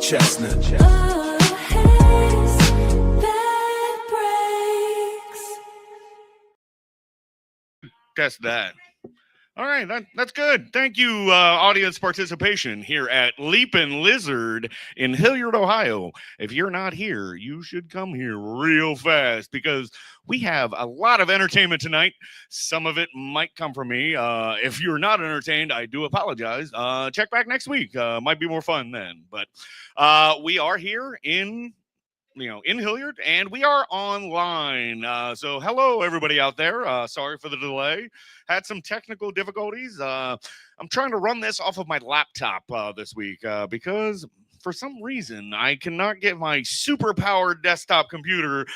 Chestnut. Test that. All right, that's good. Thank you, audience participation here at Leapin' Lizard in Hilliard, Ohio. If you're not here, you should come here real fast because we have a lot of entertainment tonight. Some of it might come from me. If you're not entertained, I do apologize. Check back next week. Might be more fun then. But we are here in Hilliard, and we are online. So hello, everybody out there. Sorry for the delay. Had some technical difficulties. I'm trying to run this off of my laptop this week because for some reason I cannot get my super-powered desktop computer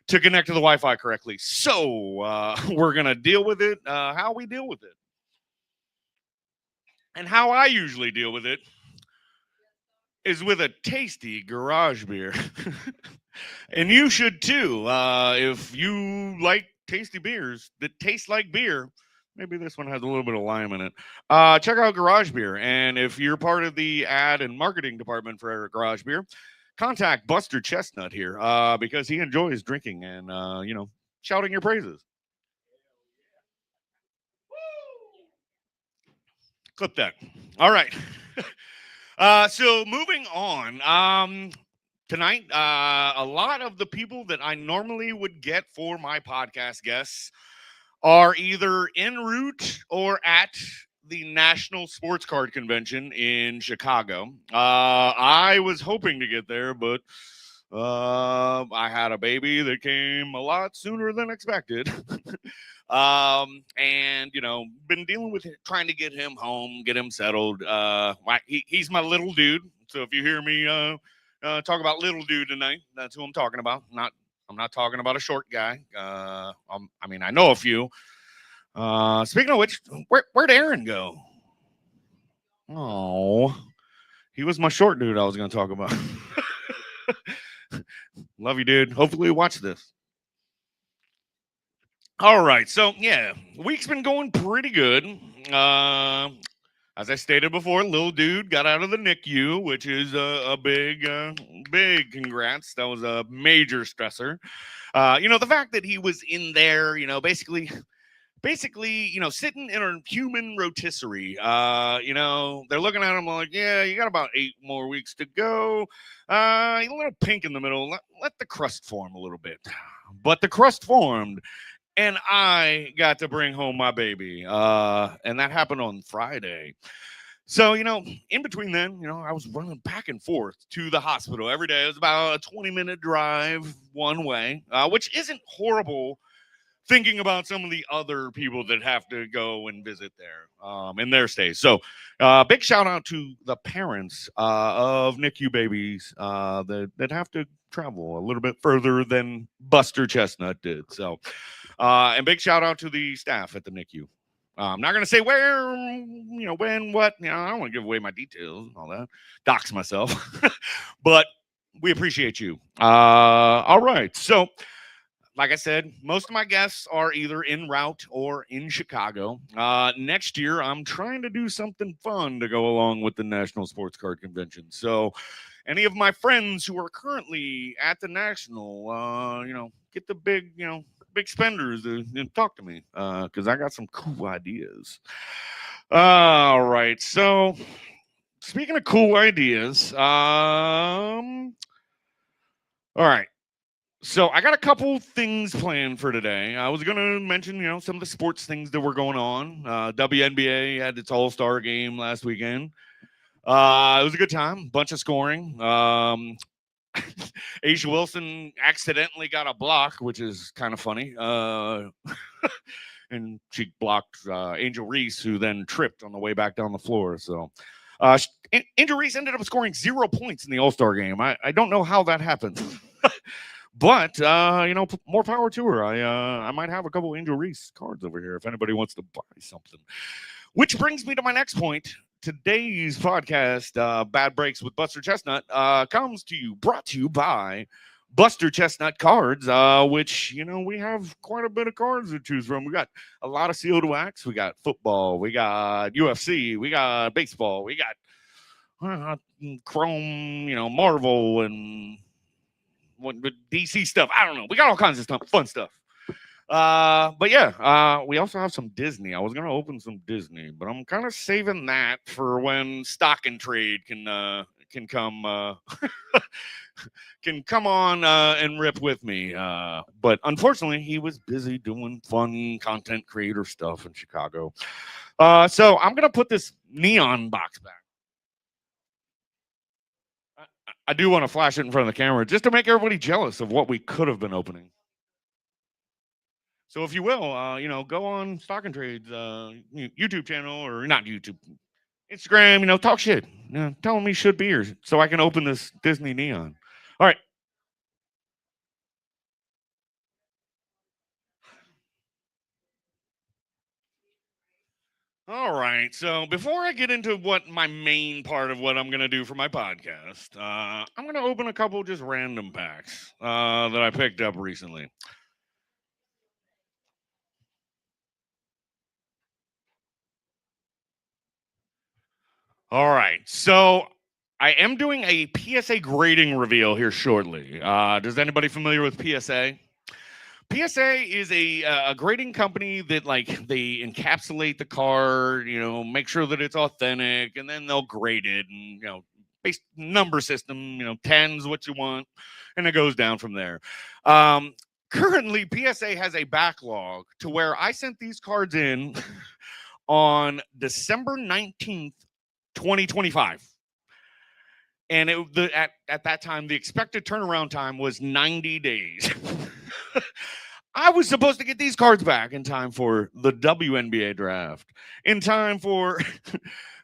to connect to the Wi-Fi correctly. So we're going to deal with it how we deal with it. And how I usually deal with it is with a tasty garage beer. And you should too. If you like tasty beers that taste like beer, maybe this one has a little bit of lime in it. Check out Garage Beer. And if you're part of the ad and marketing department for Garage Beer, contact Buster Chestnut here because he enjoys drinking and, shouting your praises. Clip that. All right. So moving on, tonight, a lot of the people that I normally would get for my podcast guests are either en route or at the National Sports Card Convention in Chicago. I was hoping to get there, but I had a baby that came a lot sooner than expected. And been dealing with trying to get him home, get him settled. He's my little dude. So if you hear me talk about little dude tonight, that's who I'm talking about. I'm not talking about a short guy. I know a few. Speaking of which, where'd Aaron go? Oh, he was my short dude I was going to talk about. Love you, dude. Hopefully you watch this. All right. So, yeah, week's been going pretty good. As I stated before, little dude got out of the NICU, which is a big congrats. That was a major stressor. The fact that he was in there, basically, sitting in a human rotisserie. They're looking at him like, yeah, you got about 8 more weeks to go. A little pink in the middle. Let the crust form a little bit. But the crust formed. And I got to bring home my baby. And that happened on Friday. So, in between then, I was running back and forth to the hospital every day. It was about a 20-minute drive one way, which isn't horrible thinking about some of the other people that have to go and visit there in their stays. So big shout out to the parents of NICU babies that have to travel a little bit further than Buster Chestnut did. So, and big shout out to the staff at the NICU. I'm not going to say where, when, what. I don't want to give away my details and all that. Dox myself. But we appreciate you. All right. So, like I said, most of my guests are either en route or in Chicago. Next year, I'm trying to do something fun to go along with the National Sports Card Convention. So any of my friends who are currently at the National, get the big spenders to talk to me because I got some cool ideas. All right. So speaking of cool ideas, all right. So I got a couple things planned for today. I was going to mention, some of the sports things that were going on. WNBA had its All-Star game last weekend. It was a good time, bunch of scoring. Asia Wilson accidentally got a block, which is kind of funny. And she blocked Angel Reese, who then tripped on the way back down the floor. So Angel Reese ended up scoring 0 points in the All-Star game. I don't know how that happened. But, more power to her. I might have a couple Angel Reese cards over here if anybody wants to buy something. Which brings me to my next point. Today's podcast, Bad Breaks with Buster Chestnut, brought to you by Buster Chestnut Cards, which, we have quite a bit of cards to choose from. We got a lot of sealed wax. We got football. We got UFC. We got baseball. We got Chrome, Marvel and what DC stuff. I don't know. We got all kinds of stuff, fun stuff. But yeah, we also have some Disney. I was gonna open some Disney, but I'm kind of saving that for when stock and trade can come can come on and rip with me. But unfortunately, he was busy doing fun content creator stuff in Chicago. So I'm gonna put this neon box back. I do want to flash it in front of the camera just to make everybody jealous of what we could have been opening. So if you will, go on Stock and Trades YouTube channel, or not YouTube, Instagram. Talk shit. Tell me should beers so I can open this Disney neon. All right. All right. So before I get into what my main part of what I'm going to do for my podcast, I'm going to open a couple just random packs that I picked up recently. All right. So I am doing a PSA grading reveal here shortly. Does anybody familiar with PSA? PSA is a grading company that they encapsulate the card, make sure that it's authentic, and then they'll grade it, and based number system, tens what you want, and it goes down from there. Currently, PSA has a backlog to where I sent these cards in on December 19th, 2025. And at that time, the expected turnaround time was 90 days. I was supposed to get these cards back in time for the WNBA draft, in time for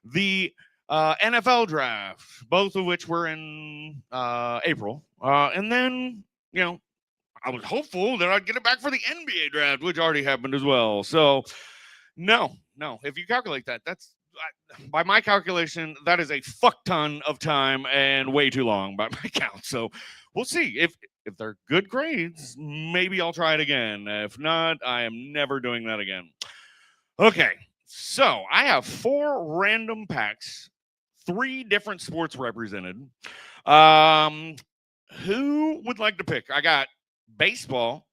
the NFL draft, both of which were in April. And then, I was hopeful that I'd get it back for the NBA draft, which already happened as well. So, no. If you calculate that, that's by my calculation, that is a fuck ton of time and way too long by my count. So we'll see if they're good grades. Maybe I'll try it again. If not, I am never doing that again. Okay, so I have 4 random packs, 3 different sports represented. Who would like to pick? I got baseball,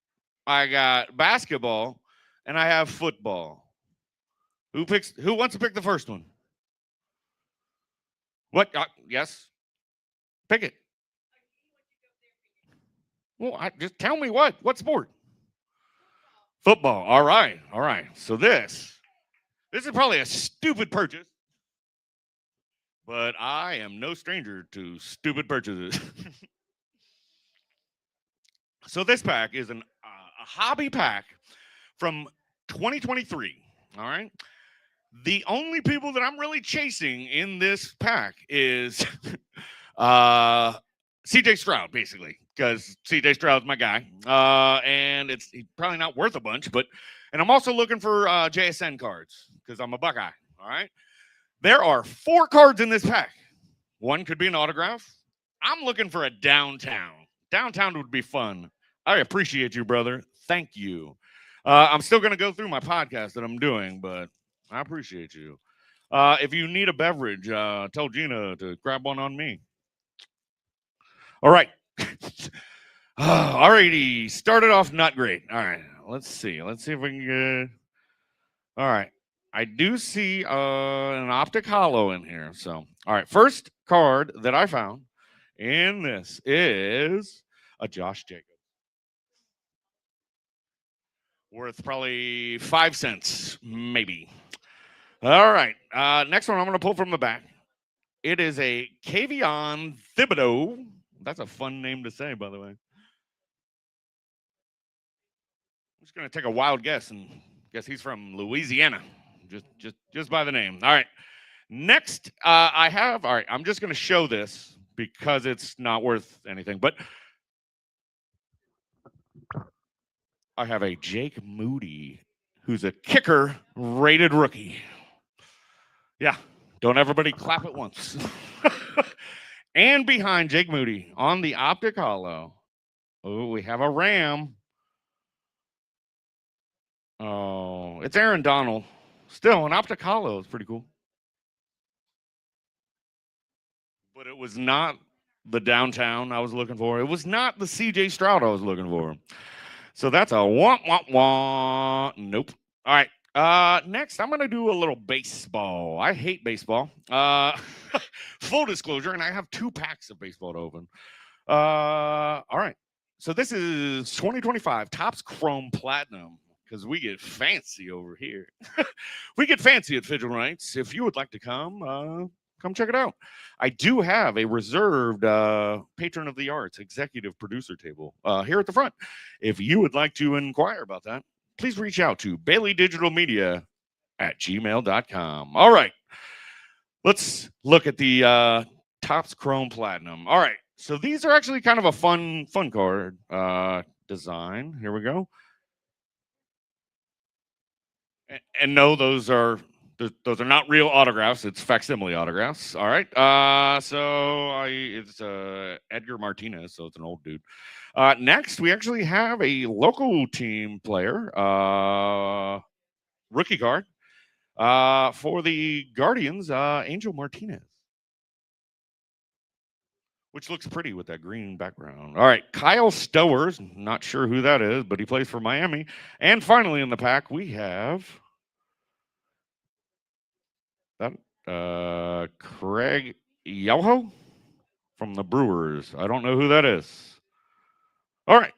I got basketball, and I have football. Who wants to pick the first one? What? Yes. Pick it. Well, just tell me what sport? Football. All right. So this is probably a stupid purchase, but I am no stranger to stupid purchases. So this pack is a hobby pack from 2023. All right. The only people that I'm really chasing in this pack is CJ Stroud, basically, because CJ Stroud's my guy, and he's probably not worth a bunch, and I'm also looking for JSN cards because I'm a Buckeye. All right, there are 4 cards in this pack. One could be an autograph. I'm looking for a downtown. Downtown would be fun. I appreciate you, brother. Thank you. I'm still going to go through my podcast that I'm doing, but I appreciate you. If you need a beverage, tell Gina to grab one on me. All right. Alrighty. Started off not great. All right. Let's see. Let's see if we can get. All right. I do see an optic hollow in here. So, all right. First card that I found in this is a Josh Jacobs. Worth probably 5 cents, maybe. All right. Next one I'm going to pull from the back. It is a Kavion Thibodeau. That's a fun name to say, by the way. I'm just going to take a wild guess and guess he's from Louisiana, just by the name. All right. Next, I have. All right. I'm just going to show this because it's not worth anything, but I have a Jake Moody, who's a kicker rated rookie. Yeah. Don't everybody clap at once. And behind Jake Moody on the optic hollow, oh, we have a Ram. Oh, it's Aaron Donald. Still, an optic hollow is pretty cool. But it was not the downtown I was looking for. It was not the CJ Stroud I was looking for. So that's a wah wah wah. Nope. All right. Next, I'm gonna do a little baseball. I hate baseball. Full disclosure, and I have 2 packs of baseball to open. All right. So this is 2025 Topps Chrome Platinum because we get fancy over here. We get fancy at Phygital Nights. If you would like to come check it out. I do have a reserved patron of the arts executive producer table here at the front. If you would like to inquire about that, please reach out to baileydigitalmedia@gmail.com. All right. Let's look at the Topps Chrome Platinum. All right. So these are actually kind of a fun card design. Here we go. And no, those are not real autographs. It's facsimile autographs. All right. It's Edgar Martinez, so it's an old dude. Next, we actually have a local team player, rookie card, for the Guardians, Angel Martinez, which looks pretty with that green background. All right, Kyle Stowers, not sure who that is, but he plays for Miami. And finally in the pack, we have that Craig Yoho from the Brewers. I don't know who that is. All right.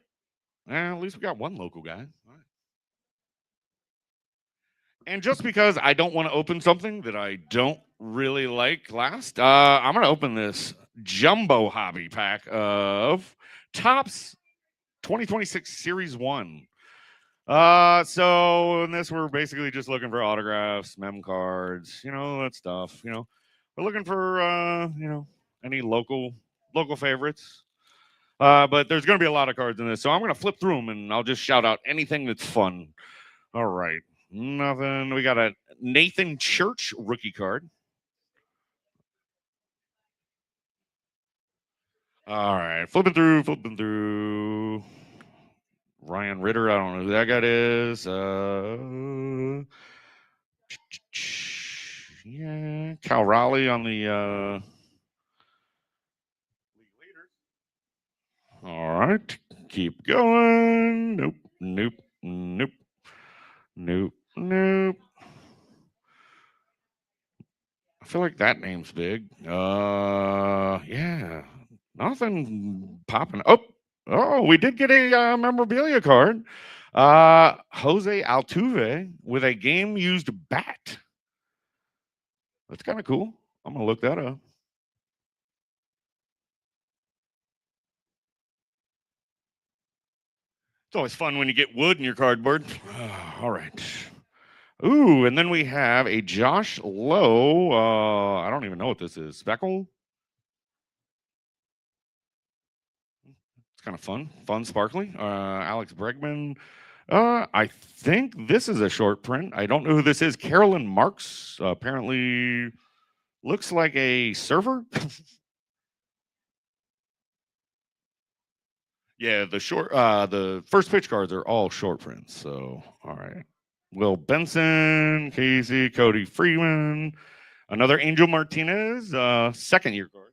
At least we got one local guy. All right. And just because I don't want to open something that I don't really like last, I'm going to open this jumbo hobby pack of Topps 2026 Series 1. So in this, we're basically just looking for autographs, mem cards, that stuff. We're looking for, any local favorites. But there's going to be a lot of cards in this, so I'm going to flip through them and I'll just shout out anything that's fun. All right. Nothing. We got a Nathan Church rookie card. All right. Flipping through. Ryan Ritter. I don't know who that guy is. Yeah. Cal Raleigh on the all right. Keep going. Nope. I feel like that name's big. Yeah. Nothing popping. Oh, we did get a memorabilia card. Jose Altuve with a game used bat. That's kind of cool. I'm gonna look that up. It's always fun when you get wood in your cardboard. All right. Ooh, and then we have a Josh Lowe. I don't even know what this is. Speckle. It's kind of fun, sparkly. Alex Bregman. I think this is a short print. I don't know who this is. Carolyn Marks. Apparently, looks like a surfer. Yeah, the first pitch cards are all short prints. So, all right. Will Benson, Casey, Cody Freeman, another Angel Martinez, second year card.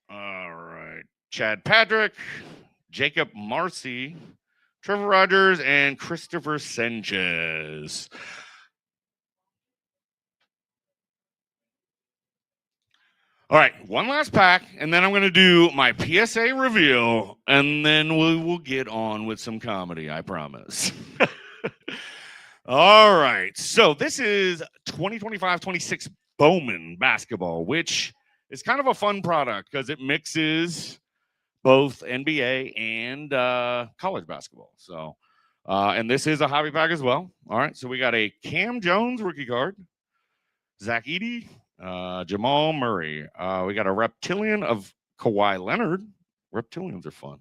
All right. Chad Patrick, Jacob Marcy, Trevor Rogers, and Christopher Sanchez. All right, one last pack, and then I'm going to do my PSA reveal, and then we will get on with some comedy, I promise. All right, so this is 2025-26 Bowman basketball, which is kind of a fun product because it mixes both NBA and college basketball. So, and this is a hobby pack as well. All right, so we got a Cam Jones rookie card, Zach Edey, Jamal Murray. We got a reptilian of Kawhi Leonard. Reptilians are fun.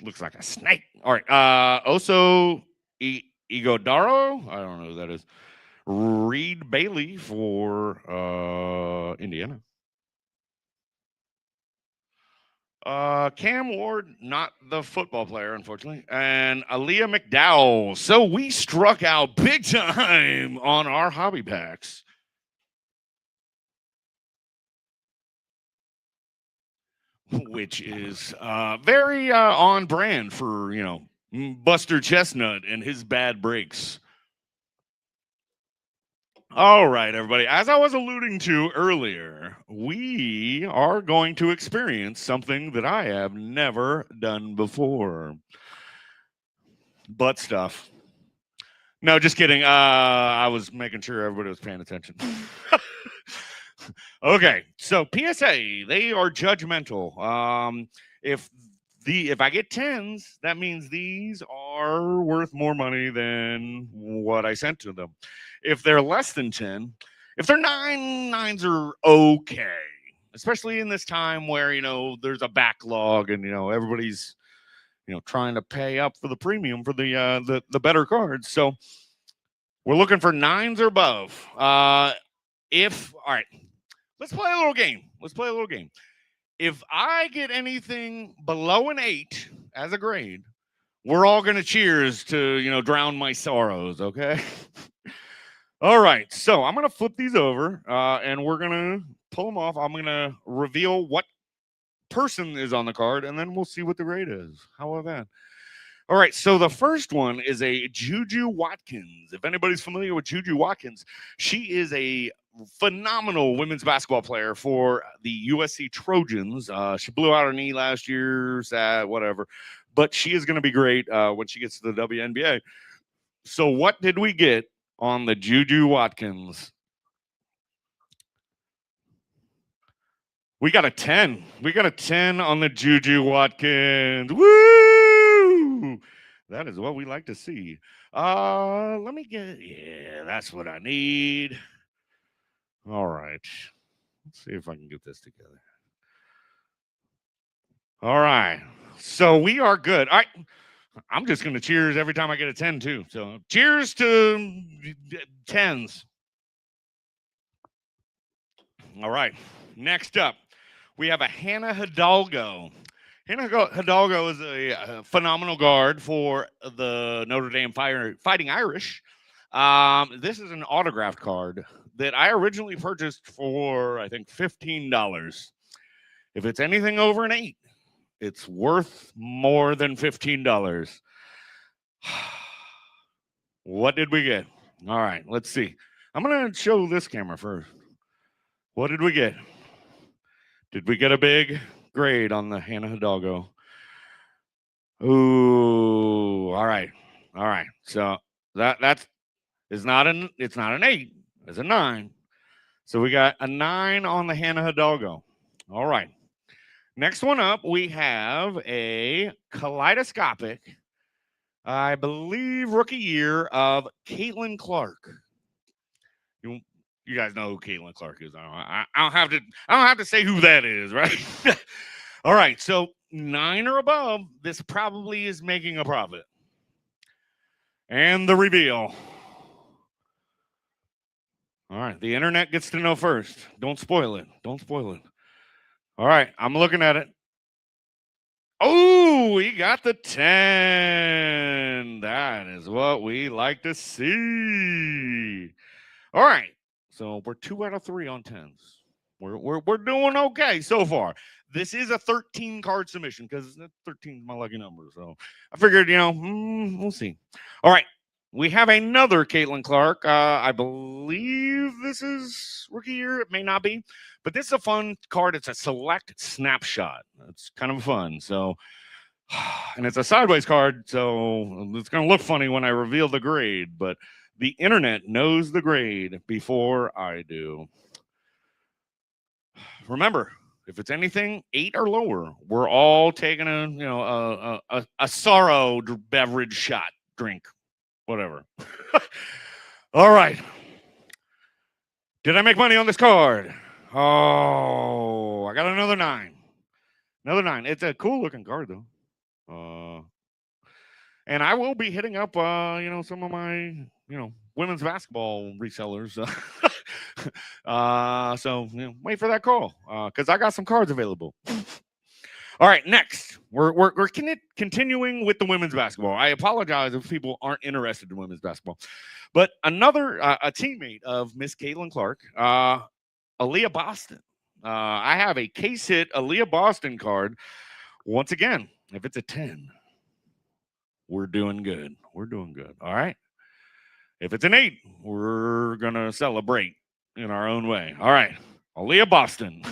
Looks like a snake. All right. Oso Igodaro. I don't know who that is. Reed Bailey for Indiana. Cam Ward, not the football player, unfortunately, and Aaliyah McDowell. So we struck out big time on our hobby packs. Which is very on brand for, Buster Chestnut and his bad breaks. All right, everybody. As I was alluding to earlier, we are going to experience something that I have never done before. Butt stuff. No, just kidding. I was making sure everybody was paying attention. Okay, so PSA, they are judgmental. If I get tens, that means these are worth more money than what I sent to them. If they're less than 10, if they're nines are okay, especially in this time where there's a backlog and everybody's trying to pay up for the premium for the better cards. So we're looking for nines or above. All right. Let's play a little game. If I get anything below an 8 as a grade, we're all going to cheers to, drown my sorrows, okay? All right. So I'm going to flip these over and we're going to pull them off. I'm going to reveal what person is on the card and then we'll see what the grade is. How about that? All right, so the first one is a Juju Watkins. If anybody's familiar with Juju Watkins, she is a phenomenal women's basketball player for the USC Trojans. She blew out her knee last year, sad, whatever. But she is going to be great when she gets to the WNBA. So what did we get on the Juju Watkins? We got a 10. We got a 10 on the Juju Watkins. Woo! That is what we like to see. Let me that's what I need. All right. Let's see if I can get this together. All right. So we are good. All right. I'm just going to cheers every time I get a 10 too. So cheers to 10s. All right. Next up, we have a Hannah Hidalgo. Hannah Hidalgo is a phenomenal guard for the Notre Dame Fighting Irish. This is an autographed card that I originally purchased for, I think, $15. If it's anything over an 8, it's worth more than $15. What did we get? All right, let's see. I'm going to show this camera first. What did we get? Did we get a big grade on the Hannah Hidalgo? Ooh, all right. So it's not an 8, it's a 9. So we got a 9 on the Hannah Hidalgo. All right. Next one up, we have a kaleidoscopic, I believe, rookie year of Caitlin Clark. You guys know who Caitlin Clark is. I don't have to say who that is, right? All right. So 9 or above, this probably is making a profit. And the reveal. All right. The internet gets to know first. Don't spoil it. All right. I'm looking at it. Oh, we got the 10. That is what we like to see. All right. So we're 2 out of 3 on 10s. We're doing okay so far. This is a 13 card submission because 13 is my lucky number. So I figured, we'll see. All right. We have another Caitlin Clark. I believe this is rookie year. It may not be, but this is a fun card. It's a select snapshot. It's kind of fun. So, and it's a sideways card. So it's going to look funny when I reveal the grade, but the internet knows the grade before I do. Remember, if it's anything 8 or lower, we're all taking a sorrow beverage shot, drink, whatever. All right. Did I make money on this card? Oh, I got another 9. It's a cool looking card though. And I will be hitting up, some of my, women's basketball resellers. So wait for that call because I got some cards available. All right, next we're continuing with the women's basketball. I apologize if people aren't interested in women's basketball, but another a teammate of Miss Caitlin Clark, Aaliyah Boston. I have a case hit Aaliyah Boston card. Once again, if it's a 10, we're doing good. We're doing good. All right. If it's an 8, we're gonna celebrate in our own way. All right, Aaliyah Boston.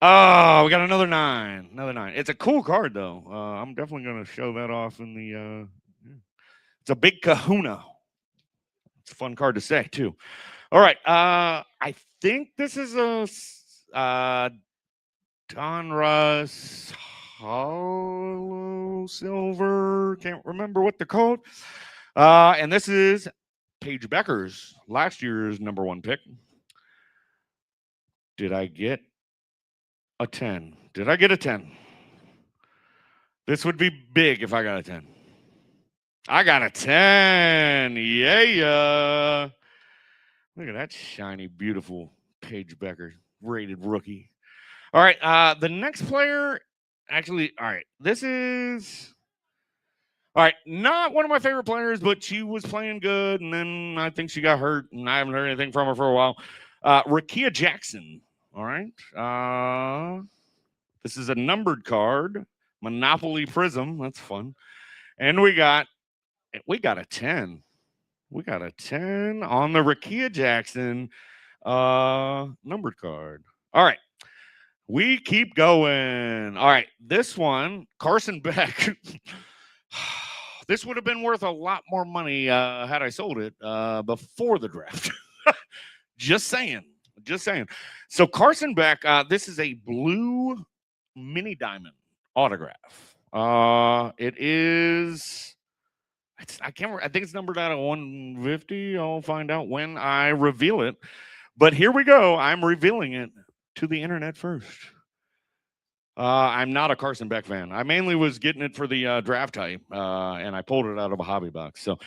Oh, we got another 9. Another 9. It's a cool card, though. I'm definitely going to show that off in the. It's a big kahuna. It's a fun card to say, too. All right. I think this is a Donruss Hollow Silver. Can't remember what they're called. And this is Paige Becker's last year's #1 pick. Did I get a 10? Did I get a 10? This would be big if I got a 10. I got a 10. Yeah. Look at that shiny, beautiful Paige Becker, rated rookie. All right. The next player, actually, all right. This is, all right, not one of my favorite players, but she was playing good, and then I think she got hurt, and I haven't heard anything from her for a while. Rakia Jackson. All right. This is a numbered card. Monopoly Prism. That's fun. And we got a 10. We got a 10 on the Rakia Jackson numbered card. All right. We keep going. All right. This one, Carson Beck. This would have been worth a lot more money had I sold it before the draft. Just saying. Just saying. So Carson Beck, this is a blue mini diamond autograph. It is. I can't. I think it's numbered out at 150. I'll find out when I reveal it. But here we go. I'm revealing it to the internet first. I'm not a Carson Beck fan. I mainly was getting it for the draft type, and I pulled it out of a hobby box. So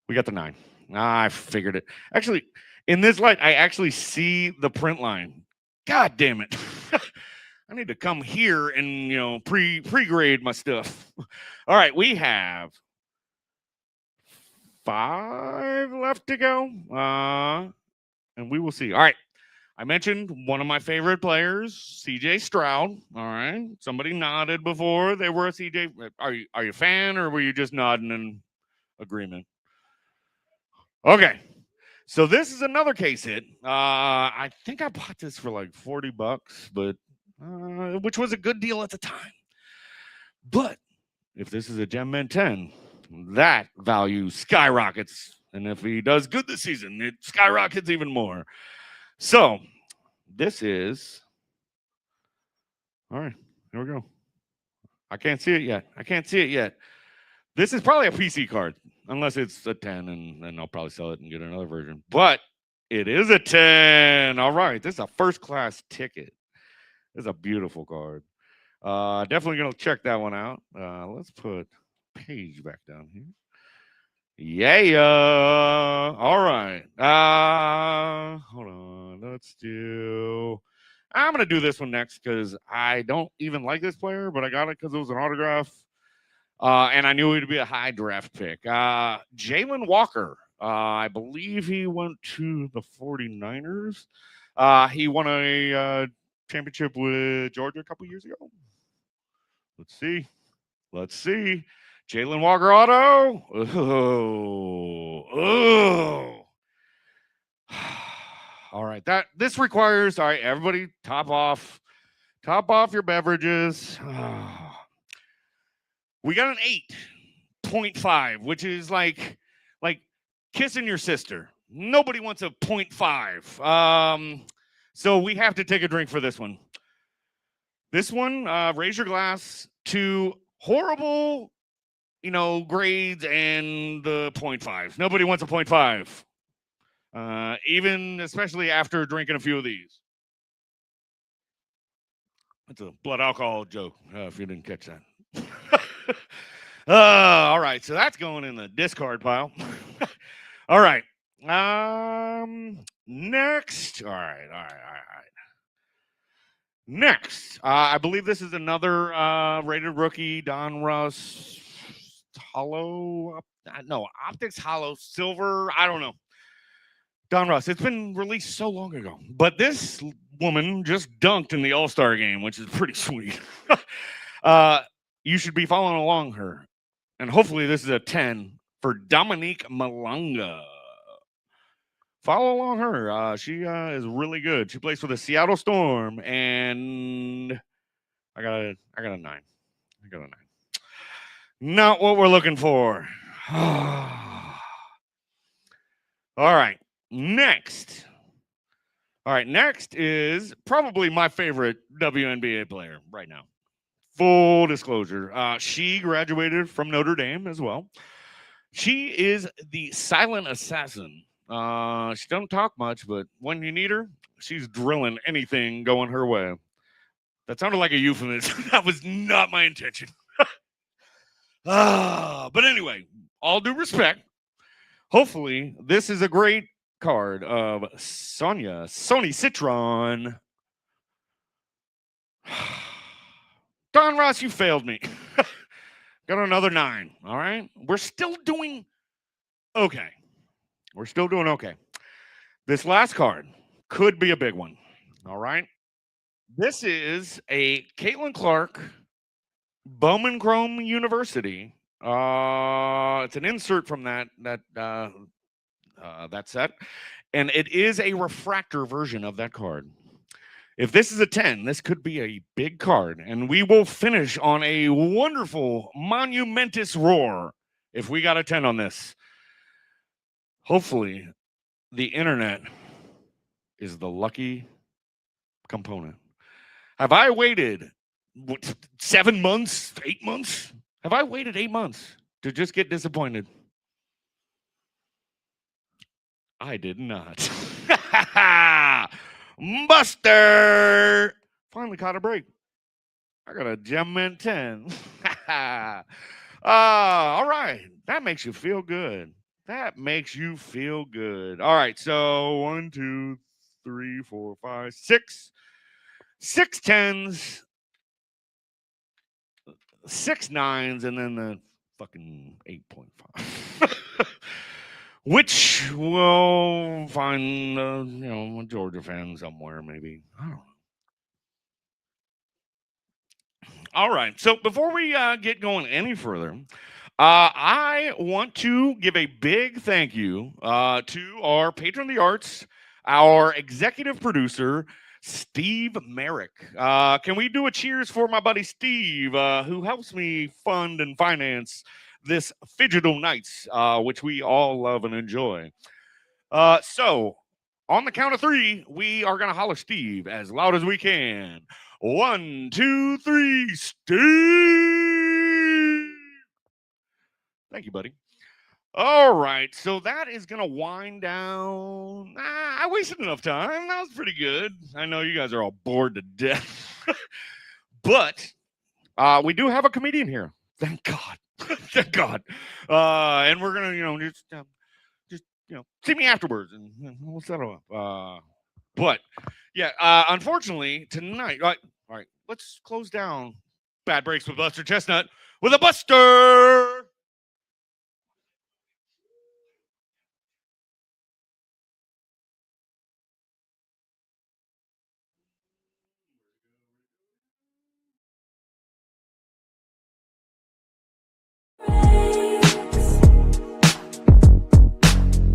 we got the 9. I figured it. Actually, in this light, I actually see the print line. God damn it. I need to come here and, pre-grade my stuff. All right, we have 5 left to go. And we will see. All right. I mentioned one of my favorite players, CJ Stroud. All right. Somebody nodded before they were a CJ. Are you a fan, or were you just nodding in agreement? Okay. So this is another case hit. I think I bought this for like $40, but which was a good deal at the time. But if this is a Gem Mint 10, that value skyrockets. And if he does good this season, it skyrockets even more. So this is, all right, here we go. I can't see it yet. This is probably a PC card, unless it's a 10, and then I'll probably sell it and get another version. But it is a 10. All right, this is a first-class ticket. This is a beautiful card. Definitely going to check that one out. Let's put Paige back down here. Yeah. All right. Hold on. I'm going to do this one next because I don't even like this player, but I got it because it was an autograph. And I knew he would be a high draft pick. Jalen Walker. I believe he went to the 49ers. He won a championship with Georgia a couple years ago. Let's see. Jalen Walker auto. Oh. All right. This requires, all right, everybody top off your beverages. We got an 8.5, which is like kissing your sister. Nobody wants a 0.5. So we have to take a drink for this one. This one, raise your glass to horrible, grades and the 0.5. Nobody wants a 0.5. Even especially after drinking a few of these. It's a blood alcohol joke, if you didn't catch that. All right, so that's going in the discard pile. All right. Next. All right. Next, I believe this is another rated rookie, Don Russ Hollow. No, Optics Hollow Silver. I don't know. Don Russ. It's been released so long ago. But this woman just dunked in the All-Star game, which is pretty sweet. You should be following along her. And hopefully this is a 10 for Dominique Malanga. Follow along her. She is really good. She plays for the Seattle Storm, and I got a 9. I got a 9. Not what we're looking for. All right. Next. All right. Next is probably my favorite WNBA player right now. Full disclosure. She graduated from Notre Dame as well. She is the silent assassin. She don't talk much, but when you need her, she's drilling anything going her way. That sounded like a euphemism. That was not my intention. But anyway, all due respect, hopefully this is a great card of Sony Citron. Don Ross, you failed me. Got another 9. All right. We're still doing okay. This last card could be a big one. All right. This is a Caitlin Clark Bowman Chrome University. It's an insert from that set, and it is a refractor version of that card. If this is a 10, this could be a big card, and we will finish on a wonderful, monumentous roar if we got a 10 on this. Hopefully, the internet is the lucky component. Have I waited 7 months, 8 months? Have I waited 8 months to just get disappointed? I did not. Buster finally caught a break. I got a gem mint 10. All right. That makes you feel good. All right. So 1, 2, 3, 4, 5, 6. 6 10s, 6 9s, and then the fucking 8.5. Which we'll find, a Georgia fan somewhere, maybe. I don't know. All right. So before we get going any further, I want to give a big thank you to our patron of the arts, our executive producer, Steve Merrick. Can we do a cheers for my buddy Steve, who helps me fund and finance this Phygital Nights, which we all love and enjoy. So, on the count of 3, we are going to holler Steve as loud as we can. 1, 2, 3, Steve! Thank you, buddy. All right, so that is going to wind down. I wasted enough time. That was pretty good. I know you guys are all bored to death. But we do have a comedian here. Thank God. Thank God. And we're going to, just see me afterwards and we'll settle up. But, yeah, unfortunately, tonight, all right, let's close down Bad Breaks with Buster Chestnut with a Buster!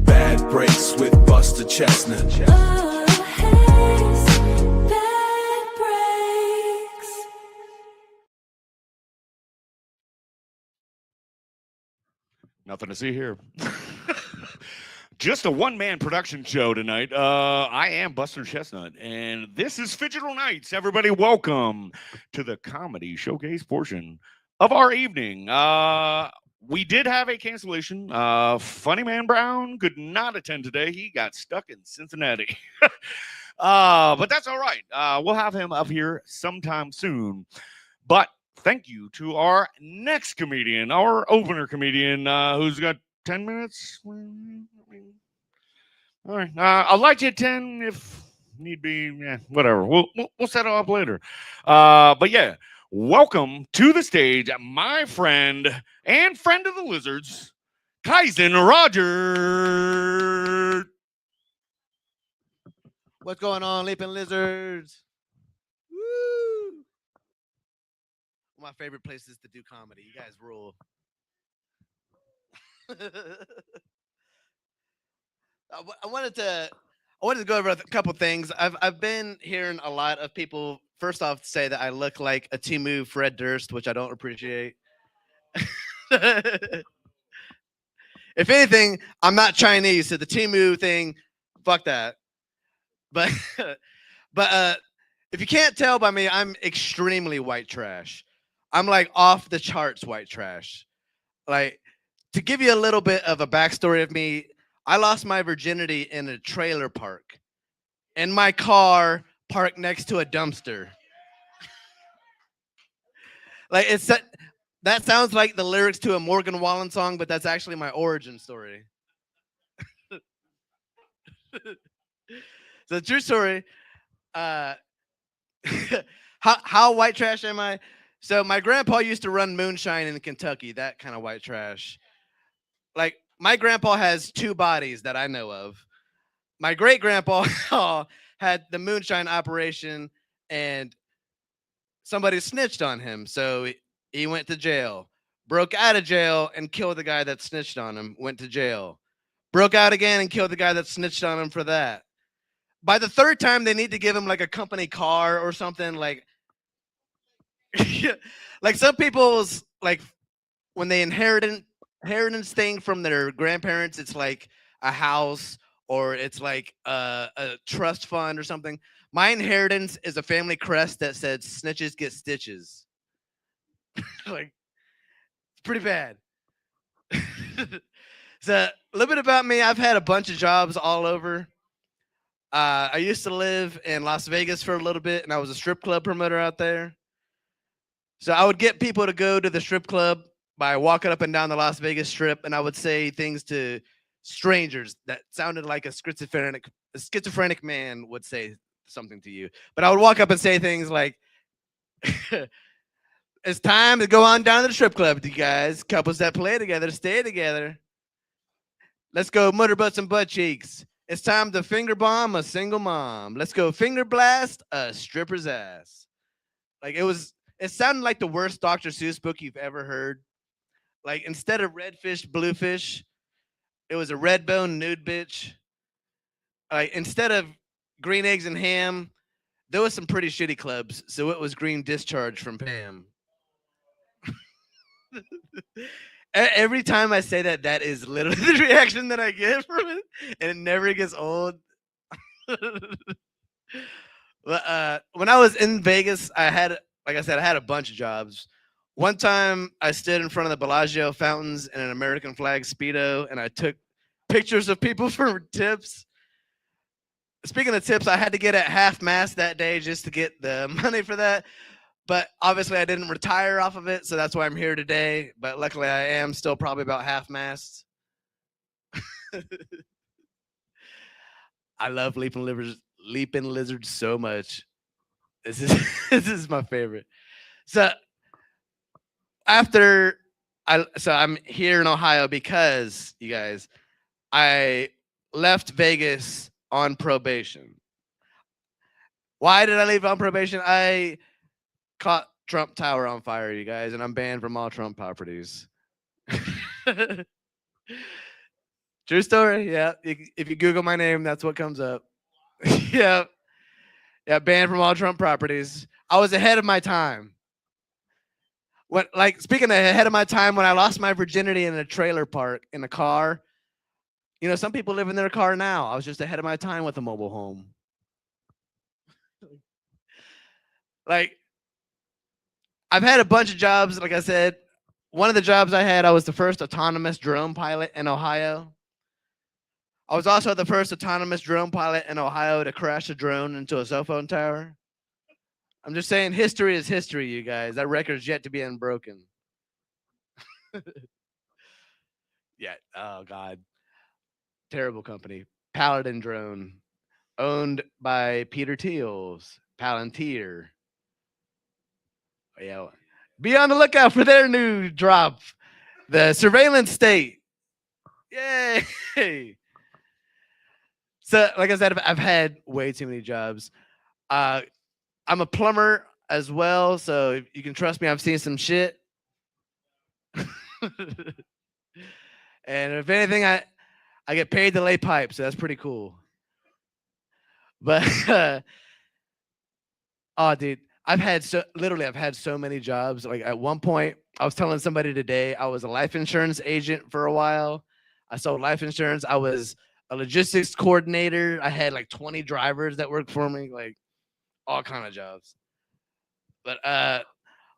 Bad Breaks with Buster Chestnut. Bad breaks. Nothing to see here. Just a one-man production show tonight. I am Buster Chestnut, and this is Phygital Nights. Everybody, welcome to the comedy showcase portion of our evening. We did have a cancellation. Funnyman Brown could not attend today. He got stuck in Cincinnati. But that's all right. We'll have him up here sometime soon. But thank you to our next comedian, our opener comedian, who's got 10 minutes. All right. I'll light you at 10 if need be. Yeah, whatever. We'll settle up later. But yeah, welcome to the stage, my friend and friend of the lizards, Kaizen Roger. What's going on, Leaping Lizards? Woo! One of my favorite places to do comedy. You guys rule. I wanted to go over a couple things. I've been hearing a lot of people first off say that I look like a Timu Fred Durst, which I don't appreciate. If anything, I'm not Chinese, so the Timu thing, fuck that. But but if you can't tell by me, I'm extremely white trash. I'm like off the charts white trash. Like, to give you a little bit of a backstory of me, I lost my virginity in a trailer park in my car parked next to a dumpster. Like, that sounds like the lyrics to a Morgan Wallen song, but that's actually my origin story. So true story. Uh, how white trash am I? So my grandpa used to run moonshine in Kentucky. That kind of white trash. Like, my grandpa has two bodies that I know of. My great grandpa had the moonshine operation, and somebody snitched on him, so he went to jail. Broke out of jail and killed the guy that snitched on him. Went to jail. Broke out again and killed the guy that snitched on him for that. By the third time, they need to give him like a company car or something. Like, like some people's like when they inheritance thing from their grandparents, it's like a house or it's like a trust fund or something. My inheritance is a family crest that said "snitches get stitches." Like, it's pretty bad. So a little bit about me: I've had a bunch of jobs all over. I used to live in Las Vegas for a little bit, and I was a strip club promoter out there. So I would get people to go to the strip club by walking up and down the Las Vegas Strip, and I would say things to strangers that sounded like a schizophrenic man would say something to you. But I would walk up and say things like, "It's time to go on down to the strip club, you guys. Couples that play together stay together. Let's go murder butts and butt cheeks. It's time to finger bomb a single mom. Let's go finger blast a stripper's ass." Like, it sounded like the worst Dr. Seuss book you've ever heard. Like, instead of redfish, bluefish, it was a red bone nude bitch. Like, instead of green eggs and ham, there was some pretty shitty clubs, so it was green discharge from Pam. Every time I say that, that is literally the reaction that I get from it, and it never gets old. But when I was in Vegas, like I said, I had a bunch of jobs. One time, I stood in front of the Bellagio fountains in an American flag speedo, and I took pictures of people for tips. Speaking of tips, I had to get at half mast that day just to get the money for that. But obviously, I didn't retire off of it, so that's why I'm here today. But luckily, I am still probably about half mast. I love leaping lizards so much. This is this is my favorite. So after I'm here in Ohio because you guys, I left Vegas on probation. Why did I leave on probation? I caught Trump Tower on fire, you guys, and I'm banned from all Trump properties. True story. Yeah. If you Google my name, that's what comes up. Yeah. Yeah. Banned from all Trump properties. I was ahead of my time. Like, speaking of ahead of my time, when I lost my virginity in a trailer park in a car, some people live in their car now. I was just ahead of my time with a mobile home. Like, I've had a bunch of jobs. Like I said, one of the jobs I had, I was the first autonomous drone pilot in Ohio. I was also the first autonomous drone pilot in Ohio to crash a drone into a cell phone tower. I'm just saying, history is history, you guys. That record's yet to be unbroken. Yeah. Oh God. Terrible company. Paladin drone, owned by Peter Thiel's Palantir. Yeah, be on the lookout for their new drop, the Surveillance State. Yay! So, like I said, I've had way too many jobs. I'm a plumber as well, so you can trust me. I've seen some shit. And if anything, I get paid to lay pipes, so that's pretty cool. But oh, dude, I've had so many jobs. Like at one point, I was telling somebody today, I was a life insurance agent for a while. I sold life insurance. I was a logistics coordinator. I had like 20 drivers that worked for me, like all kind of jobs. But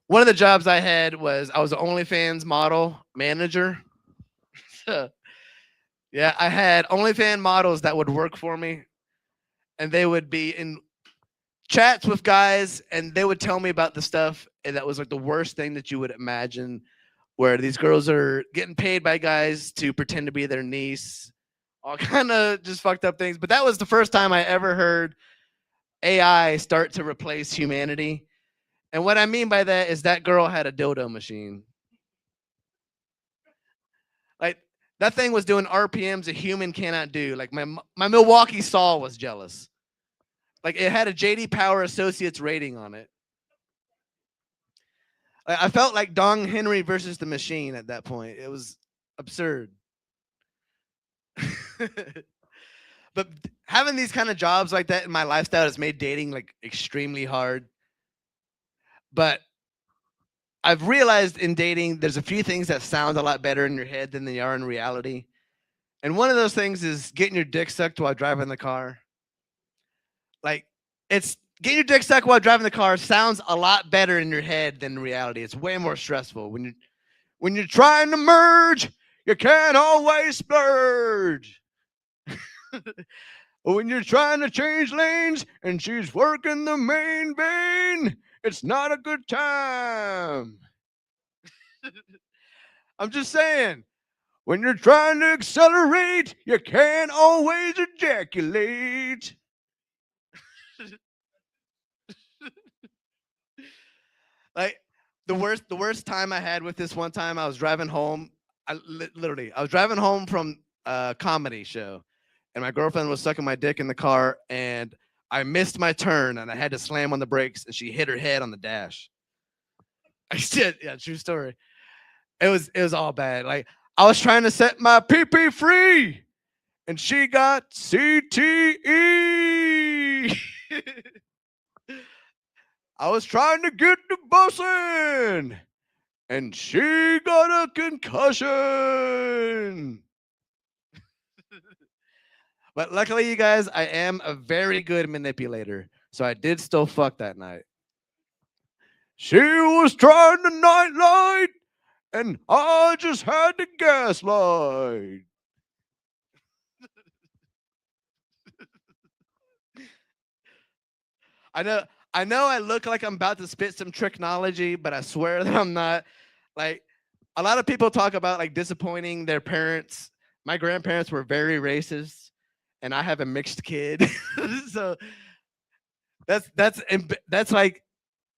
one of the jobs I had was I was an OnlyFans model manager. So, yeah, I had OnlyFans models that would work for me, and they would be in chats with guys, and they would tell me about the stuff, and that was like the worst thing that you would imagine, where these girls are getting paid by guys to pretend to be their niece, all kind of just fucked up things. But that was the first time I ever heard AI start to replace humanity. And what I mean by that is that girl had a dildo machine. Like that thing was doing RPMs a human cannot do. Like my Milwaukee Saw was jealous. Like it had a JD Power Associates rating on it. I felt like Dong Henry versus the machine at that point. It was absurd. But having these kind of jobs like that in my lifestyle has made dating like extremely hard. But I've realized in dating, there's a few things that sound a lot better in your head than they are in reality. And one of those things is getting your dick sucked while driving the car. Like, it's getting your dick sucked while driving the car sounds a lot better in your head than in reality. It's way more stressful. When you're trying to merge, you can't always splurge. When you're trying to change lanes and she's working the main vein, it's not a good time. I'm just saying, when you're trying to accelerate, you can't always ejaculate. Like the worst time I had with this one time, I was driving home. I was driving home from a comedy show, and my girlfriend was sucking my dick in the car, and I missed my turn, and I had to slam on the brakes, and she hit her head on the dash. I did, yeah, true story. It was all bad. Like I was trying to set my pee free, and she got CTE. I was trying to get the bus in, and she got a concussion. But luckily, you guys, I am a very good manipulator, so I did still fuck that night. She was trying to nightlight, and I just had to gaslight. I know I look like I'm about to spit some tricknology, but I swear that I'm not. Like a lot of people talk about like disappointing their parents. My grandparents were very racist, and I have a mixed kid. So that's like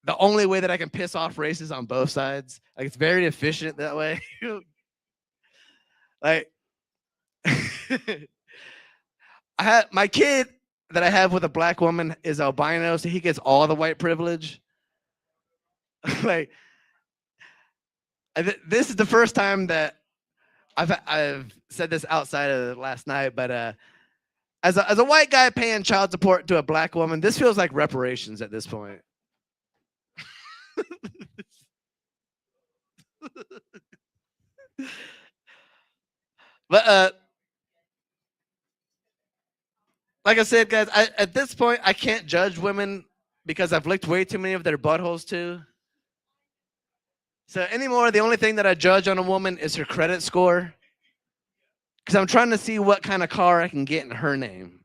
the only way that I can piss off races on both sides. Like it's very efficient that way. Like I had my kid that I have with a black woman is albino, so he gets all the white privilege. Like this is the first time that I've said this outside of last night, but as a white guy paying child support to a black woman, this feels like reparations at this point. But like I said, guys, at this point I can't judge women because I've licked way too many of their buttholes too. So anymore, the only thing that I judge on a woman is her credit score, because I'm trying to see what kind of car I can get in her name.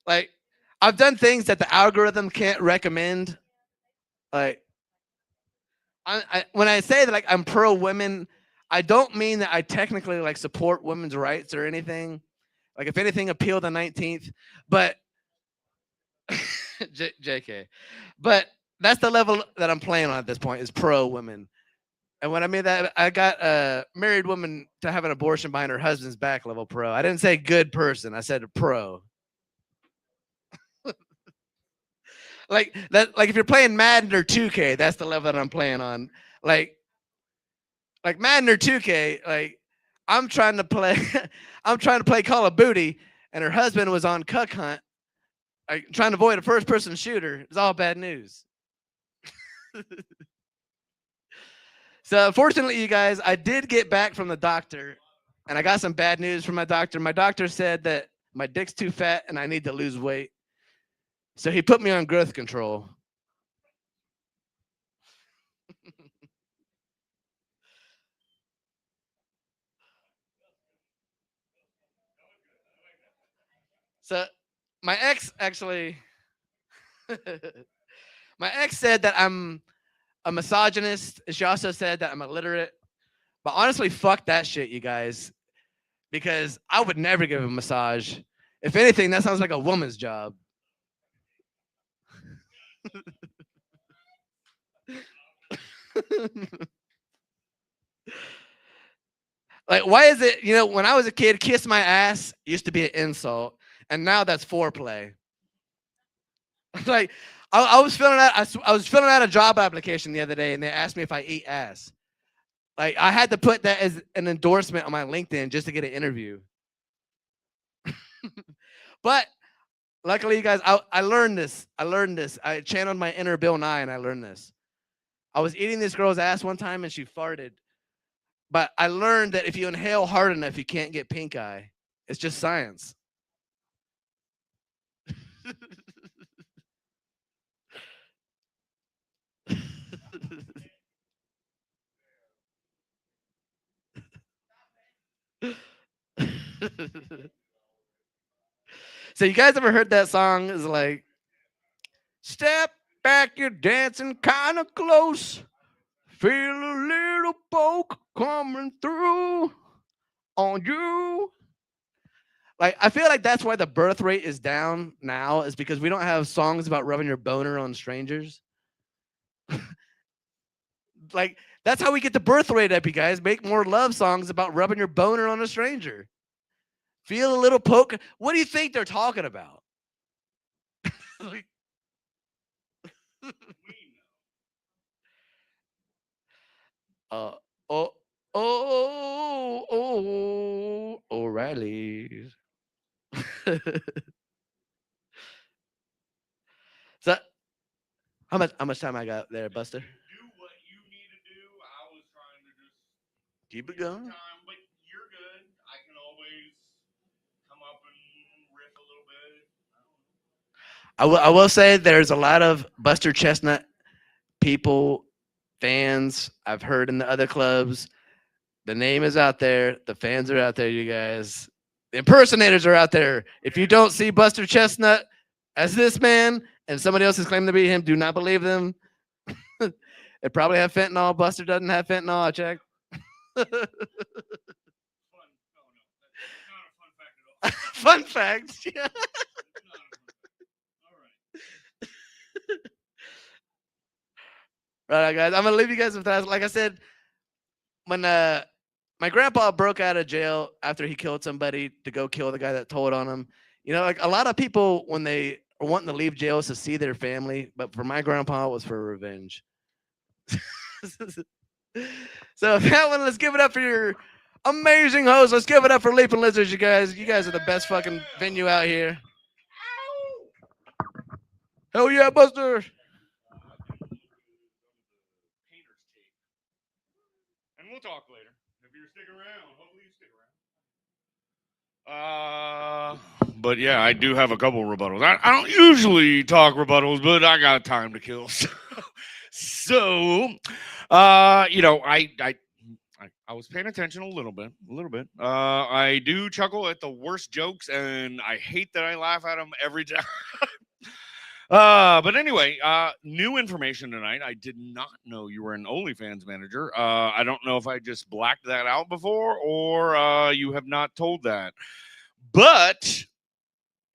Like I've done things that the algorithm can't recommend. Like when I say that, like I'm pro women, I don't mean that I technically like support women's rights or anything. Like if anything, appeal the 19th, but JK. But that's the level that I'm playing on at this point is pro women. And when I mean that, I got a married woman to have an abortion behind her husband's back level pro. I didn't say good person. I said pro. Like that, like if you're playing Madden or 2K, that's the level that I'm playing on. Like Madden or 2K, like I'm trying to play I'm trying to play Call of Duty, and her husband was on Cuck Hunt, like, trying to avoid a first person shooter. It's all bad news. So unfortunately, you guys, I did get back from the doctor, and I got some bad news from my doctor. My doctor said that my dick's too fat and I need to lose weight. So he put me on growth control. So my ex actually my ex said that I'm a misogynist. She also said that I'm illiterate. But honestly, fuck that shit, you guys. Because I would never give a massage. If anything, that sounds like a woman's job. Like, why is it, when I was a kid, kiss my ass used to be an insult. And now that's foreplay. Like, I was filling out I was filling out a job application the other day, and they asked me if I eat ass. Like, I had to put that as an endorsement on my LinkedIn just to get an interview. But luckily, you guys, I learned this. I channeled my inner Bill Nye, and I learned this. I was eating this girl's ass one time, and she farted. But I learned that if you inhale hard enough, you can't get pink eye. It's just science. So you guys ever heard that song? Is like, step back, you're dancing kind of close. Feel a little poke coming through on you. Like, I feel like that's why the birth rate is down now, is because we don't have songs about rubbing your boner on strangers. Like, that's how we get the birth rate up, you guys. Make more love songs about rubbing your boner on a stranger. Feel a little poke. What do you think they're talking about? Like, uh, oh, O'Reilly's. So, how much time I got there, Buster? Do what you need to do. I was trying to just Keep it give some going. time, but you're good. I can always come up and riff a little bit. I will say there's a lot of Buster Chestnut people, fans I've heard in the other clubs. The name is out there. The fans are out there, you guys. The impersonators are out there. If you don't see Buster Chestnut as this man and somebody else is claiming to be him, do not believe them. They probably have fentanyl. Buster doesn't have fentanyl. I checked. Fun. No, that's not a fun fact at all. Fun facts. Yeah. It's not a fun fact. All right. Right, guys. I'm gonna leave you guys with that. Like I said, when my grandpa broke out of jail after he killed somebody to go kill the guy that told on him. Like a lot of people when they are wanting to leave jail is to see their family, but for my grandpa it was for revenge. So that one, let's give it up for your amazing host. Let's give it up for Leaping Lizards, you guys. You guys are the best fucking venue out here. Hell yeah, Buster. Painter's tape. And we'll talk later. If you're sticking around, hopefully you stick around. But yeah, I do have a couple rebuttals. I don't usually talk rebuttals, but I got time to kill. So, I was paying attention a little bit. I do chuckle at the worst jokes, and I hate that I laugh at them every time. But anyway, new information tonight. I did not know you were an OnlyFans manager. I don't know if I just blacked that out before or you have not told that. But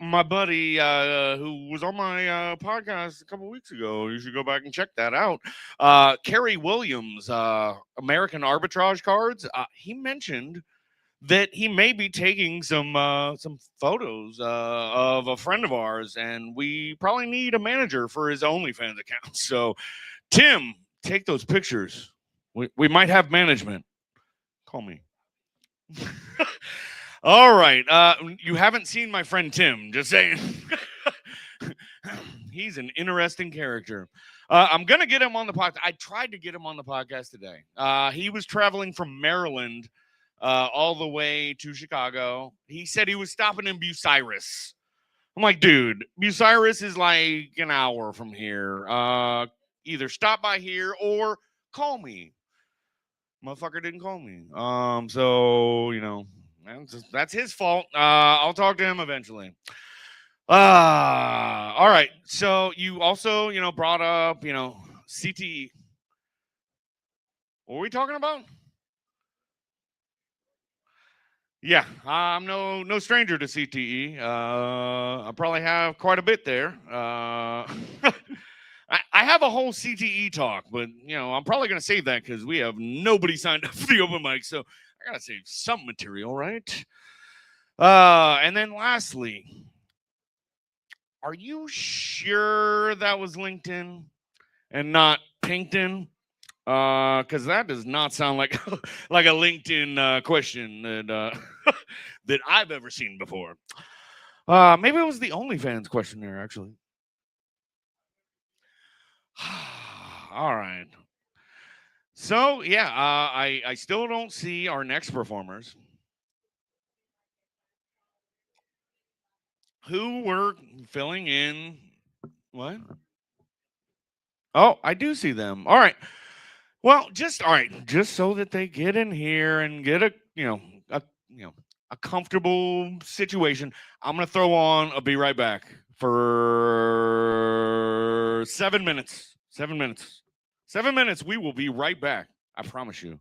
my buddy who was on my podcast a couple weeks ago, you should go back and check that out. Kerry Williams, American Arbitrage Cards. He mentioned that he may be taking some photos of a friend of ours, and we probably need a manager for his OnlyFans account. So, Tim, take those pictures. We might have management. Call me. All right. You haven't seen my friend Tim. Just saying. He's an interesting character. I'm gonna get him on the podcast. I tried to get him on the podcast today. He was traveling from Maryland all the way to Chicago. He said he was stopping in Bucyrus. I'm like, dude, Bucyrus is like an hour from here. Either stop by here or call me. Motherfucker didn't call me. So you know, that's his fault. I'll talk to him eventually. All right. So you also, brought up, CTE. What were we talking about? Yeah, I'm no stranger to CTE. I probably have quite a bit there. I have a whole CTE talk, but I'm probably gonna save that because we have nobody signed up for the open mic, so I gotta save some material, right? And then lastly, are you sure that was LinkedIn and not Pinkton? Because that does not sound like like a LinkedIn question that that I've ever seen before. Maybe it was the OnlyFans questionnaire, actually. All right. So yeah, I still don't see our next performers. Who were filling in? What? Oh, I do see them. All right. Well, just so that they get in here and get a a comfortable situation. I'm gonna throw on a be right back for 7 minutes. 7 minutes. 7 minutes. We will be right back. I promise you.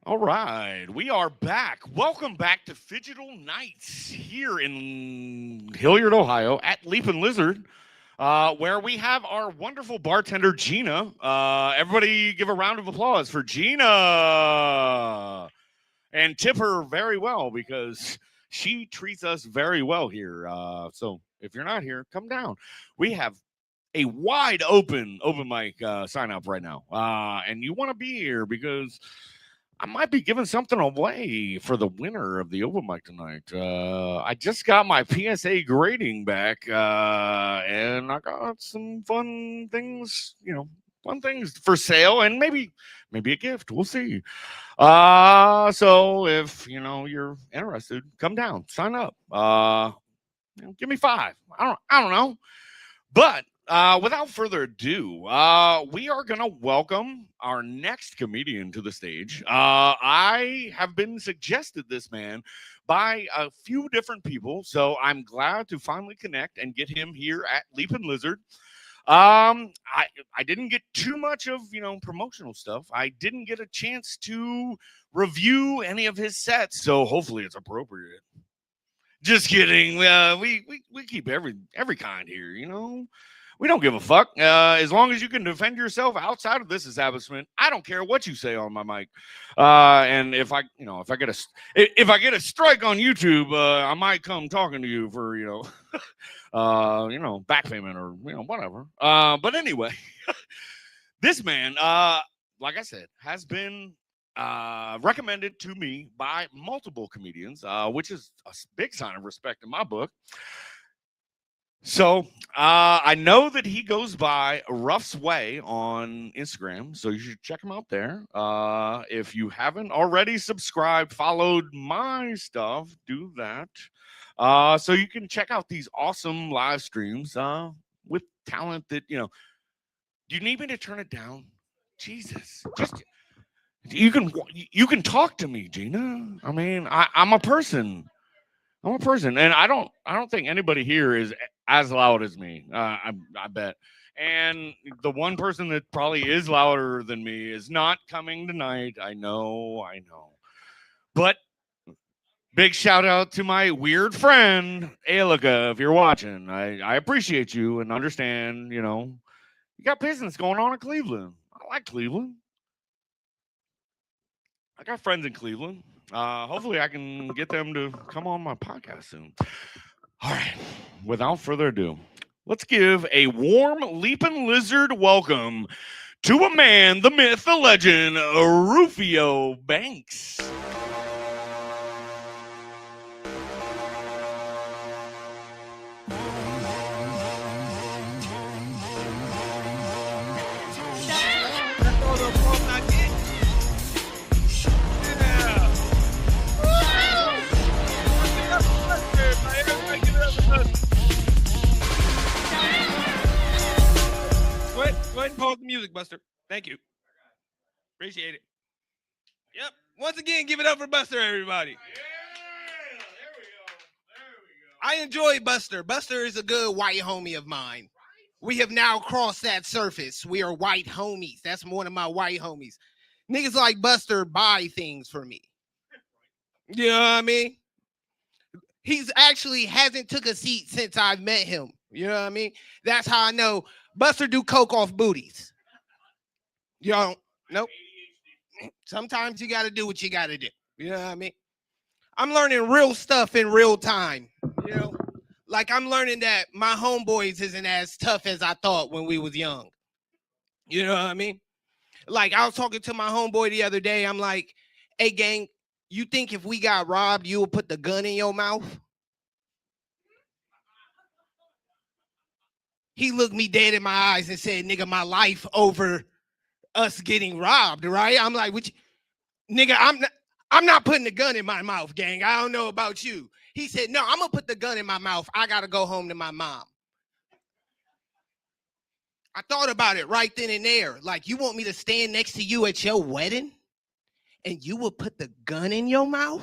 All right, we are back. Welcome back to Phygital Nights here in Hilliard, Ohio, at Leap and Lizard, where we have our wonderful bartender Gina. Everybody, give a round of applause for Gina, and tip her very well because she treats us very well here. So if you're not here, come down. We have a wide open mic sign up right now, and you want to be here because I might be giving something away for the winner of the open mic tonight. I just got my PSA grading back, and I got some fun things, fun things for sale, and maybe a gift. We'll see. So if you're interested, come down, sign up. Give me 5. I don't know. But without further ado, we are going to welcome our next comedian to the stage. I have been suggested this man by a few different people, so I'm glad to finally connect and get him here at Leap and Lizard. I didn't get too much of promotional stuff. I didn't get a chance to review any of his sets, so hopefully it's appropriate. Just kidding. We keep every kind here, We don't give a fuck. As long as you can defend yourself outside of this establishment, I don't care what you say on my mic. And if I get a strike on YouTube, I might come talking to you for back payment or whatever. But anyway, this man, like I said, has been recommended to me by multiple comedians, which is a big sign of respect in my book. So I know that he goes by Ruff's Way on Instagram, so you should check him out there. If you haven't already subscribed, followed my stuff, do that. So you can check out these awesome live streams with talent that, do you need me to turn it down? Jesus, just you can talk to me, Gina. I mean, I'm a person. I'm a person, and I don't think anybody here is as loud as me. I bet. And the one person that probably is louder than me is not coming tonight. I know. But big shout out to my weird friend Alika, if you're watching. I appreciate you and understand. You got business going on in Cleveland. I like Cleveland. I got friends in Cleveland. Hopefully, I can get them to come on my podcast soon. All right. Without further ado, let's give a warm leaping lizard welcome to a man, the myth, the legend, Rufio Banks. Go ahead and pause the music, Buster. Thank you. Appreciate it. Yep. Once again, give it up for Buster, everybody. Yeah, there we go. I enjoy Buster. Buster is a good white homie of mine. We have now crossed that surface. We are white homies. That's one of my white homies. Niggas like Buster buy things for me. You know what I mean? He's actually hasn't took a seat since I've met him. You know what I mean? That's how I know Buster do coke off booties. You don't? Nope. Sometimes you got to do what you got to do. You know what I mean? I'm learning real stuff in real time. You know? Like I'm learning that my homeboys isn't as tough as I thought when we was young. You know what I mean? Like I was talking to my homeboy the other day. I'm like, hey gang, you think if we got robbed, you would put the gun in your mouth? He looked me dead in my eyes and said, nigga, my life over us getting robbed, right? I'm like, nigga, I'm not putting the gun in my mouth, gang. I don't know about you. He said, no, I'm gonna put the gun in my mouth. I gotta go home to my mom. I thought about it right then and there. Like, you want me to stand next to you at your wedding and you will put the gun in your mouth?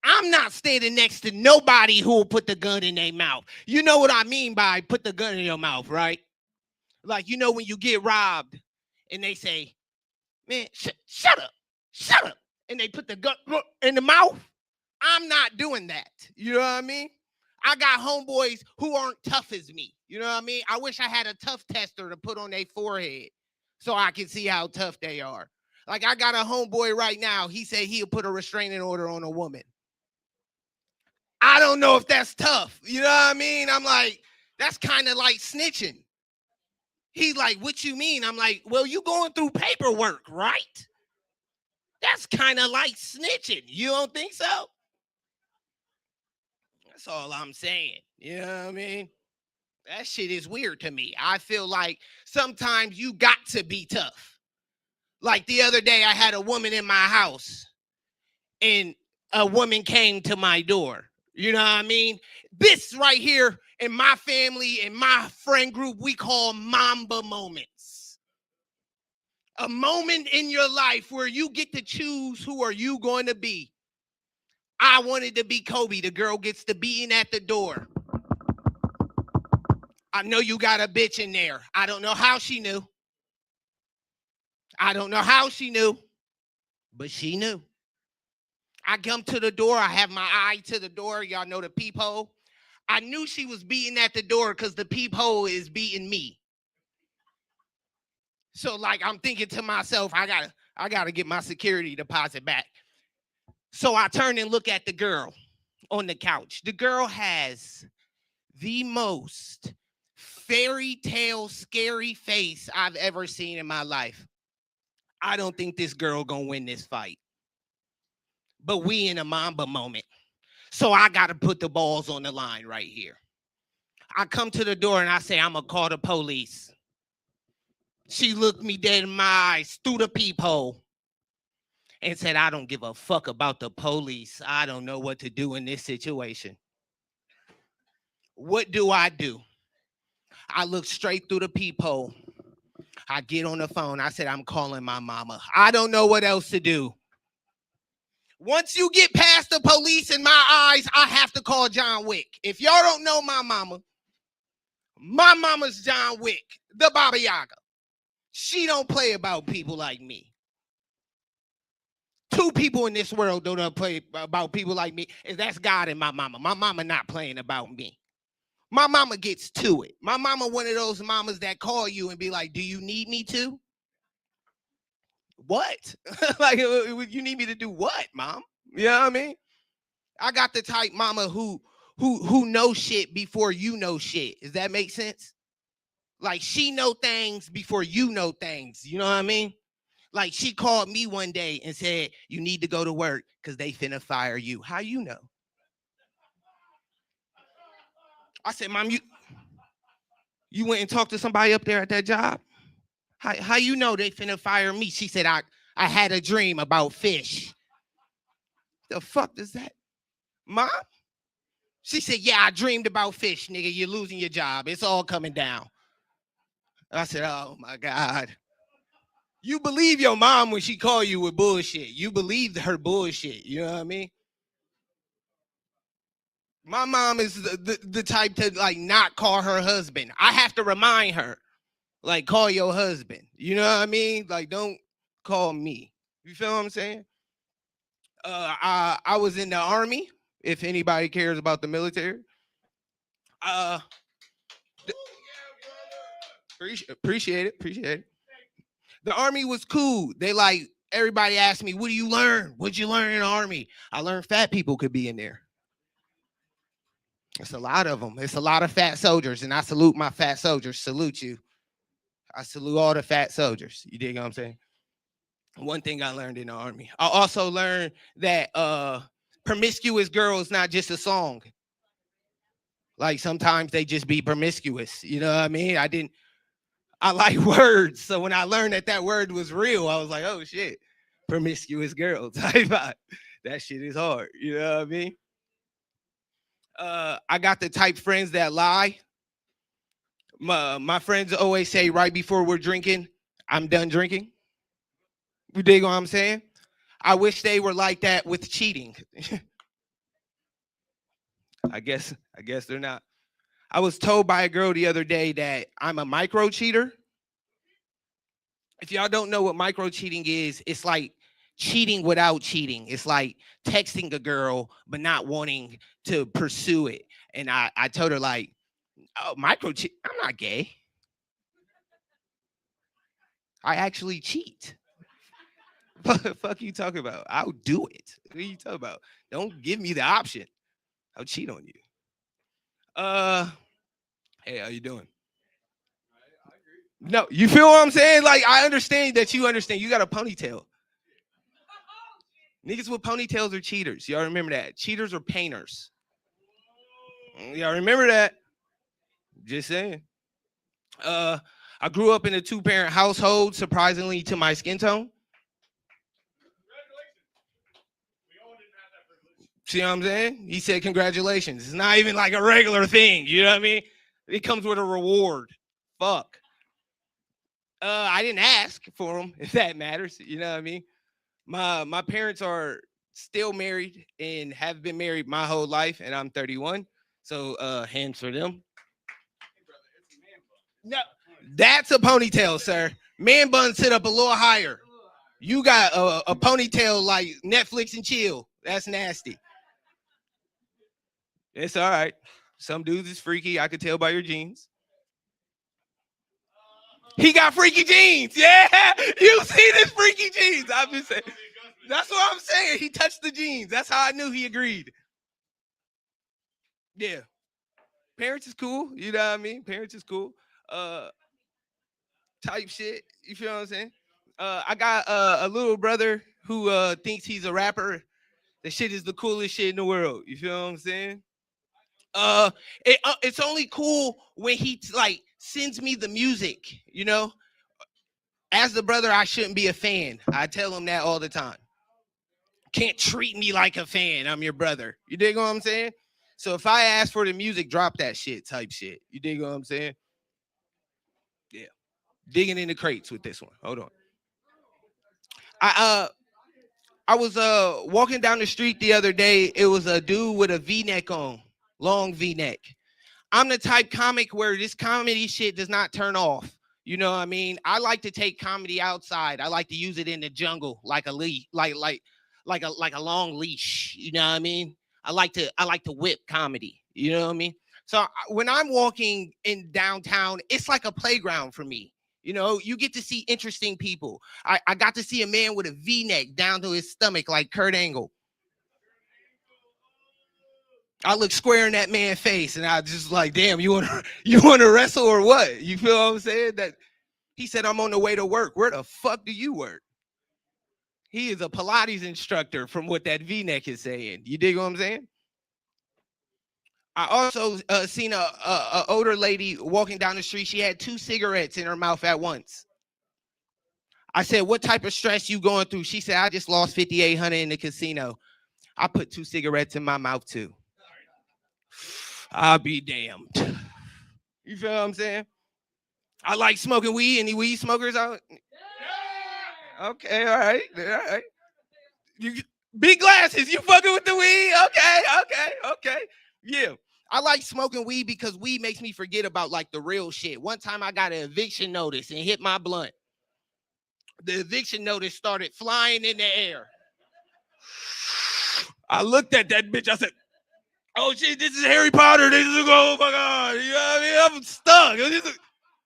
I'm not standing next to nobody who will put the gun in their mouth. You know what I mean by put the gun in your mouth, right? Like, you know, when you get robbed and they say, man, shut up. And they put the gun in the mouth. I'm not doing that. You know what I mean? I got homeboys who aren't tough as me. You know what I mean? I wish I had a tough tester to put on their forehead so I can see how tough they are. Like, I got a homeboy right now. He said he'll put a restraining order on a woman. I don't know if that's tough. You know what I mean? I'm like, that's kind of like snitching. He's like, what you mean? I'm like, well, you going through paperwork, right? That's kind of like snitching. You don't think so? That's all I'm saying. You know what I mean? That shit is weird to me. I feel like sometimes you got to be tough. Like the other day, I had a woman in my house and a woman came to my door. You know what I mean? This right here in my family, in my friend group, we call Mamba moments. A moment in your life where you get to choose who are you going to be. I wanted to be Kobe. The girl gets to beating at the door. I know you got a bitch in there. I don't know how she knew. But she knew. I come to the door. I have my eye to the door. Y'all know the peephole. I knew she was beating at the door because the peephole is beating me. So, like, I'm thinking to myself, I gotta get my security deposit back. So I turn and look at the girl on the couch. The girl has the most fairy tale scary face I've ever seen in my life. I don't think this girl gonna win this fight. But we in a Mamba moment. So I got to put the balls on the line right here. I come to the door and I say, I'm going to call the police. She looked me dead in my eyes through the peephole and said, I don't give a fuck about the police. I don't know what to do in this situation. What do? I look straight through the peephole. I get on the phone. I said, I'm calling my mama. I don't know what else to do. Once you get past the police in my eyes, I have to call John Wick. If y'all don't know my mama's John Wick, the Baba Yaga. She don't play about people like me. Two people in this world don't play about people like me, and that's God and my mama. My mama not playing about me. My mama gets to it. My mama one of those mamas that call you and be like, do you need me to? What? Like, you need me to do what, mom? You know what I mean? I got the type mama who knows shit before you know shit. Does that make sense? Like, she know things before you know things. You know what I mean? Like, she called me one day and said, you need to go to work because they finna fire you. How you know? I said, Mom, you went and talked to somebody up there at that job? How you know they finna fire me? She said, I had a dream about fish. The fuck does that? Mom? She said, yeah, I dreamed about fish, nigga. You're losing your job. It's all coming down. I said, oh my God. You believe your mom when she call you with bullshit. You believed her bullshit. You know what I mean? My mom is the type to like not call her husband. I have to remind her, like, call your husband. You know what I mean? Like, don't call me. You feel what I'm saying? I was in the Army, if anybody cares about the military. Appreciate it. The Army was cool. They like, everybody asked me, what do you learn? What'd you learn in the Army? I learned fat people could be in there. It's a lot of them. It's a lot of fat soldiers, and I salute my fat soldiers. Salute you. I salute all the fat soldiers. You dig what I'm saying? One thing I learned in the Army. I also learned that promiscuous girl is not just a song. Like, sometimes they just be promiscuous. You know what I mean? I like words. So when I learned that word was real, I was like, oh shit, promiscuous girl. That shit is hard. You know what I mean? I got the type friends that lie. My friends always say right before we're drinking, I'm done drinking. You dig what I'm saying? I wish they were like that with cheating. I guess they're not. I was told by a girl the other day that I'm a micro cheater. If y'all don't know what micro cheating is, it's like cheating without cheating. It's like texting a girl but not wanting to pursue it. And I told her, like, oh, micro cheat. I'm not gay. I actually cheat. Fuck you talking about? I'll do it. What are you talking about? Don't give me the option. I'll cheat on you. Hey, how you doing? No, you feel what I'm saying? Like, I understand that you understand. You got a ponytail. Niggas with ponytails are cheaters. Y'all remember that? Cheaters are painters. Y'all remember that? Just saying. I grew up in a 2-parent household, surprisingly to my skin tone. See what I'm saying? He said congratulations. It's not even like a regular thing. You know what I mean? It comes with a reward. Fuck. I didn't ask for them, if that matters. You know what I mean? My parents are still married and have been married my whole life, and I'm 31. So hands for them. No, that's a ponytail, sir. Man bun sit up a little higher. You got a ponytail like Netflix and chill. That's nasty. It's all right. Some dudes is freaky. I could tell by your jeans. He got freaky jeans. Yeah, you see this freaky jeans. I've been saying. That's what I'm saying. He touched the jeans. That's how I knew he agreed. Yeah. Parents is cool. You know what I mean? Parents is cool. Type shit. You feel what I'm saying? I got a little brother who thinks he's a rapper. The shit is the coolest shit in the world. You feel what I'm saying? It's only cool when he like sends me the music, you know. As the brother, I shouldn't be a fan. I tell him that all the time. Can't treat me like a fan. I'm your brother. You dig what I'm saying? So if I ask for the music, drop that shit type shit. You dig what I'm saying? Yeah. Digging in the crates with this one. Hold on. I was walking down the street the other day. It was a dude with a V-neck on, long V-neck. I'm the type comic where this comedy shit does not turn off. You know what I mean? I like to take comedy outside. I like to use it in the jungle, like a leash, like a long leash. You know what I mean? I like to whip comedy. You know what I mean? So when I'm walking in downtown, it's like a playground for me. You know, you get to see interesting people. I got to see a man with a V-neck down to his stomach like Kurt Angle. I look square in that man's face and I just like, damn, you want to wrestle or what? You feel what I'm saying? That he said, I'm on the way to work. Where the fuck do you work? He is a Pilates instructor from what that V-neck is saying. You dig what I'm saying? I also seen a older lady walking down the street. She had 2 cigarettes in her mouth at once. I said, what type of stress you going through? She said, I just lost 5,800 in the casino. I put 2 cigarettes in my mouth too. I'll be damned. You feel what I'm saying? I like smoking weed. Any weed smokers out? Okay, all right. You big glasses. You fucking with the weed? Okay. Yeah. I like smoking weed because weed makes me forget about like the real shit. One time I got an eviction notice and hit my blunt. The eviction notice started flying in the air. I looked at that bitch. I said, oh shit, this is Harry Potter. This is, oh my God. You know what I mean? I'm stuck.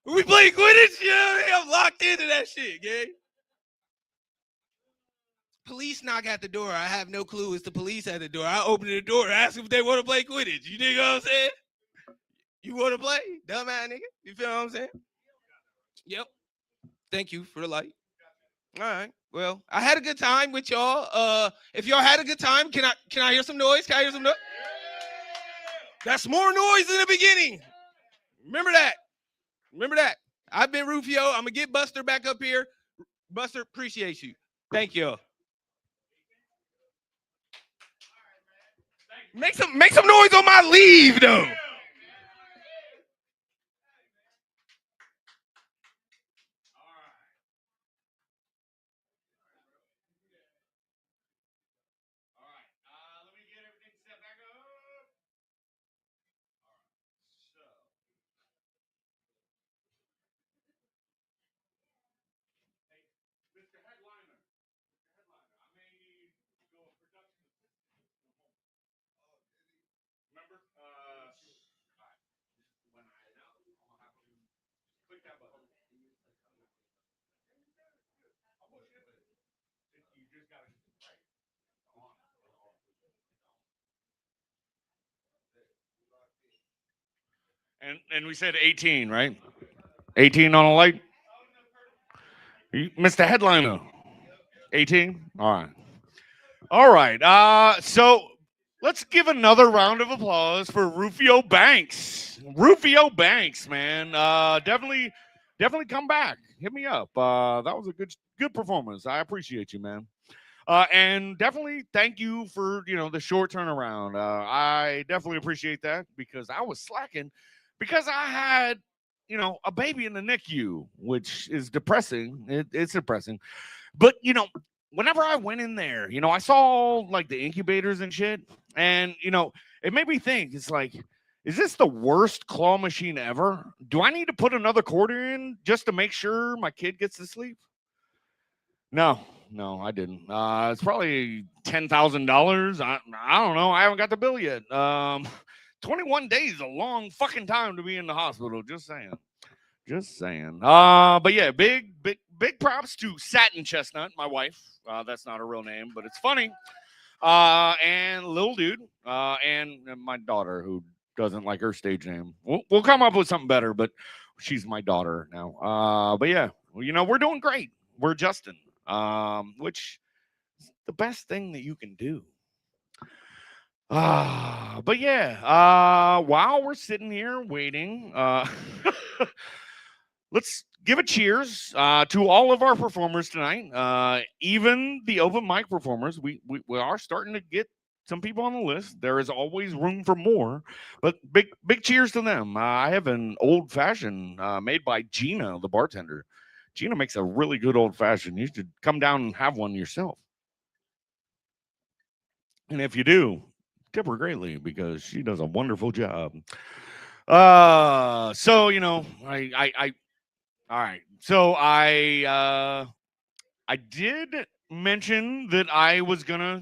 We play Quidditch. You know what I mean? I'm locked into that shit, gang. Police knock at the door. I have no clue it's the police at the door. I open the door and ask them if they want to play Quidditch. You dig what I'm saying? You want to play? Dumbass nigga. You feel what I'm saying? Yep. Thank you for the light. All right. Well, I had a good time with y'all. If y'all had a good time, can I hear some noise? Can I hear some noise? That's more noise in the beginning. Remember that. I've been Rufio. I'm gonna get Buster back up here. Buster, appreciate you. Thank you. Make some noise on my leave, though. And we said 18, right? 18 on a light. Mr. Headliner. 18? All right. So let's give another round of applause for Rufio Banks. Rufio Banks, man. Definitely come back. Hit me up. That was a good performance. I appreciate you, man. And definitely thank you for, the short turnaround. I definitely appreciate that because I was slacking because I had, a baby in the NICU, which is depressing. It's depressing. But, whenever I went in there, I saw like the incubators and shit. And, it made me think, it's like, is this the worst claw machine ever? Do I need to put another quarter in just to make sure my kid gets to sleep? No, I didn't. It's probably $10,000. I don't know. I haven't got the bill yet. 21 days is a long fucking time to be in the hospital. Just saying. But yeah, big props to Satin Chestnut, my wife. That's not a real name, but it's funny. And Lil Dude, and my daughter, who doesn't like her stage name. We'll come up with something better, but she's my daughter now. But yeah, we're doing great. We're adjusting, which is the best thing that you can do. But yeah, while we're sitting here waiting, let's give a cheers to all of our performers tonight. Even the open mic performers, we are starting to get some people on the list. There is always room for more, but big cheers to them. I have an old fashioned made by Gina, the bartender. Gina makes a really good old fashioned. You should come down and have one yourself. And if you do, tip her greatly because she does a wonderful job. So I all right. So I did mention that I was gonna,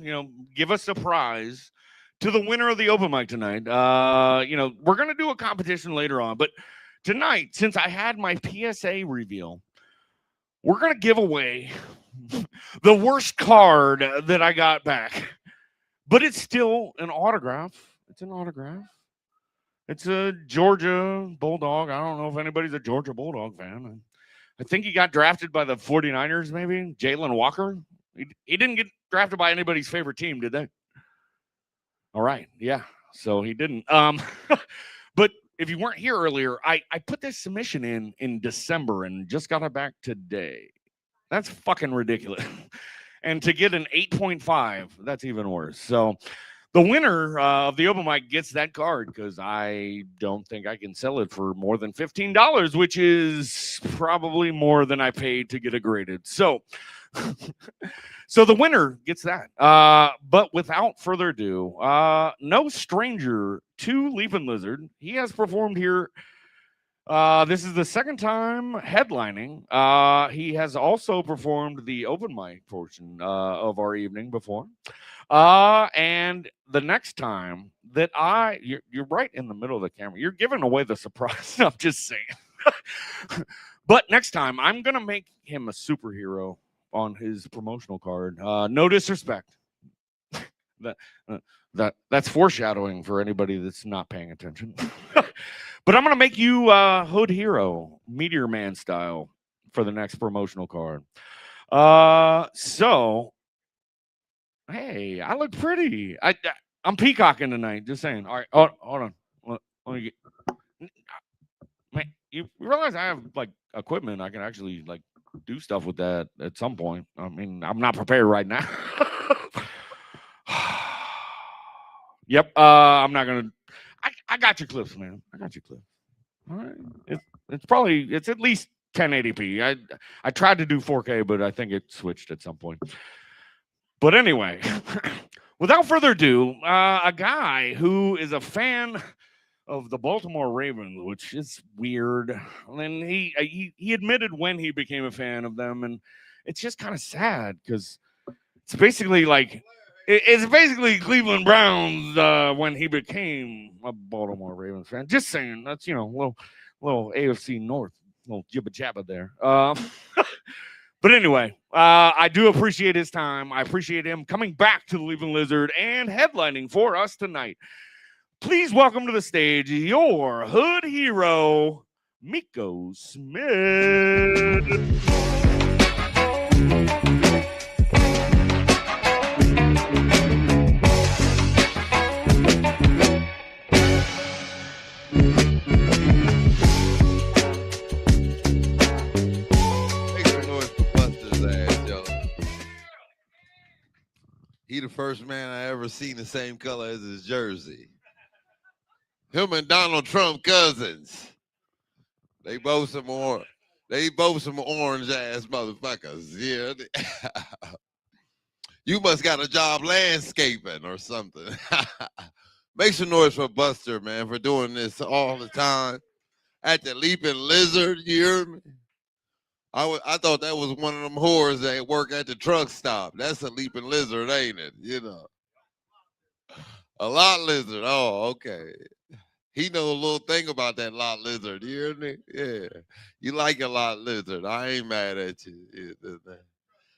give a surprise to the winner of the open mic tonight. We're going to do a competition later on, but tonight, since I had my PSA reveal, we're going to give away the worst card that I got back. But it's still an autograph. It's an autograph. It's a Georgia Bulldog. I don't know if anybody's a Georgia Bulldog fan. I think he got drafted by the 49ers, maybe. Jalen Walker. He didn't get drafted by anybody's favorite team, did they? All right. Yeah. So he didn't. But if you weren't here earlier, I put this submission in December and just got it back today. That's fucking ridiculous. And to get an 8.5, that's even worse. So the winner of the open mic gets that card because I don't think I can sell it for more than $15, which is probably more than I paid to get it graded. So, so the winner gets that. But without further ado, no stranger to Leaping Lizard. He has performed here. This is the second time headlining. He has also performed the open mic portion of our evening before. And the next time that you're right in the middle of the camera. You're giving away the surprise. I'm just saying. But next time, I'm going to make him a superhero on his promotional card. No disrespect. That's foreshadowing for anybody that's not paying attention. But I'm going to make you Hood Hero, Meteor Man style, for the next promotional card. So, hey, I look pretty. I'm peacocking tonight, just saying. All right, hold on. Let me get... Man, you realize I have, like, equipment. I can actually, like, do stuff with that at some point. I mean, I'm not prepared right now. Yep, I'm not going to... I got your clips, man. I got your clips. All right. It's at least 1080p. I tried to do 4K, but I think it switched at some point. But anyway, without further ado, a guy who is a fan of the Baltimore Ravens, which is weird. And he admitted when he became a fan of them, and it's just kind of sad because it's basically like it's basically Cleveland Browns when he became a Baltimore Ravens fan. Just saying, that's a little AFC North, little jibba jabba there. But anyway, I do appreciate his time. I appreciate him coming back to the Leaping Lizard and headlining for us tonight. Please welcome to the stage your hood hero, Meko Smith. He the first man I ever seen the same color as his jersey. Him and Donald Trump cousins. They both some orange ass motherfuckers. Yeah. You must got a job landscaping or something. Make some noise for Buster, man, for doing this all the time. At the Leaping Lizard, you hear me? I thought that was one of them whores that work at the truck stop. That's a Leaping Lizard, ain't it? A lot lizard. Oh, okay. He know a little thing about that lot lizard. You hear me? Yeah. You like a lot lizard. I ain't mad at you.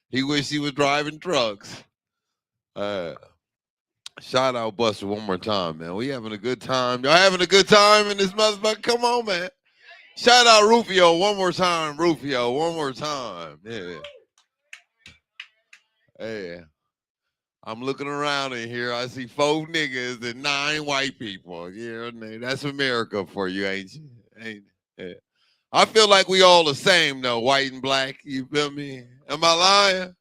He wish he was driving trucks. Shout out Buster one more time, man. We having a good time. Y'all having a good time in this motherfucker? Come on, man. Shout out Rufio one more time. Rufio one more time. Yeah. Hey. I'm looking around in here. I see 4 niggas and 9 white people. Yeah, that's America for you, ain't you? Ain't yeah. I feel like we all the same though, white and black. You feel me? Am I lying?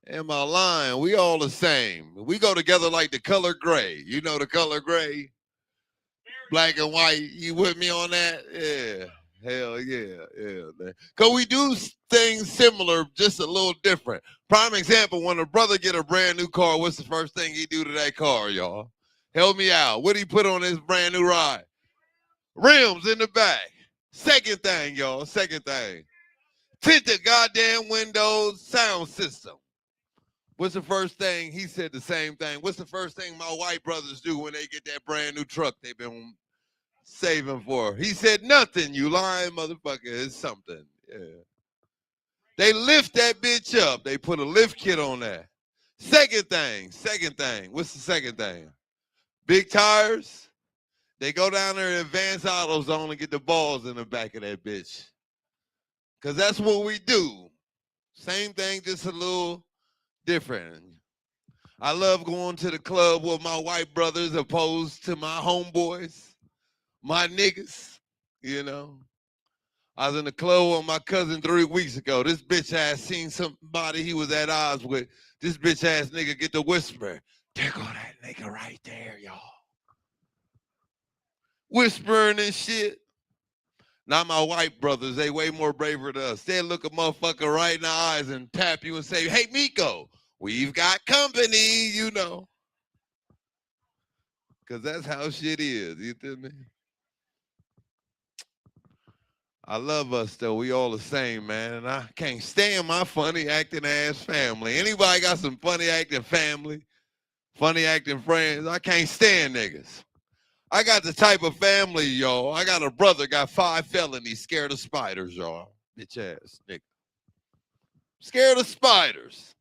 Am I lying? We all the same. We go together like the color gray. You know the color gray? Black and white. You with me on that? Yeah. Hell yeah. Yeah. Because we do things similar, just a little different. Prime example, when a brother get a brand new car, what's the first thing he do to that car, y'all? Help me out. What do he put on his brand new ride? Rims in the back. Second thing, y'all. Second thing. Tint the goddamn windows, sound system. What's the first thing? He said the same thing. What's the first thing my white brothers do when they get that brand new truck they've been saving for? He said nothing, you lying motherfucker. It's something. Yeah. They lift that bitch up. They put a lift kit on that. Second thing. What's the second thing? Big tires. They go down there to Advanced AutoZone and get the balls in the back of that bitch. Because that's what we do. Same thing, just a little different. I love going to the club with my white brothers opposed to my homeboys, my niggas, you know. I was in the club with my cousin 3 weeks ago. This bitch ass seen somebody he was at odds with. This bitch ass nigga get the whisper. There go that nigga right there, y'all. Whispering and shit. Not my white brothers. They way more braver than us. They'll look a motherfucker right in the eyes and tap you and say, hey, Meko, we've got company, you know. Because that's how shit is. You feel me? I love us, though. We all the same, man. And I can't stand my funny acting ass family. Anybody got some funny acting family? Funny acting friends? I can't stand niggas. I got the type of family, y'all. I got a brother got 5 felonies, scared of spiders, y'all. Bitch ass nigga. Scared of spiders.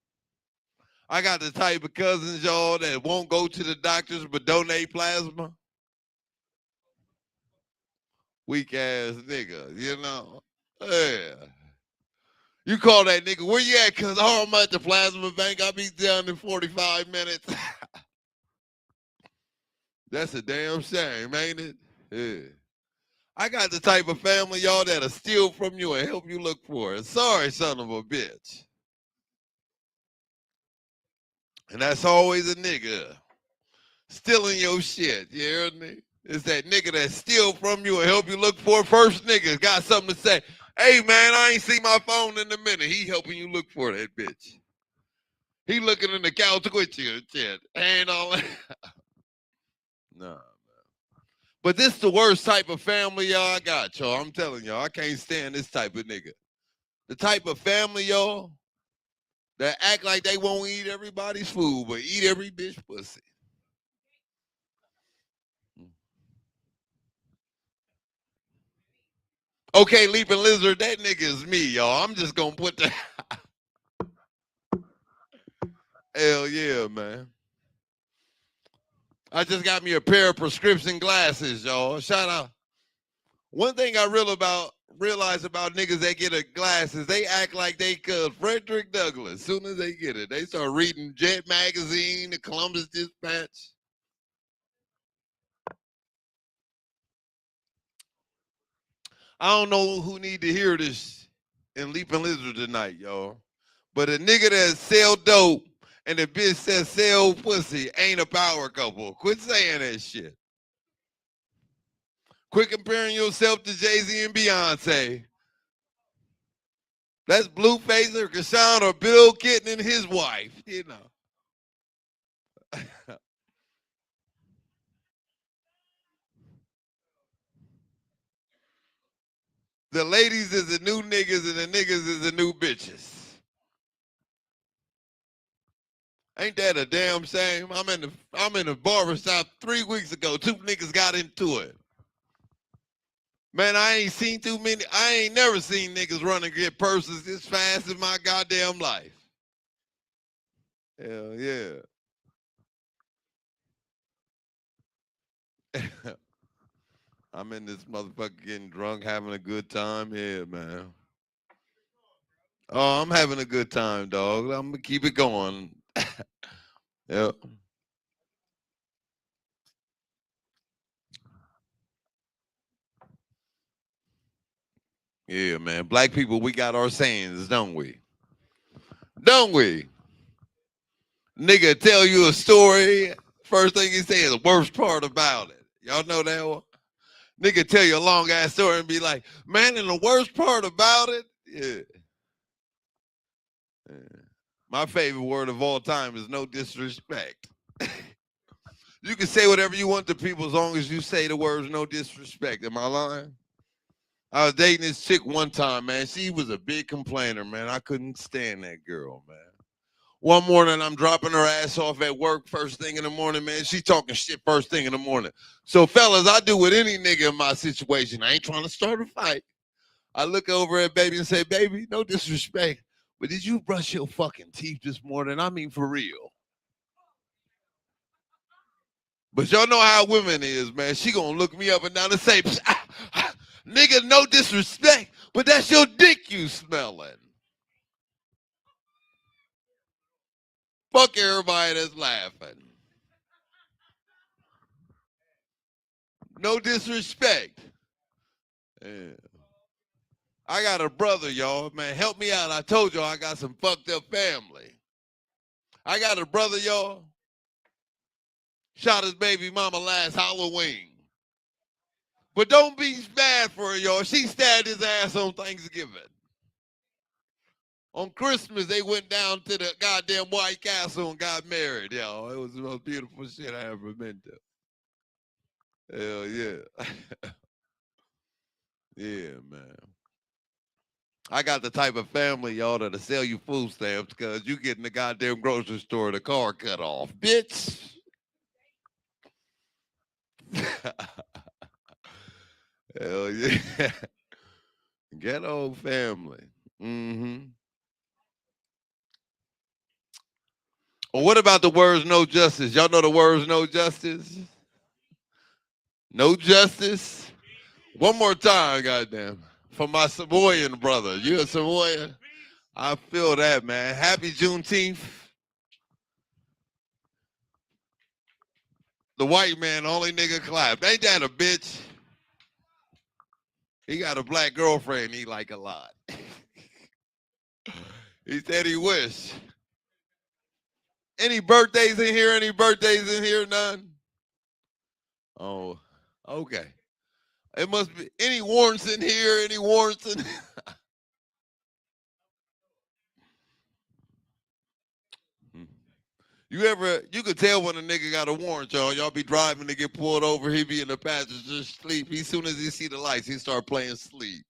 I got the type of cousins, y'all, that won't go to the doctors but donate plasma. Weak ass nigga, you know. Yeah. You call that nigga, where you at? Cause I'm at the plasma bank. I'll be down in 45 minutes. That's a damn shame, ain't it? Yeah. I got the type of family, y'all, that'll steal from you and help you look for it. Sorry, son of a bitch. And that's always a nigga stealing your shit. You hear me? It's that nigga that steal from you and help you look for it. First nigga got something to say. Hey, man, I ain't seen my phone in a minute. He helping you look for that bitch. He looking in the couch with you and shit. Ain't all that. Nah, man. But this the worst type of family y'all I got, y'all. I'm telling y'all, I can't stand this type of nigga. The type of family, y'all, that act like they won't eat everybody's food, but eat every bitch pussy. Okay, Leaping Lizard, that nigga is me, y'all. I'm just gonna put that. Hell yeah, man. I just got me a pair of prescription glasses, y'all. Shout out. One thing I realize about niggas that get a glasses, they act like they could Frederick Douglass. Soon as they get it, they start reading Jet Magazine, the Columbus Dispatch. I don't know who need to hear this in Leaping Lizard tonight, y'all. But a nigga that sell dope and the bitch says sell pussy ain't a power couple. Quit saying that shit. Quit comparing yourself to Jay-Z and Beyonce. That's Blueface or Kashawn or Bill Kitten and his wife, you know. The ladies is the new niggas and the niggas is the new bitches. Ain't that a damn shame? I'm in the barbershop 3 weeks ago. 2 niggas got into it. Man, I ain't never seen niggas run and get purses this fast in my goddamn life. Hell yeah. I'm in this motherfucker getting drunk, having a good time. Yeah, man. Oh, I'm having a good time, dog. I'm gonna keep it going. Yep. Yeah, man. Black people, we got our sayings, don't we? Don't we? Nigga tell you a story. First thing he say is the worst part about it. Y'all know that one? Nigga tell you a long ass story and be like, man, and the worst part about it, yeah. My favorite word of all time is no disrespect. You can say whatever you want to people as long as you say the words no disrespect. Am I lying? I was dating this chick one time, man. She was a big complainer, man. I couldn't stand that girl, man. One morning, I'm dropping her ass off at work first thing in the morning, man. She talking shit first thing in the morning. So, fellas, I do with any nigga in my situation. I ain't trying to start a fight. I look over at baby and say, baby, no disrespect, but did you brush your fucking teeth this morning? I mean, for real. But y'all know how women is, man. She gonna look me up and down and say, nigga, no disrespect, but that's your dick you smelling. Fuck everybody that's laughing. No disrespect. Yeah. I got a brother, y'all. Man, help me out. I told y'all I got some fucked up family. I got a brother, y'all. Shot his baby mama last Halloween. But don't be mad for her, y'all. She stabbed his ass on Thanksgiving. On Christmas, they went down to the goddamn White Castle and got married, y'all. It was the most beautiful shit I ever been to. Hell yeah. Yeah, man. I got the type of family, y'all, that'll sell you food stamps because you get in the goddamn grocery store, the car cut off. Bitch. Hell yeah. Ghetto family. Mm-hmm. Well, what about the words no justice? Y'all know the words no justice? No justice? One more time, goddamn. For my Samoan brother. You a Samoan? I feel that, man. Happy Juneteenth. The white man, only nigga clap. Ain't that a bitch? He got a black girlfriend he like a lot. He said he wish. Any birthdays in here? Any birthdays in here? None? Oh, okay. It must be any warrants in here? Any warrants in You could tell when a nigga got a warrant, y'all. Y'all be driving to get pulled over. He be in the passenger sleep. As soon as he see the lights, he start playing sleep.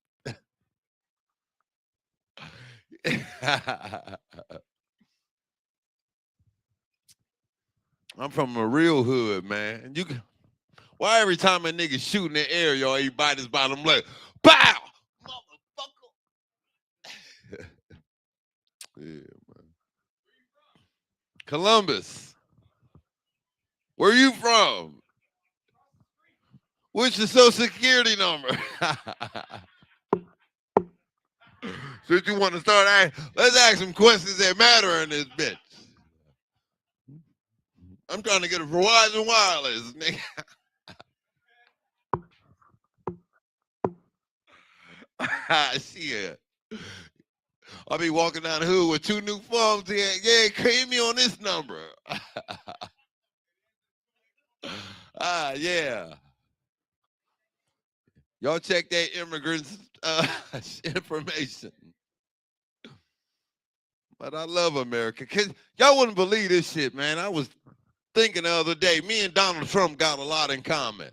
I'm from a real hood, man. Why every time a nigga shoot in the air, y'all, he bite his bottom leg? Pow! Motherfucker. Yeah, man. Columbus. Where you from? What's your social security number? Since you want to start, let's ask some questions that matter in this bitch. I'm trying to get a Verizon Wireless, nigga. Shit. I'll be walking down the hood with 2 new phones. Yeah, hit me on this number. Yeah. Y'all check that immigrants' information. But I love America. Cause y'all wouldn't believe this shit, man. I was thinking the other day, me and Donald Trump got a lot in common.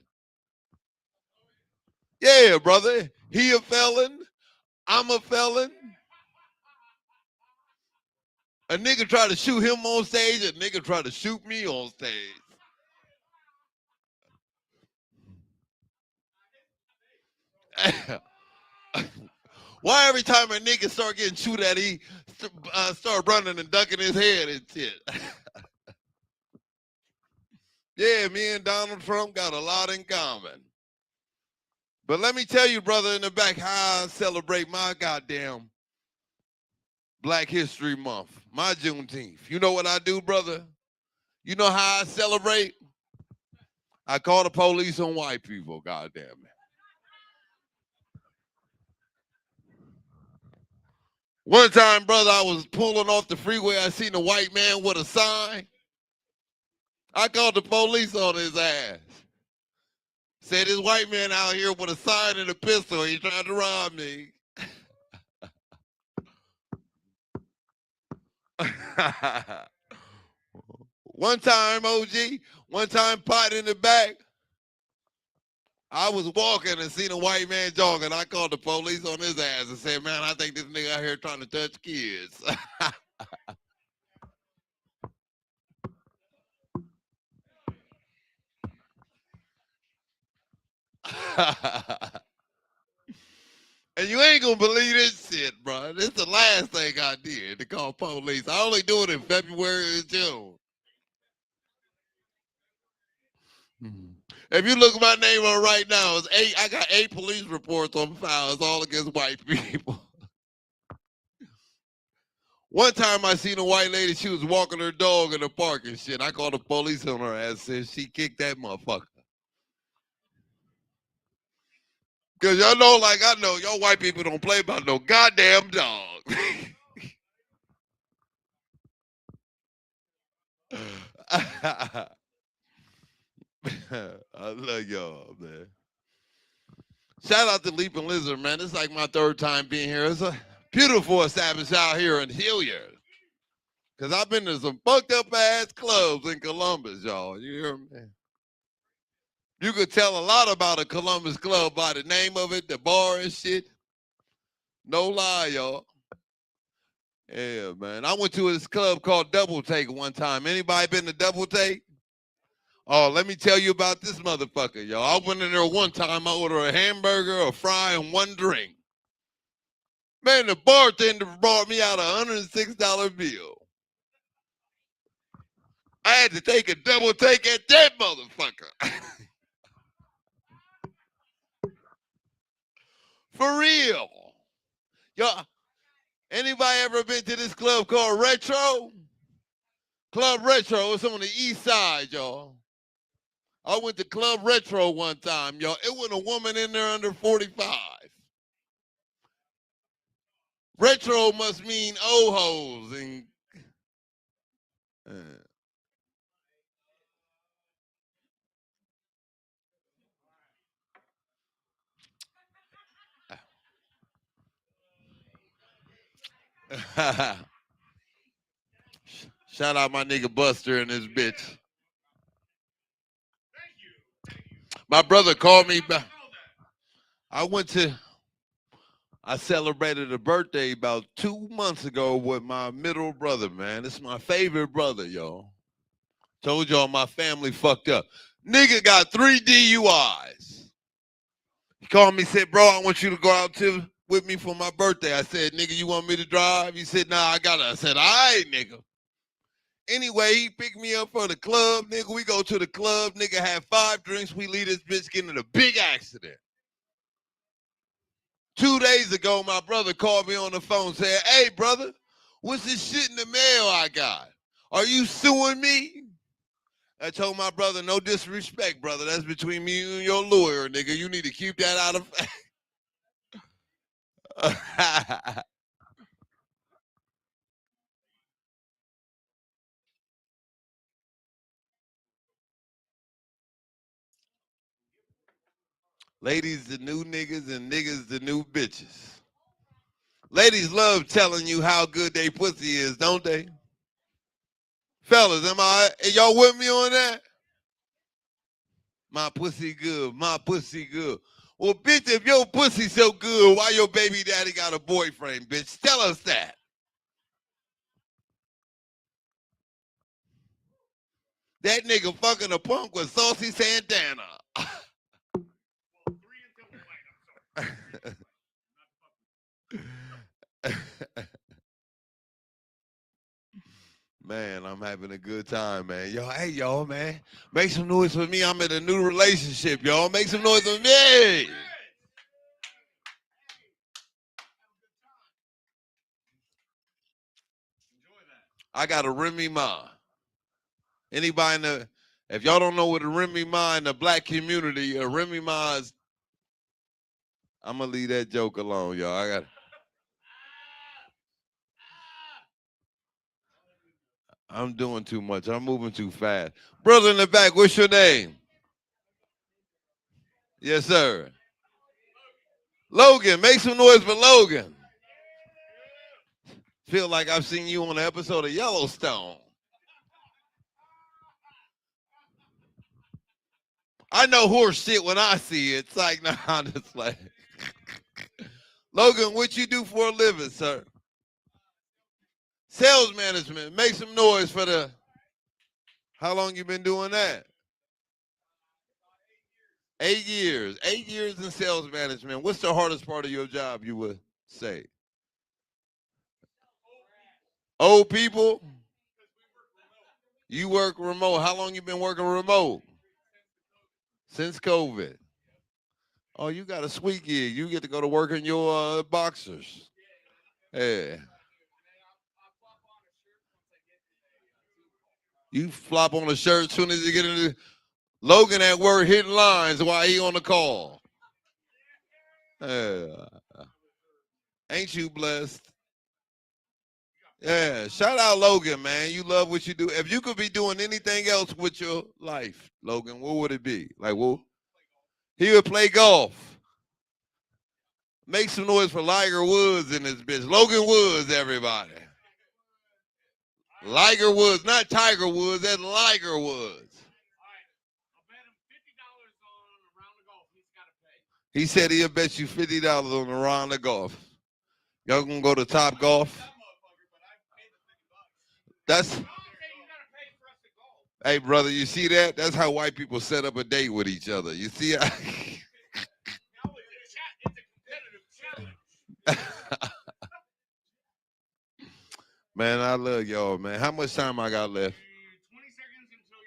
Yeah, brother. He a felon. I'm a felon. A nigga try to shoot him on stage. A nigga try to shoot me on stage. Why every time a nigga start getting shoot at, he start running and ducking his head and shit? Yeah, me and Donald Trump got a lot in common. But let me tell you, brother, in the back, how I celebrate my goddamn Black History Month, my Juneteenth. You know what I do, brother? You know how I celebrate? I call the police on white people, goddamn it. One time, brother, I was pulling off the freeway. I seen a white man with a sign. I called the police on his ass. Said this white man out here with a sign and a pistol. He tried to rob me. One time, OG, one time, pot in the back. I was walking and seen a white man jogging. I called the police on his ass and said, man, I think this nigga out here trying to touch kids. And you ain't gonna believe this shit, bro. This is the last thing I did to call police. I only do it in February and June. If you look at my name on right now, it's 8. I got 8 police reports on file. It's all against white people. One time I seen a white lady, she was walking her dog in the park and shit. I called the police on her ass, said she kicked that motherfucker. Cause y'all know, like I know, y'all white people don't play about no goddamn dog. I love y'all, man. Shout out to Leaping Lizard, man. It's like my 3rd time being here. It's a beautiful establishment out here in Hilliard. Cause I've been to some fucked up ass clubs in Columbus, y'all. You hear me? You could tell a lot about a Columbus club by the name of it, the bar and shit. No lie, y'all. Yeah, man. I went to this club called Double Take one time. Anybody been to Double Take? Oh, let me tell you about this motherfucker, y'all. I went in there one time. I ordered a hamburger, a fry, and 1 drink. Man, the bartender brought me out a $106 bill. I had to take a double take at that motherfucker. For real. Y'all, anybody ever been to this club called Retro? Club Retro, it's on the east side, y'all. I went to Club Retro one time, y'all. It was a woman in there under 45. Retro must mean old hoes and shout out my nigga Buster and his bitch. My brother called me back. I celebrated a birthday about 2 months ago with my middle brother, man. It's my favorite brother, y'all. Told y'all my family fucked up. Nigga got 3 DUIs. He called me, said, bro, I want you to go out with me for my birthday. I said, nigga, you want me to drive? He said, nah, I got it. I said, all right, nigga. Anyway, he picked me up for the club, nigga. We go to the club, nigga, have 5 drinks. We leave this bitch getting in a big accident. 2 days ago, my brother called me on the phone saying, hey, brother, what's this shit in the mail I got? Are you suing me? I told my brother, no disrespect, brother. That's between me and your lawyer, nigga. You need to keep that out of... Ladies, the new niggas, and niggas, the new bitches. Ladies love telling you how good they pussy is, don't they? Fellas, y'all with me on that? My pussy good, my pussy good. Well, bitch, if your pussy so good, why your baby daddy got a boyfriend, bitch? Tell us that. That nigga fucking a punk with Saucy Santana. Man, I'm having a good time, man. Yo, hey, y'all, man. Make some noise for me. I'm in a new relationship, y'all. Make some noise for me. I got a Remy Ma. Anybody if y'all don't know what a Remy Ma in the black community, a Remy Ma is, I'm going to leave that joke alone, y'all. I'm doing too much. I'm moving too fast. Brother in the back, what's your name? Yes, sir. Logan, make some noise for Logan. Feel like I've seen you on an episode of Yellowstone. I know horse shit when I see it. It's like, nah, I'm just like. Logan, what you do for a living, sir? Sales management. Make some noise for the. How long you been doing that? 8 years. 8 years in sales management. What's the hardest part of your job, you would say? Old people? You work remote. How long you been working remote? Since COVID. Oh, you got a sweet gig. You get to go to work in your boxers. Yeah. You flop on a shirt as soon as you get into Logan at work hitting lines while he on the call. Yeah. Ain't you blessed? Yeah. Shout out Logan, man. You love what you do. If you could be doing anything else with your life, Logan, what would it be? Like, what? He would play golf. Make some noise for Liger Woods in this bitch. Logan Woods, everybody. Liger Woods, not Tiger Woods, that's Liger Woods. He said he'll bet you $50 on a round of golf. Y'all gonna go to Top Golf? That's. Hey, brother, you see that? That's how white people set up a date with each other. You see? Man, I love y'all, man. How much time I got left?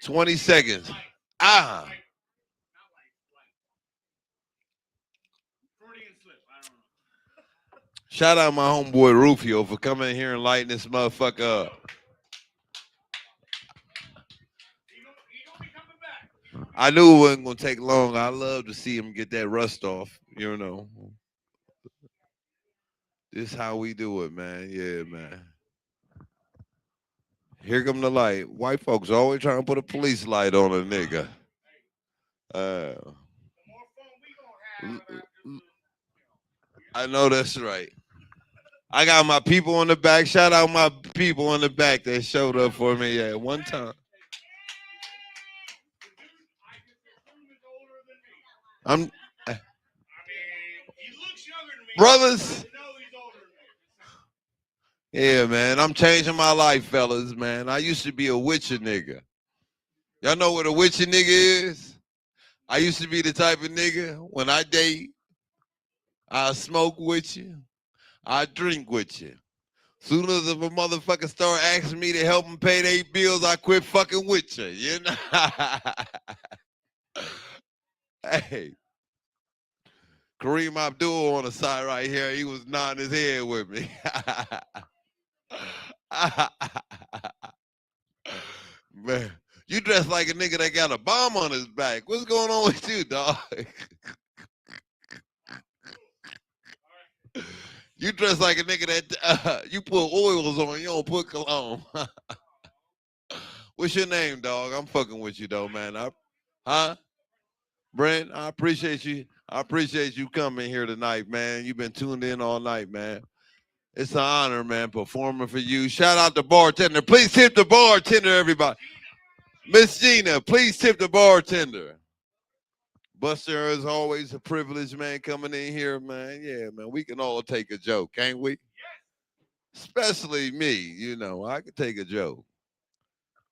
20 seconds. Ah. Shout out my homeboy Rufio for coming in here and lighting this motherfucker up. I knew it wasn't gonna take long. I love to see him get that rust off, you know. This is how we do it, man. Yeah, man. Here come the light. White folks always trying to put a police light on a nigga. I know that's right. I got my people in the back. Shout out my people in the back that showed up for me at one time. Brothers. Yeah, man. I'm changing my life, fellas, man. I used to be a witcher nigga. Y'all know what a witcher nigga is? I used to be the type of nigga, when I date, I smoke with you, I drink with you. Soon as a motherfucker start asking me to help them pay their bills, I quit fucking with you, you know? Hey. Kareem Abdul on the side right here, he was nodding his head with me. Man, you dress like a nigga that got a bomb on his back. What's going on with you, dog? You dress like a nigga that you put oils on, you don't put cologne. What's your name, dog? I'm fucking with you, though, man. Huh? Brent, I appreciate you. I appreciate you coming here tonight, man. You've been tuned in all night, man. It's an honor, man, performing for you. Shout out to bartender. Please tip the bartender, everybody. Miss Gina, please tip the bartender. Buster, is always a privilege, man, coming in here, man. Yeah, man, we can all take a joke, can't we? Especially me, you know, I can take a joke.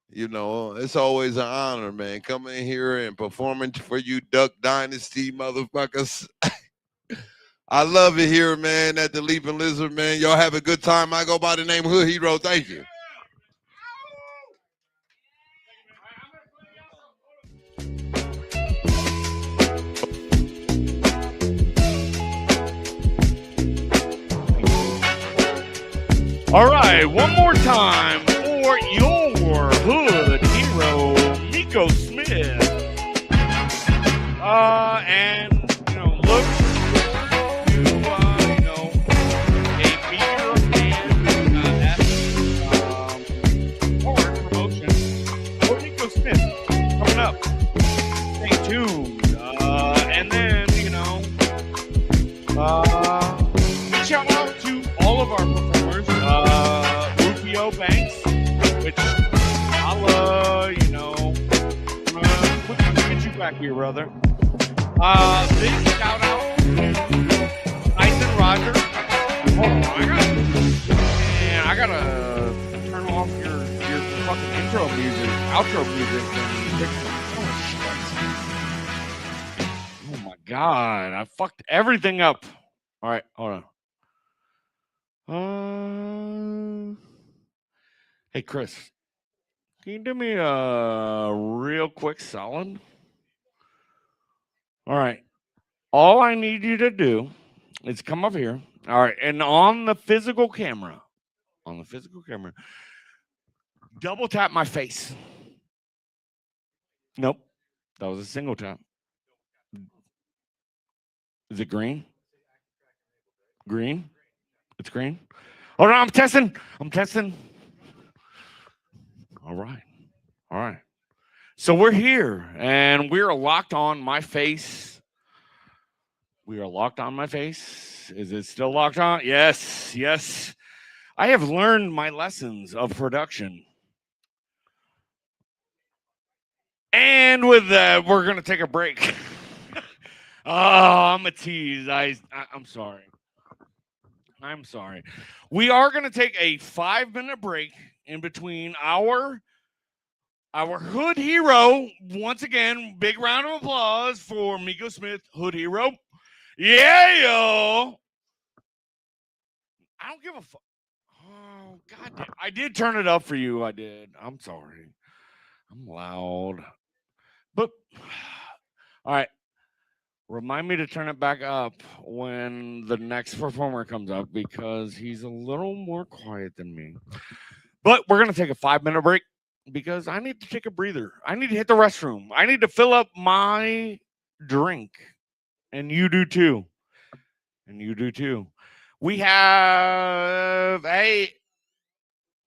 You know, it's always an honor, man, coming in here and performing for you Duck Dynasty motherfuckers. I love it here, man, at the Leaping Lizard, man. Y'all have a good time. I go by the name Hood Hero. Thank you. All right, one more time for your Hood Hero, Meko Smith. And, you know, look to, you know, a meteor and forward promotion for Meko Smith coming up. Stay tuned. And then, you know, big shout out to all of our performers. Rufio Banks, which I'll, you know, get you back here, brother. Big shout out to Tyson Roger. Hold on, I gotta turn off your fucking intro music, outro music. God, I fucked everything up. All right, hold on. Hey, Chris, can you do me a real quick solid? All right. All I need you to do is come up here. All right. And on the physical camera, double tap my face. Nope. That was a single tap. Is it green? Green? It's green. Hold on. I'm testing. All right. So we're here and we're locked on my face. We are locked on my face. Is it still locked on? Yes. I have learned my lessons of production. And with that, we're going to take a break. Oh, I'm a tease. I'm sorry. We are going to take a 5-minute break in between our hood hero. Once again, big round of applause for Meko Smith, hood hero. Yeah, yo. I don't give a fuck. Oh, God damn. I did turn it up for you. I did. I'm sorry. I'm loud. But, all right. Remind me to turn it back up when the next performer comes up because he's a little more quiet than me. But we're going to take a 5-minute break because I need to take a breather. I need to hit the restroom. I need to fill up my drink. And you do too. We have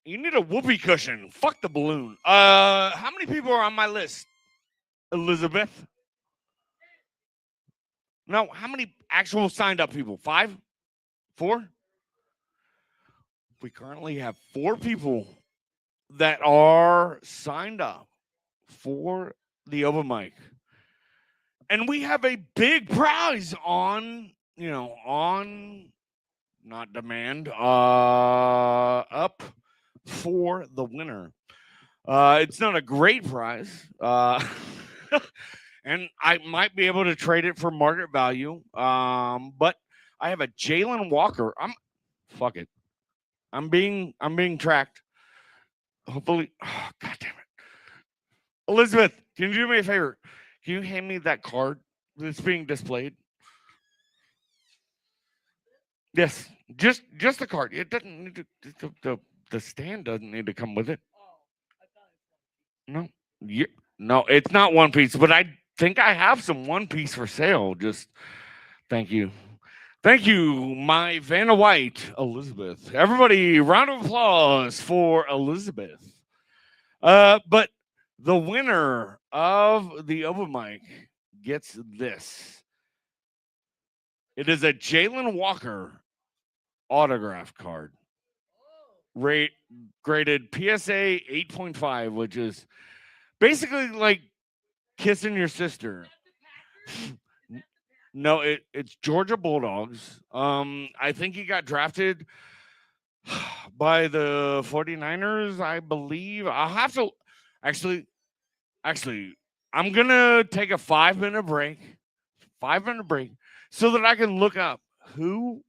you need a whoopee cushion. Fuck the balloon. How many people are on my list? Elizabeth? No, how many actual signed up people? 5? 4? We currently have 4 people that are signed up for the open mic. And we have a big prize on not demand, up for the winner. It's not a great prize. And I might be able to trade it for market value. But I have a Jalen Walker. Fuck it. I'm being tracked. Hopefully, oh, God damn it. Elizabeth, can you do me a favor? Can you hand me that card that's being displayed? Yes, just the card. It doesn't need to. The stand doesn't need to come with it. No, no, it's not one piece. But I think I have some one piece for sale. Just thank you, my Vanna White, Elizabeth. Everybody, round of applause for Elizabeth. But the winner of the open mic gets this. It is a Jalen Walker autograph card. Graded PSA 8.5, which is basically like kissing your sister. No, it's Georgia Bulldogs. I think he got drafted by the 49ers, I believe. I'll have to actually I'm gonna take a 5-minute break. 5-minute break so that I can look up who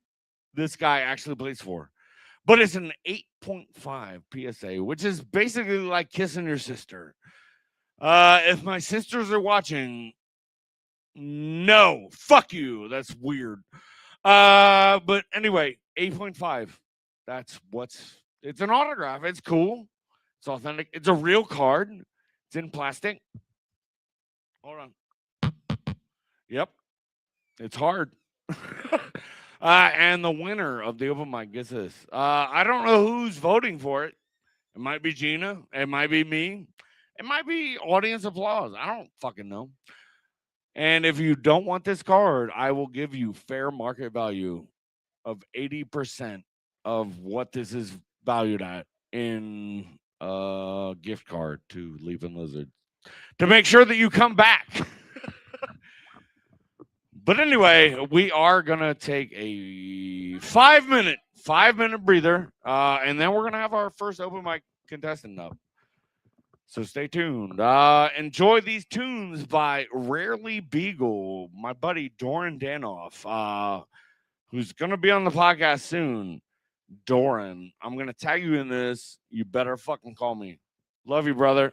this guy actually plays for. But it's an 8.5 PSA, which is basically like kissing your sister. If my sisters are watching, no, fuck you. That's weird. But anyway, 8.5. It's an autograph. It's cool. It's authentic. It's a real card. It's in plastic. Hold on. Yep. It's hard. And the winner of the open mic gets this. I don't know who's voting for it. It might be Gina. It might be me. It might be audience applause. I don't fucking know. And if you don't want this card, I will give you fair market value of 80% of what this is valued at in a gift card to Leaving Lizard to make sure that you come back. But anyway, we are going to take a 5-minute breather, and then we're going to have our first open mic contestant up. So stay tuned. Enjoy these tunes by Rarely Beagle, my buddy Doran Danoff, who's going to be on the podcast soon. Doran, I'm going to tag you in this. You better fucking call me. Love you, brother.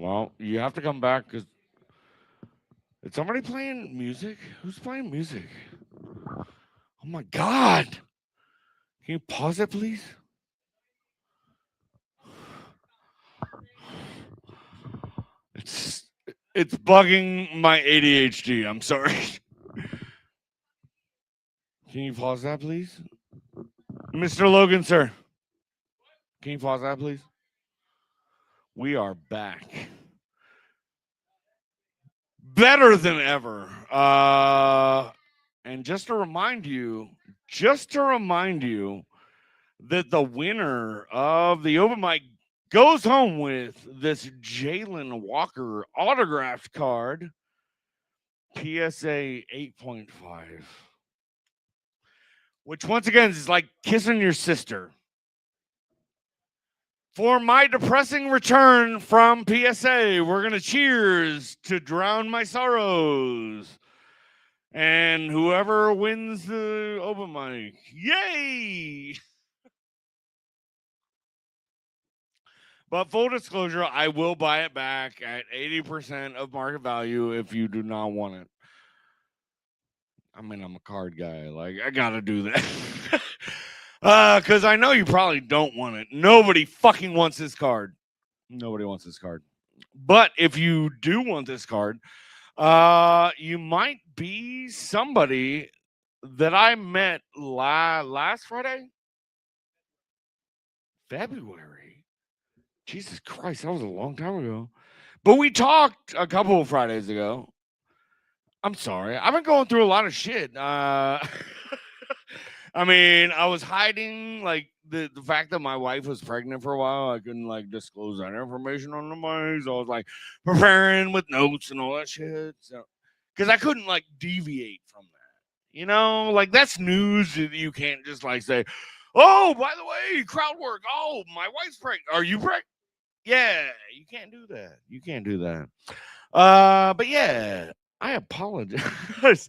Well, you have to come back because is somebody playing music? Who's playing music? Oh my God! Can you pause it, please? It's it's bugging my ADHD. I'm sorry. Can you pause that, please? Mr. Logan, sir. Can you pause that, please? We are back. Better than ever. And just to remind you that the winner of the open mic goes home with this Jalen Walker autographed card, PSA 8.5, which once again is like kissing your sister. For my depressing return from PSA, we're going to cheers to drown my sorrows. And whoever wins the open mic, yay! But full disclosure, I will buy it back at 80% of market value if you do not want it. I mean, I'm a card guy. Like, I got to do that. Because I know you probably don't want it. Nobody fucking wants this card. Nobody wants this card. But if you do want this card, you might be somebody that I met last Friday? February. Jesus Christ, that was a long time ago. But we talked a couple of Fridays ago. I'm sorry. I've been going through a lot of shit. I mean, I was hiding like the fact that my wife was pregnant for a while. I couldn't like disclose that information on the mic. So I was like preparing with notes and all that shit. So because I couldn't like deviate from that. You know, like that's news that you can't just like say, oh, by the way, crowd work. Oh, my wife's pregnant. Are you pregnant? Yeah, you can't do that. You can't do that. But yeah, I apologize.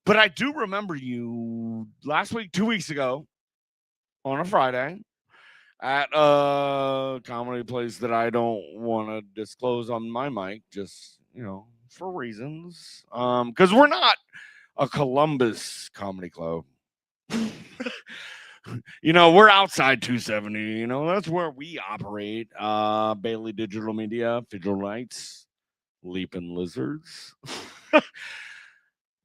But I do remember you last week, 2 weeks ago, on a Friday, at a comedy place that I don't want to disclose on my mic, just, you know, for reasons. Because we're not a Columbus comedy club. You know, we're outside 270. You know, that's where we operate. Bailey Digital Media, Phygital Nights, Leaping Lizards.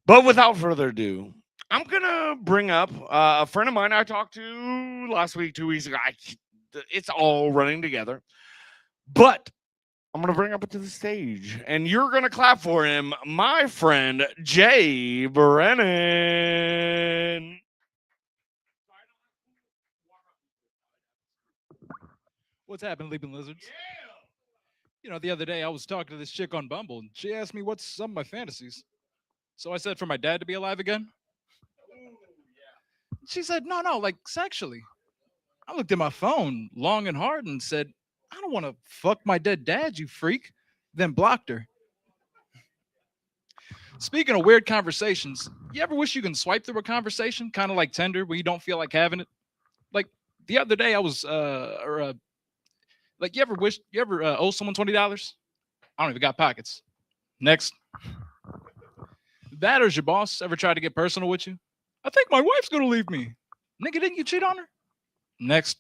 But without further ado, I'm going to bring up a friend of mine I talked to last week, 2 weeks ago. It's all running together. But I'm going to bring up to the stage, and you're going to clap for him, my friend, Jay Brennan. What's happening, Leaping Lizards? You know, the other day I was talking to this chick on Bumble, and she asked me what's some of my fantasies. So I said for my dad to be alive again. She said, no, like sexually. I looked at my phone long and hard and said, I don't want to fuck my dead dad, you freak. Then blocked her. Speaking of weird conversations, you ever wish you can swipe through a conversation, kind of like Tinder, where you don't feel like having it? Like the other day I was, like you ever owe someone $20? I don't even got pockets. Next. That or your boss ever tried to get personal with you? I think my wife's gonna leave me. Nigga, didn't you cheat on her? Next.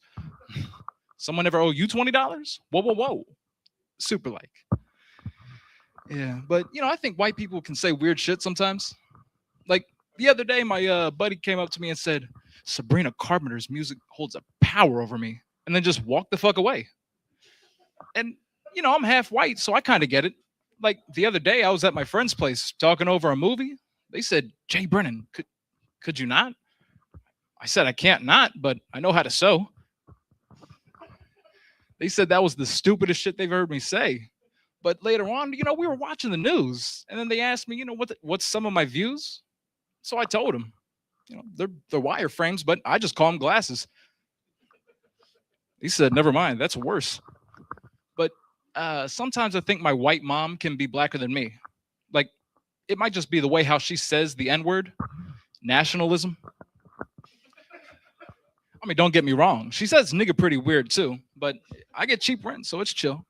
Someone ever owe you $20? Whoa. Super like. Yeah, but you know, I think white people can say weird shit sometimes. Like the other day, my buddy came up to me and said, Sabrina Carpenter's music holds a power over me, and then just walked the fuck away. And you know, I'm half white, so I kind of get it. Like the other day, I was at my friend's place talking over a movie. They said, Jay Brennan, could you not? I said, I can't not, but I know how to sew. They said that was the stupidest shit they've heard me say. But later on, you know, we were watching the news, and then they asked me, you know, what's some of my views? So I told them, you know, they're wireframes, but I just call them glasses. He said, never mind, that's worse. But sometimes I think my white mom can be blacker than me. Like, it might just be the way how she says the N-word, nationalism. I mean, don't get me wrong. She says nigga pretty weird too, but I get cheap rent, so it's chill.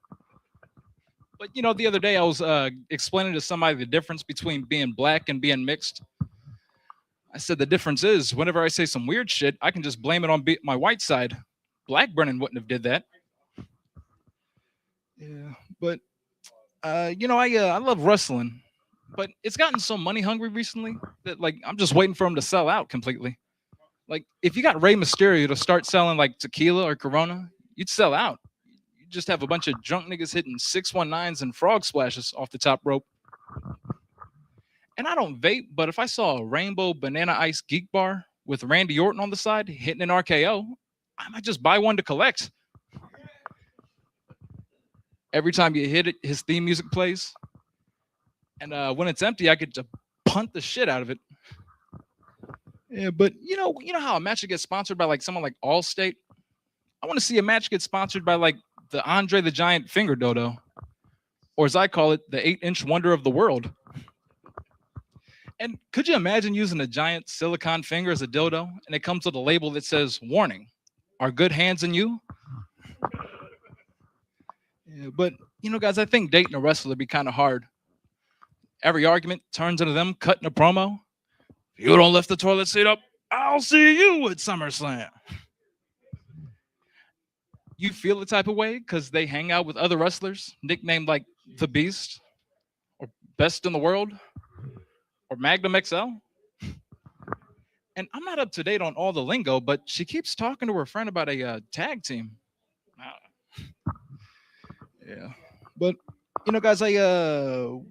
But the other day I was explaining to somebody the difference between being black and being mixed. I said the difference is whenever I say some weird shit, I can just blame it on my white side. Black Brennan wouldn't have did that. Yeah, but I love wrestling, but it's gotten so money hungry recently that like I'm just waiting for him to sell out completely. Like if you got Rey Mysterio to start selling like tequila or Corona, you'd sell out. You just have a bunch of drunk niggas hitting 619s and frog splashes off the top rope. And I don't vape, but if I saw a rainbow banana ice geek bar with Randy Orton on the side hitting an RKO, I might just buy one to collect. Every time you hit it, his theme music plays. And when it's empty, I get to punt the shit out of it. Yeah, but you know how a match gets sponsored by like someone like Allstate? I want to see a match get sponsored by like the Andre the Giant finger dodo. Or as I call it, the 8-inch wonder of the world. And could you imagine using a giant silicone finger as a dildo and it comes with a label that says, warning, are good hands in you? Yeah, but, guys, I think dating a wrestler would be kind of hard. Every argument turns into them cutting a promo. If you don't lift the toilet seat up, I'll see you at SummerSlam. You feel the type of way because they hang out with other wrestlers nicknamed like The Beast or Best in the World or Magnum XL. And I'm not up to date on all the lingo, but she keeps talking to her friend about a tag team. Yeah. But, guys, I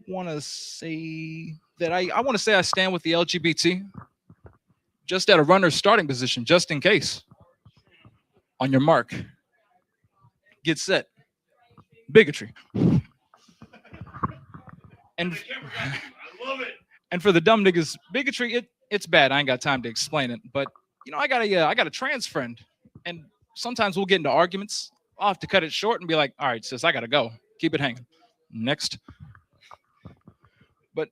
want to say that I want to say I stand with the LGBT just at a runner's starting position, just in case. On your mark. Get set. Bigotry. And I love it. And for the dumb niggas, bigotry, it's bad. I ain't got time to explain it. But I got a trans friend, and sometimes we'll get into arguments. I'll have to cut it short and be like, all right, sis, I gotta go. Keep it hanging. Next. But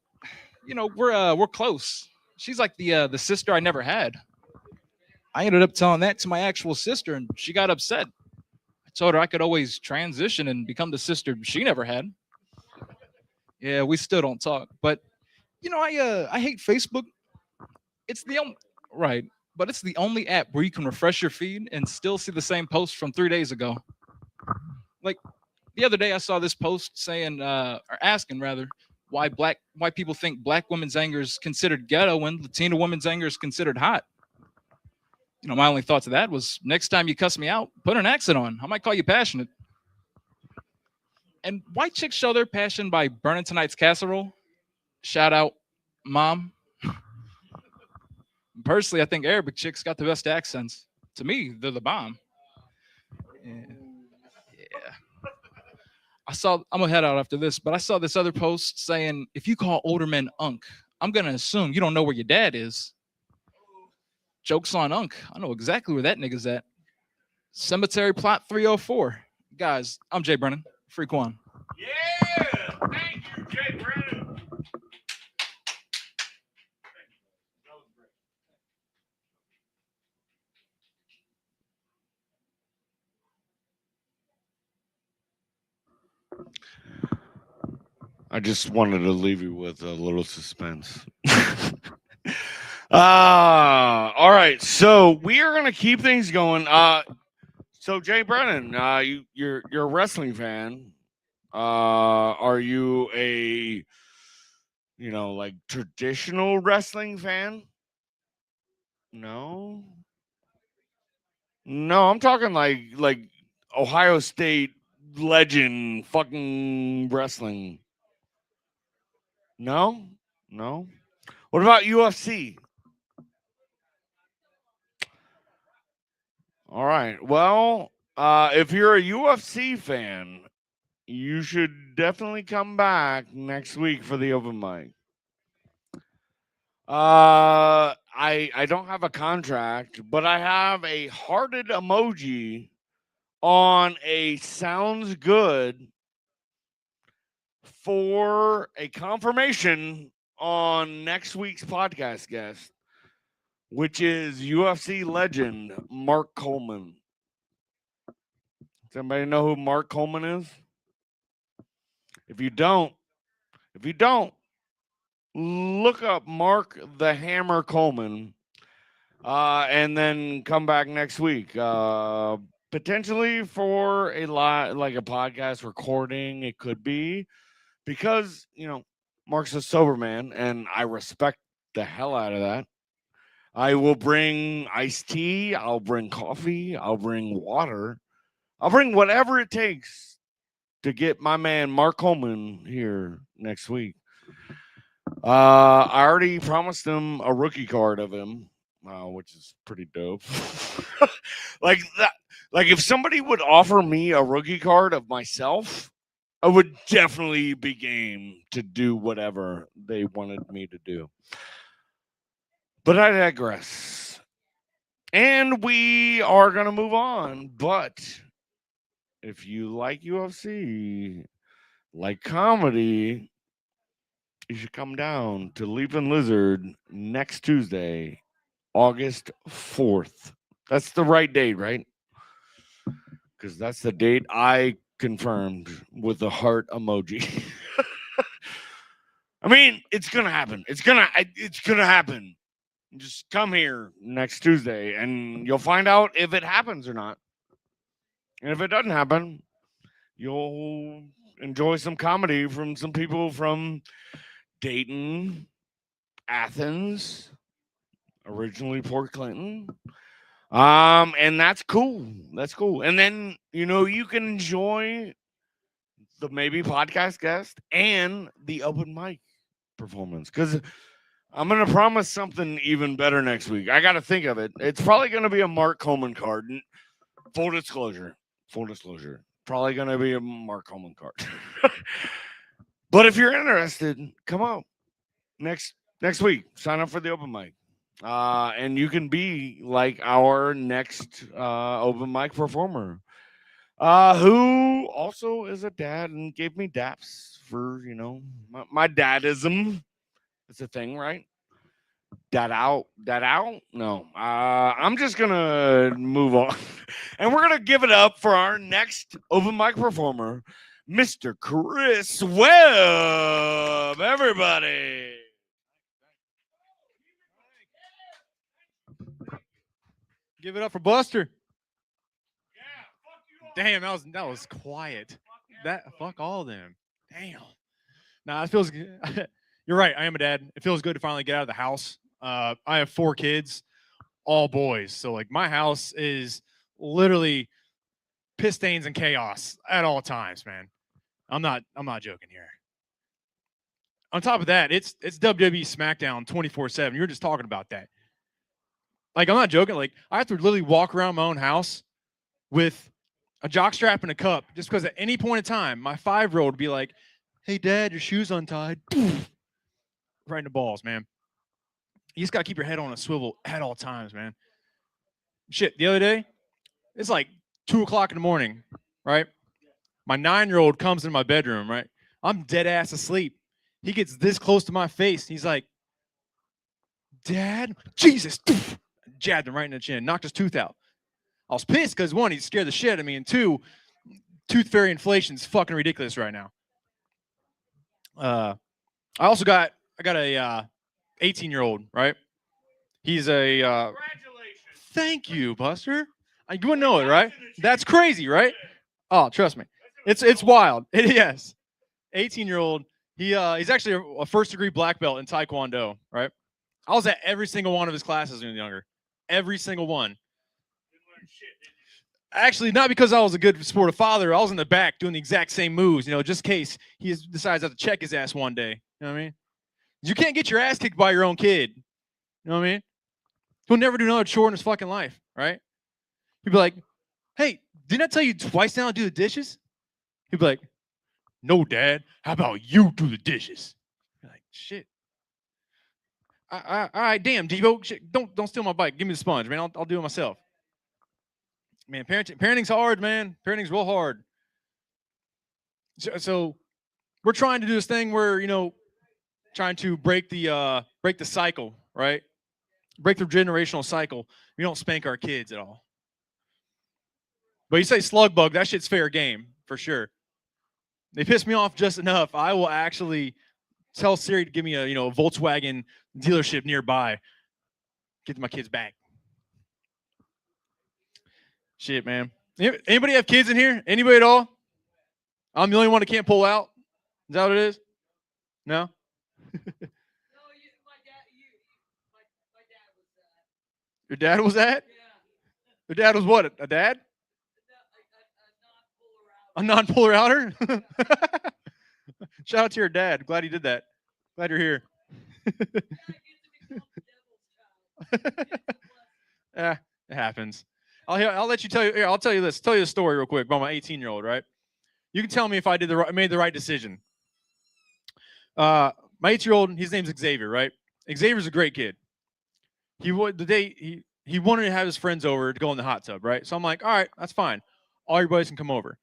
we're close. She's like the sister I never had. I ended up telling that to my actual sister, and she got upset. I told her I could always transition and become the sister she never had. Yeah, we still don't talk. But I hate Facebook. It's the only right, but it's the only app where you can refresh your feed and still see the same post from 3 days ago. Like the other day, I saw this post saying, or asking rather, why people think black women's anger is considered ghetto when Latina women's anger is considered hot. My only thought to that was, next time you cuss me out, put an accent on. I might call you passionate. And white chicks show their passion by burning tonight's casserole. Shout out, mom. Personally, I think Arabic chicks got the best accents. To me, they're the bomb. Yeah. I'm gonna head out after this, but I saw this other post saying, if you call older men unk, I'm gonna assume you don't know where your dad is. Joke's on unk. I know exactly where that nigga's at. Cemetery plot 304. Guys, I'm Jay Brennan. Freak one. Yeah, thank you, Jay Brennan. I just wanted to leave you with a little suspense. All right, so we are gonna keep things going. So Jay Brennan, you're a wrestling fan. Are you a like traditional wrestling fan? No. No, I'm talking like Ohio State legend fucking wrestling. No? No. What about UFC? All right. Well, if you're a UFC fan, you should definitely come back next week for the open mic. I don't have a contract, but I have a hearted emoji on a sounds good for a confirmation on next week's podcast guest, which is UFC legend Mark Coleman. Does anybody know who Mark Coleman is? If you don't, look up Mark the Hammer Coleman, and then come back next week. Potentially for a lot like a podcast recording, it could be because Mark's a sober man, and I respect the hell out of that. I will bring iced tea. I'll bring coffee. I'll bring water. I'll bring whatever it takes to get my man Mark Coleman here next week. I already promised him a rookie card of him, which is pretty dope. like that, like if somebody would offer me a rookie card of myself, I would definitely be game to do whatever they wanted me to do. But I digress. And we are going to move on. But if you like UFC, like comedy, you should come down to Leaping Lizard next Tuesday, August 4th. That's the right date, right? Because that's the date I confirmed with the heart emoji. I mean, it's gonna happen. It's gonna happen. Just come here next Tuesday, and you'll find out if it happens or not. And if it doesn't happen, you'll enjoy some comedy from some people from Dayton, Athens, originally Port Clinton. And that's cool. That's cool. And then, you can enjoy the maybe podcast guest and the open mic performance. Because I'm going to promise something even better next week. I got to think of it. It's probably going to be a Mark Coleman card. Full disclosure. Probably going to be a Mark Coleman card. But if you're interested, come out next week. Sign up for the open mic. And you can be like our next open mic performer, who also is a dad and gave me daps for, my dadism. It's a thing, right? Dad out? No. I'm just going to move on. And we're going to give it up for our next open mic performer, Mr. Chris Webb. Everybody. Give it up for Buster. Damn, that was quiet. Fuck all of them. Damn. Nah, it feels good. You're right. I am a dad. It feels good to finally get out of the house. I have 4 kids, all boys. So like my house is literally piss stains and chaos at all times, man. I'm not joking here. On top of that, it's WWE SmackDown 24/7. You were just talking about that. Like, I'm not joking. Like, I have to literally walk around my own house with a jockstrap and a cup just because at any point in time, my 5-year-old would be like, "Hey, Dad, your shoe's untied." Right in the balls, man. You just got to keep your head on a swivel at all times, man. Shit, the other day, it's like 2 o'clock in the morning, right? My 9-year-old comes in my bedroom, right? I'm dead ass asleep. He gets this close to my face. He's like, "Dad, Jesus." Jabbed him right in the chin, knocked his tooth out. I was pissed because 1, he scared the shit out of me, and 2, tooth fairy inflation's fucking ridiculous right now. I also got a 18-year-old, right? He's a Congratulations. Thank you, Buster. You wouldn't know it, right? That's crazy, right? Oh, trust me. It's wild. Yes. 18-year-old. He's actually a first-degree black belt in Taekwondo, right? I was at every single one of his classes when he was younger. Every single one. Actually, not because I was a good sportive father. I was in the back doing the exact same moves, just in case he decides to have to check his ass one day. You know what I mean? You can't get your ass kicked by your own kid. You know what I mean? He'll never do another chore in his fucking life, right? He'd be like, "Hey, didn't I tell you twice now to do the dishes?" He'd be like, "No, Dad. How about you do the dishes?" You're like, shit. All right, damn, Devo. Shit, don't steal my bike. Give me the sponge, man. I'll do it myself. Man, parenting's hard, man. Parenting's real hard. So we're trying to do this thing where, trying to break the cycle, right? Break the generational cycle. We don't spank our kids at all. But you say slug bug, that shit's fair game for sure. They piss me off just enough. I will actually tell Siri to give me a a Volkswagen dealership nearby. Get my kids back. Shit, man. Anybody have kids in here? Anybody at all? I'm the only one that can't pull out. Is that what it is? No. Your dad was that? Your dad was what? A dad? A non-puller outer? Shout out to your dad. Glad he did that. Glad you're here. Yeah, it happens. I'll let you tell you. Here, I'll tell you this. Tell you a story real quick about my 18-year-old. Right? You can tell me if I made the right decision. My 8-year-old, his name's Xavier. Right? Xavier's a great kid. He wanted to have his friends over to go in the hot tub. Right? So I'm like, all right, that's fine. All your buddies can come over.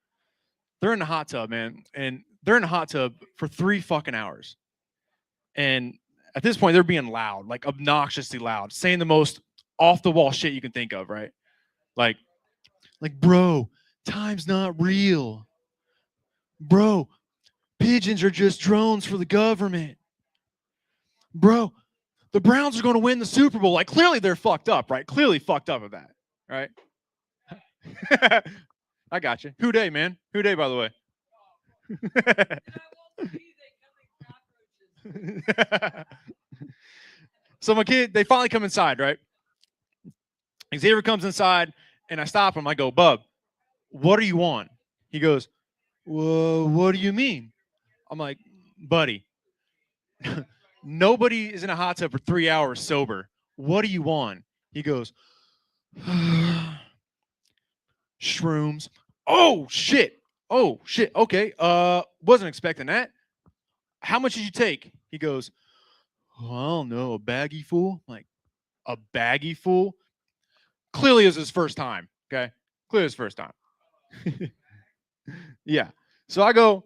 They're in the hot tub, man, and they're in the hot tub for 3 fucking hours. And at this point, they're being loud, like obnoxiously loud, saying the most off the wall shit you can think of, right? Like, bro, time's not real. Bro, pigeons are just drones for the government. Bro, the Browns are going to win the Super Bowl. Like, clearly they're fucked up, right? Clearly fucked up with that, right? I got you. Who day, man? Who day, by the way? So my kid, they finally come inside, right? Xavier comes inside, and I stop him. I go, Bub, what are you on? He goes, well, what do you mean? I'm like, buddy, nobody is in a hot tub for 3 hours sober. What are you on? He goes, shrooms. Oh shit. Okay. Wasn't expecting that. How much did you take? He goes, oh, I don't know, a baggie full. I'm like, a baggie full? Clearly it was his first time. Okay. Clearly his first time. Yeah. So I'm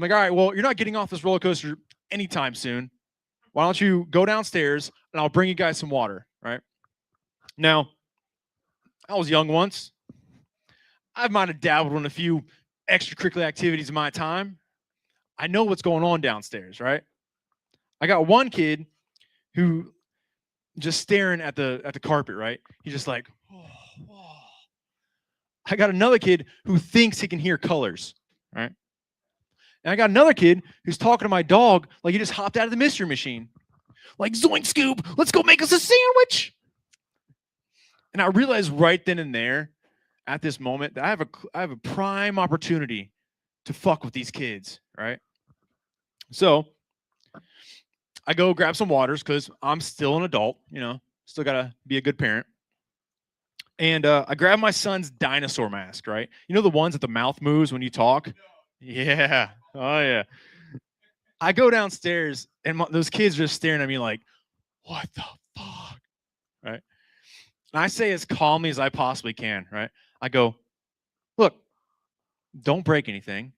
like, all right, well, you're not getting off this roller coaster anytime soon. Why don't you go downstairs and I'll bring you guys some water, right? Now, I was young once. I might have dabbled in a few extracurricular activities in my time. I know what's going on downstairs, right? I got one kid who just staring at the carpet, right? He's just like, oh. I got another kid who thinks he can hear colors, right? And I got another kid who's talking to my dog like he just hopped out of the mystery machine. Like, zoink, Scoop, let's go make us a sandwich. And I realized right then and there, at this moment, that I have a prime opportunity to fuck with these kids, right? So I go grab some waters because I'm still an adult, still gotta be a good parent. And I grab my son's dinosaur mask, right? You know the ones that the mouth moves when you talk? Yeah. Oh yeah. I go downstairs and those kids are just staring at me like, what the fuck? Right? And I say as calmly as I possibly can, right? I go, look, don't break anything,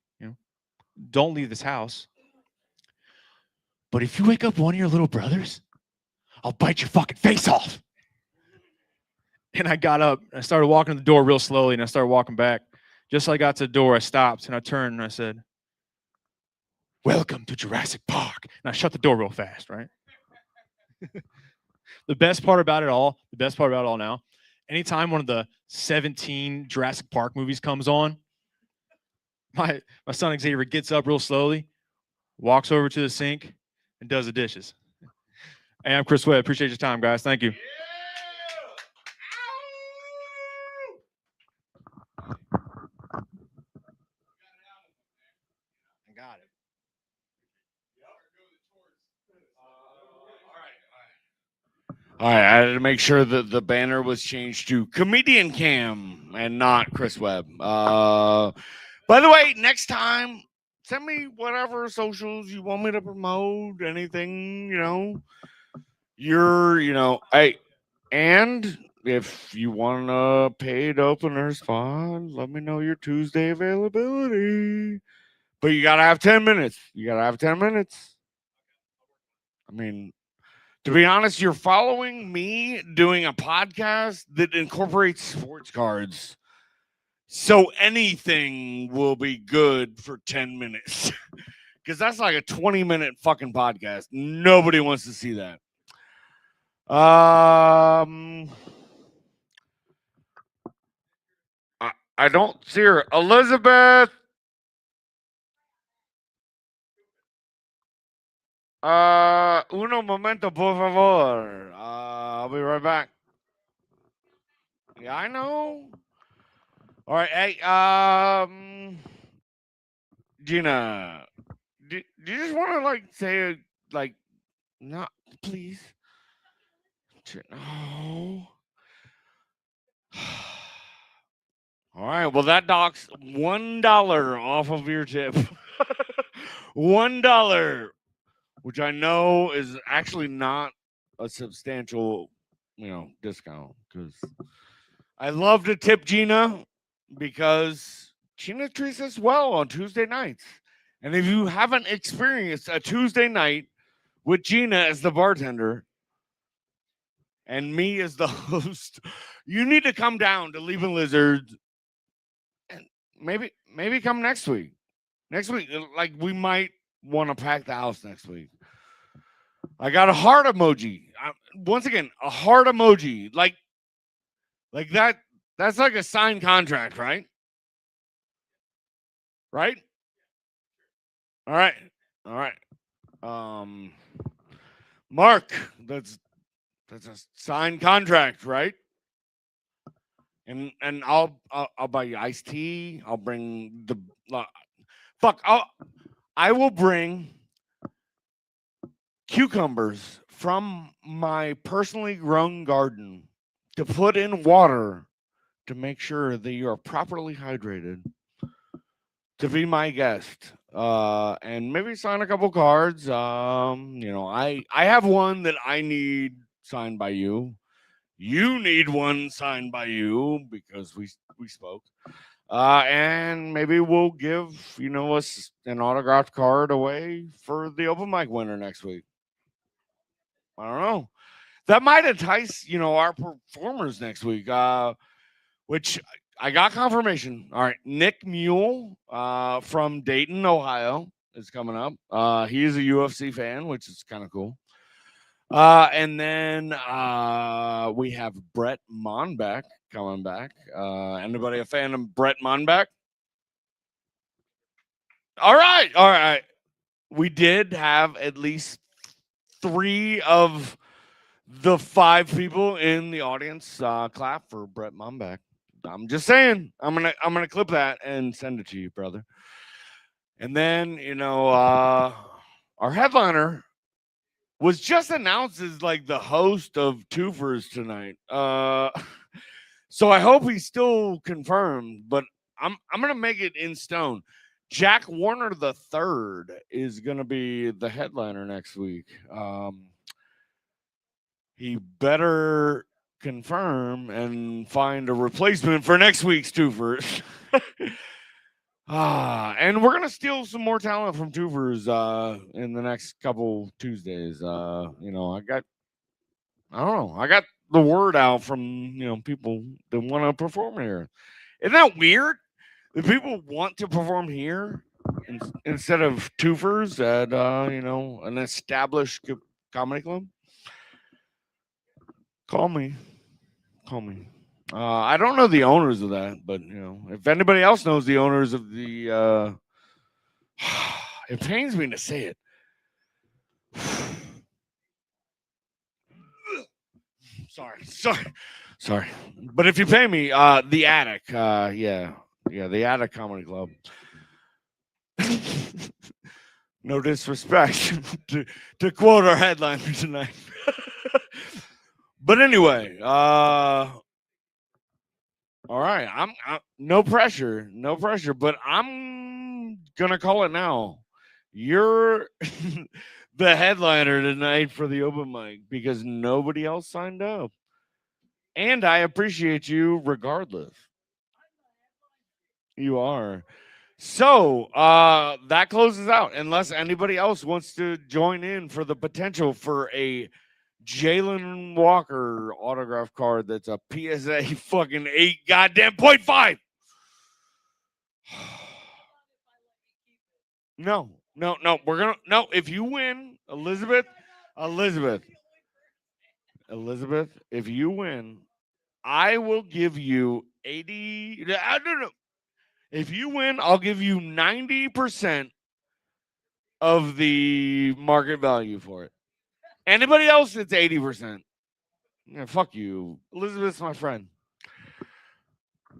don't leave this house. But if you wake up one of your little brothers, I'll bite your fucking face off. And I got up, and I started walking to the door real slowly, and I started walking back. Just as I got to the door, I stopped, and I turned, and I said, welcome to Jurassic Park. And I shut the door real fast, right? The best part about it all now, anytime one of the 17 Jurassic Park movies comes on, my son Xavier gets up real slowly, walks over to the sink, and does the dishes. Hey, I'm Chris Webb. Appreciate your time, guys. Thank you. I got it. All right, I had to make sure that the banner was changed to Comedian Cam and not Chris Webb. By the way, next time, send me whatever socials you want me to promote, anything, hey, and if you want a paid opener spot, let me know your Tuesday availability. But you got to have 10 minutes. I mean, to be honest, you're following me doing a podcast that incorporates sports cards. So anything will be good for 10 minutes. Because that's like a 20-minute fucking podcast. Nobody wants to see that. I don't see her. Elizabeth. Uno momento, por favor. I'll be right back. Yeah, I know. All right, hey, Gina, do you just want to like say like, not please? No. All right, well that docks $1 off of your tip. $1, which I know is actually not a substantial, discount because I love to tip Gina because Gina treats us well on Tuesday nights. And if you haven't experienced a Tuesday night with Gina as the bartender and me as the host, you need to come down to Leaping Lizards and maybe come next week. Next week, like we might want to pack the house next week. I got a heart emoji. Once again, a heart emoji. Like that. That's like a signed contract, right? Right? All right. All right. Mark, that's a signed contract, right? And I'll buy you iced tea. I'll bring the I will bring cucumbers from my personally grown garden to put in water to make sure that you are properly hydrated to be my guest. And maybe sign a couple cards. I have one that I need signed by you. You need one signed by you because we spoke. And maybe we'll give us an autographed card away for the open mic winner next week. I don't know. That might entice our performers next week. Which I got confirmation. All right, Nick Mule from Dayton, Ohio, is coming up. He is a UFC fan, which is kind of cool. And then we have Brett Monbeck coming back. Anybody a fan of Brett Monbeck? All right. We did have at least 3 of the 5 people in the audience clap for Brett Monbeck. I'm just saying. I'm gonna clip that and send it to you, brother. And then our headliner was just announced as like the host of Twofers tonight. So I hope he's still confirmed, but I'm gonna make it in stone. Jack Warner III is gonna be the headliner next week. He better confirm and find a replacement for next week's Twofers. And we're gonna steal some more talent from Twofers in the next couple Tuesdays. I got the word out from people that want to perform here. Isn't that weird? That people want to perform here instead of Twofers at an established comedy club. Call me. I don't know the owners of that, but if anybody else knows the owners of the, it pains me to say it. Sorry. But if you pay me, the Attic, the Attic Comedy Club. No disrespect to quote our headliner tonight. But anyway, all right. I'm no pressure, but I'm gonna call it now. You're the headliner tonight for the open mic because nobody else signed up, and I appreciate you regardless. You are. So that closes out. Unless anybody else wants to join in for the potential for a Jalen Walker autograph card that's a PSA fucking 8 goddamn .5. No, no, no. We're gonna no. If you win, Elizabeth, Elizabeth, Elizabeth, if you win, I will give you 80. I don't know. If you win, I'll give you 90% of the market value for it. Anybody else, it's 80%. Yeah, fuck you. Elizabeth's my friend.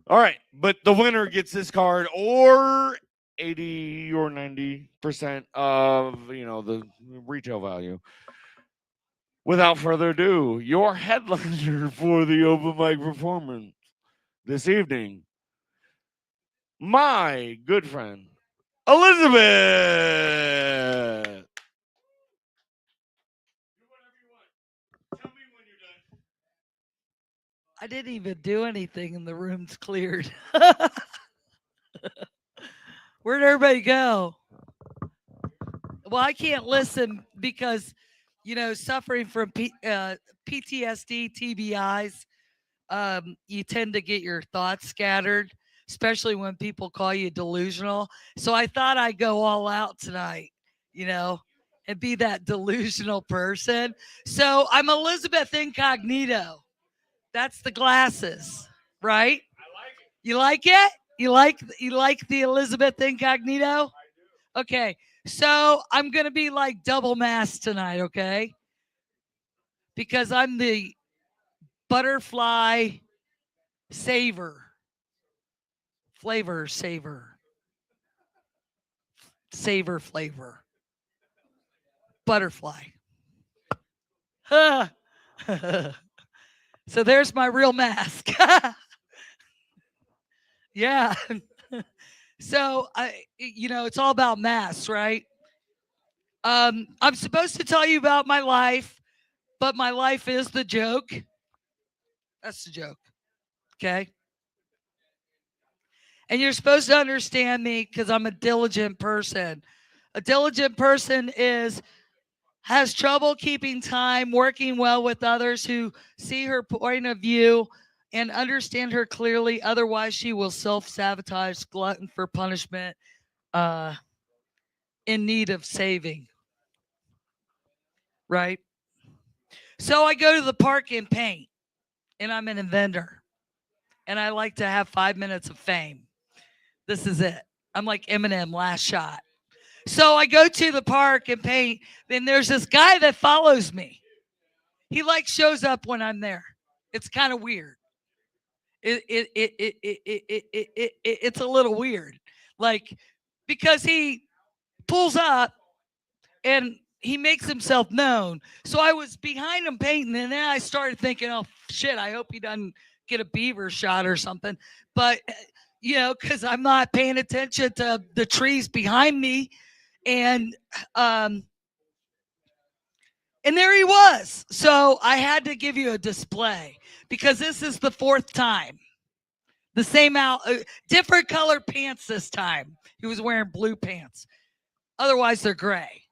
All right, but the winner gets this card or 80 or 90% of, the retail value. Without further ado, your headliner for the open mic performance this evening, my good friend, Elizabeth. I didn't even do anything and the room's cleared. Where'd everybody go? Well, I can't listen because, suffering from PTSD, TBIs, you tend to get your thoughts scattered, especially when people call you delusional. So I thought I'd go all out tonight, and be that delusional person. So I'm Elizabeth Incognito. That's the glasses, right? You like it? You like the Elizabeth Incognito? Okay. So I'm gonna be like double masked tonight, okay? Because I'm the butterfly saver. Flavor saver. Savor flavor. Butterfly. So there's my real mask. Yeah. So it's all about masks, right? I'm supposed to tell you about my life, but my life is the joke. That's the joke. Okay. And you're supposed to understand me because I'm a diligent person. A diligent person has trouble keeping time, working well with others who see her point of view and understand her clearly. Otherwise, she will self-sabotage, glutton for punishment, in need of saving. Right? So I go to the park and paint, and I'm an inventor. And I like to have 5 minutes of fame. This is it. I'm like Eminem, last shot. So I go to the park and paint. Then there's this guy that follows me. He shows up when I'm there. It's kind of weird. It's a little weird. Because he pulls up and he makes himself known. So I was behind him painting, and then I started thinking, oh shit, I hope he doesn't get a beaver shot or something. But because I'm not paying attention to the trees behind me, and there he was. So I had to give you a display because this is the fourth time. The same different color pants this time. He was wearing blue pants. Otherwise, they're gray.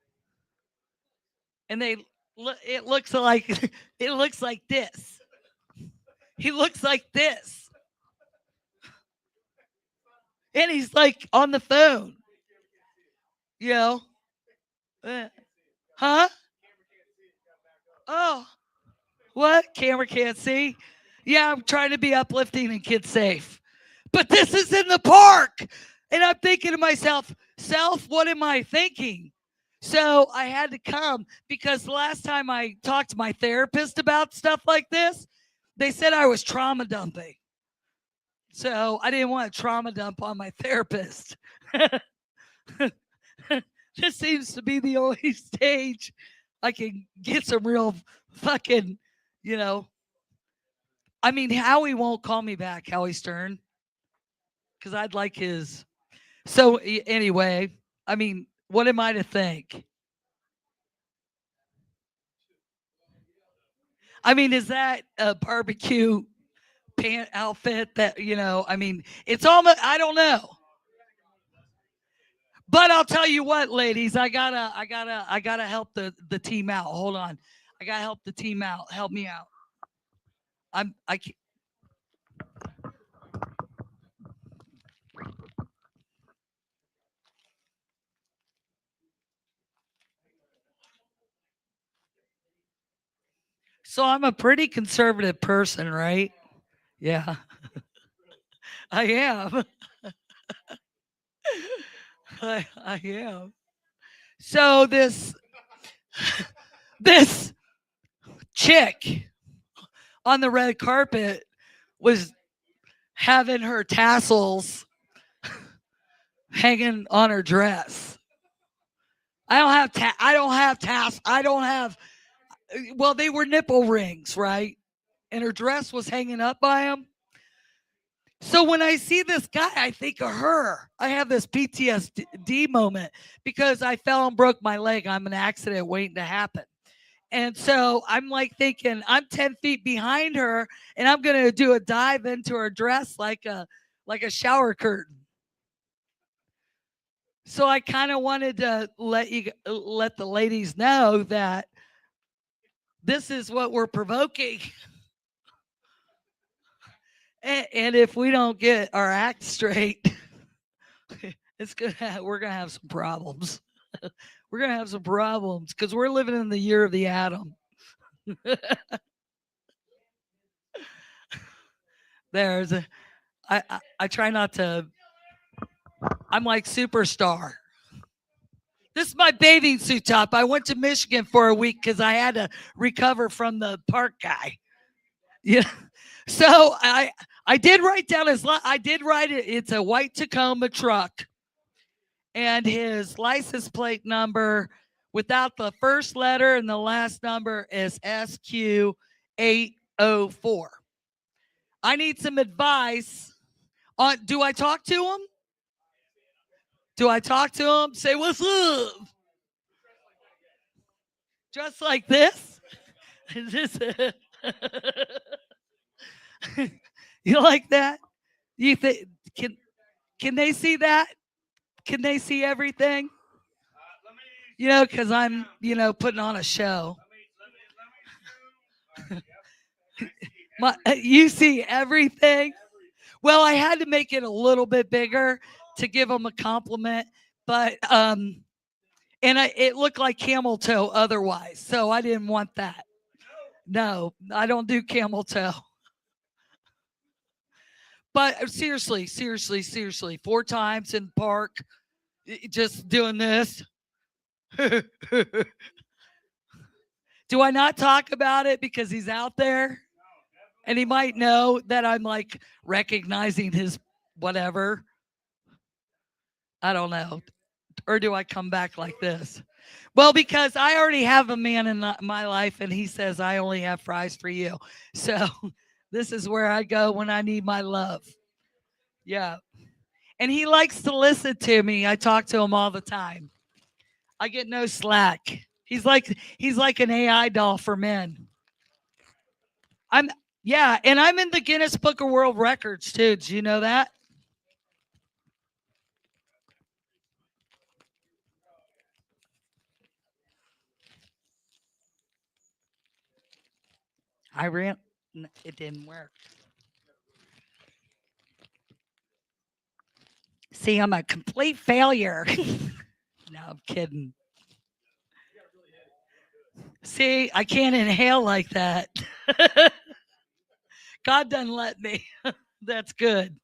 And it looks like this. He looks like this. And he's on the phone. Huh? Oh, what? Camera can't see? Yeah, I'm trying to be uplifting and kid safe. But this is in the park. And I'm thinking to myself, what am I thinking? So I had to come because the last time I talked to my therapist about stuff like this, they said I was trauma dumping. So I didn't want to trauma dump on my therapist. This seems to be the only stage I can get some real fucking, I mean, Howie won't call me back, Howie Stern, because I'd like his. So anyway, I mean, what am I to think? I mean, is that a barbecue pant outfit that, I mean, it's almost, I don't know. But I'll tell you what, ladies, I gotta help the team out. Hold on. I gotta help the team out. Help me out. I can't. So I'm a pretty conservative person, right? Yeah, I am. I am. So this chick on the red carpet was having her tassels hanging on her dress. I don't have tassels. I don't have. Well, they were nipple rings, right? And her dress was hanging up by them. So when I see this guy, I think of her. I have this PTSD moment because I fell and broke my leg. I'm an accident waiting to happen. And so I'm like thinking I'm 10 feet behind her and I'm going to do a dive into her dress like a shower curtain. So I kind of wanted to let the ladies know that this is what we're provoking. And if we don't get our act straight, we're gonna have some problems. We're gonna have some problems because we're living in the year of the atom. I try not to. I'm like superstar. This is my bathing suit top. I went to Michigan for a week because I had to recover from the park guy. Yeah. So I did write down I did write it. It's a white Tacoma truck. And his license plate number without the first letter and the last number is SQ804. I need some advice on, do I talk to him? Do I talk to him? Say, what's up? Just like this? You like that? You think can they see that? Can they see everything? You know, because I'm, putting on a show. You see everything? Well, I had to make it a little bit bigger to give them a compliment, but it looked like camel toe otherwise, so I didn't want that. No, I don't do camel toe. But seriously, 4 times in the park, just doing this. Do I not talk about it because he's out there? And he might know that I'm like recognizing his whatever. I don't know. Or do I come back like this? Well, because I already have a man in my life and he says, I only have fries for you. So this is where I go when I need my love. Yeah. And he likes to listen to me. I talk to him all the time. I get no slack. He's like an AI doll for men. And I'm in the Guinness Book of World Records too. Did you know that? It didn't work. See, I'm a complete failure. No, I'm kidding. See, I can't inhale like that. God doesn't let me. That's good.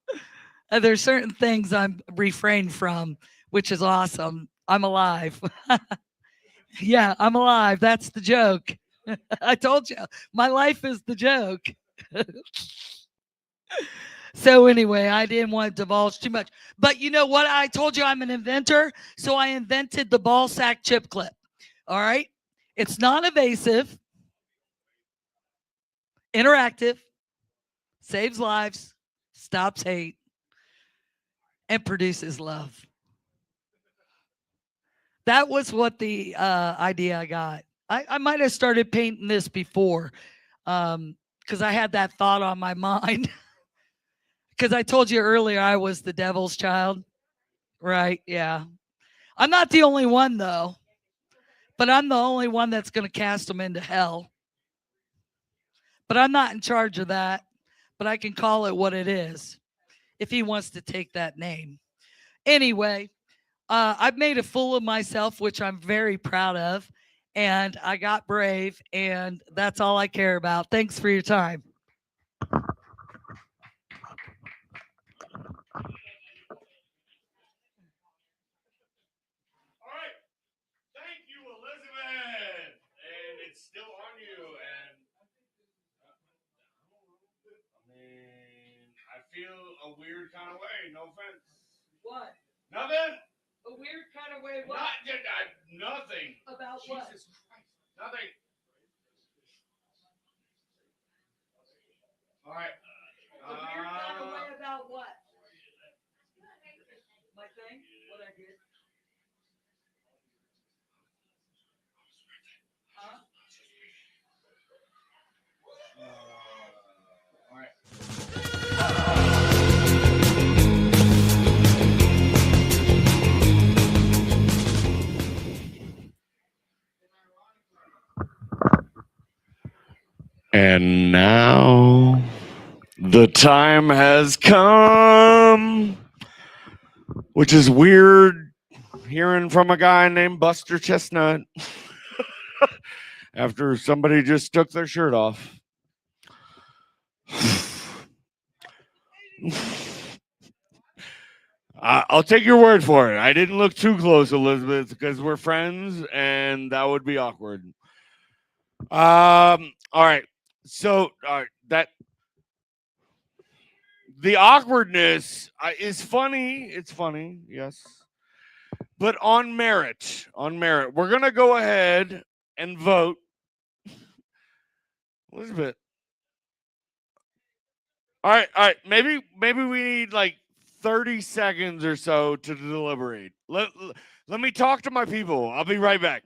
There's certain things I'm refrained from, which is awesome. I'm alive. Yeah, I'm alive. That's the joke. I told you, my life is the joke. So anyway, I didn't want to divulge too much. But you know what? I told you I'm an inventor. So I invented the ball sack chip clip. All right. It's non-evasive, interactive, saves lives, stops hate, and produces love. That was what the idea I got. I might have started painting this before because I had that thought on my mind. Because I told you earlier I was the devil's child. Right, yeah. I'm not the only one, though. But I'm the only one that's going to cast them into hell. But I'm not in charge of that. But I can call it what it is if he wants to take that name. Anyway, I've made a fool of myself, which I'm very proud of. and I got brave, and that's all I care about. Thanks for your time. All right. Thank you, Elizabeth. And it's still on you. And I mean, I feel a weird kind of way. No offense. What? Nothing. A weird kind of way. Not nothing. About Jesus Christ. Nothing. All right. A weird kind of way about what? My thing? What I did? Huh? All right. And now the time has come, which is weird hearing from a guy named Buster Chestnut after somebody just took their shirt off. I'll take your word for it. I didn't look too close, Elizabeth, because we're friends and that would be awkward. All right. So that the awkwardness is funny. It's funny, yes. But on merit, we're gonna go ahead and vote. Elizabeth. All right. Maybe we need like 30 seconds or so to deliberate. Let me talk to my people. I'll be right back.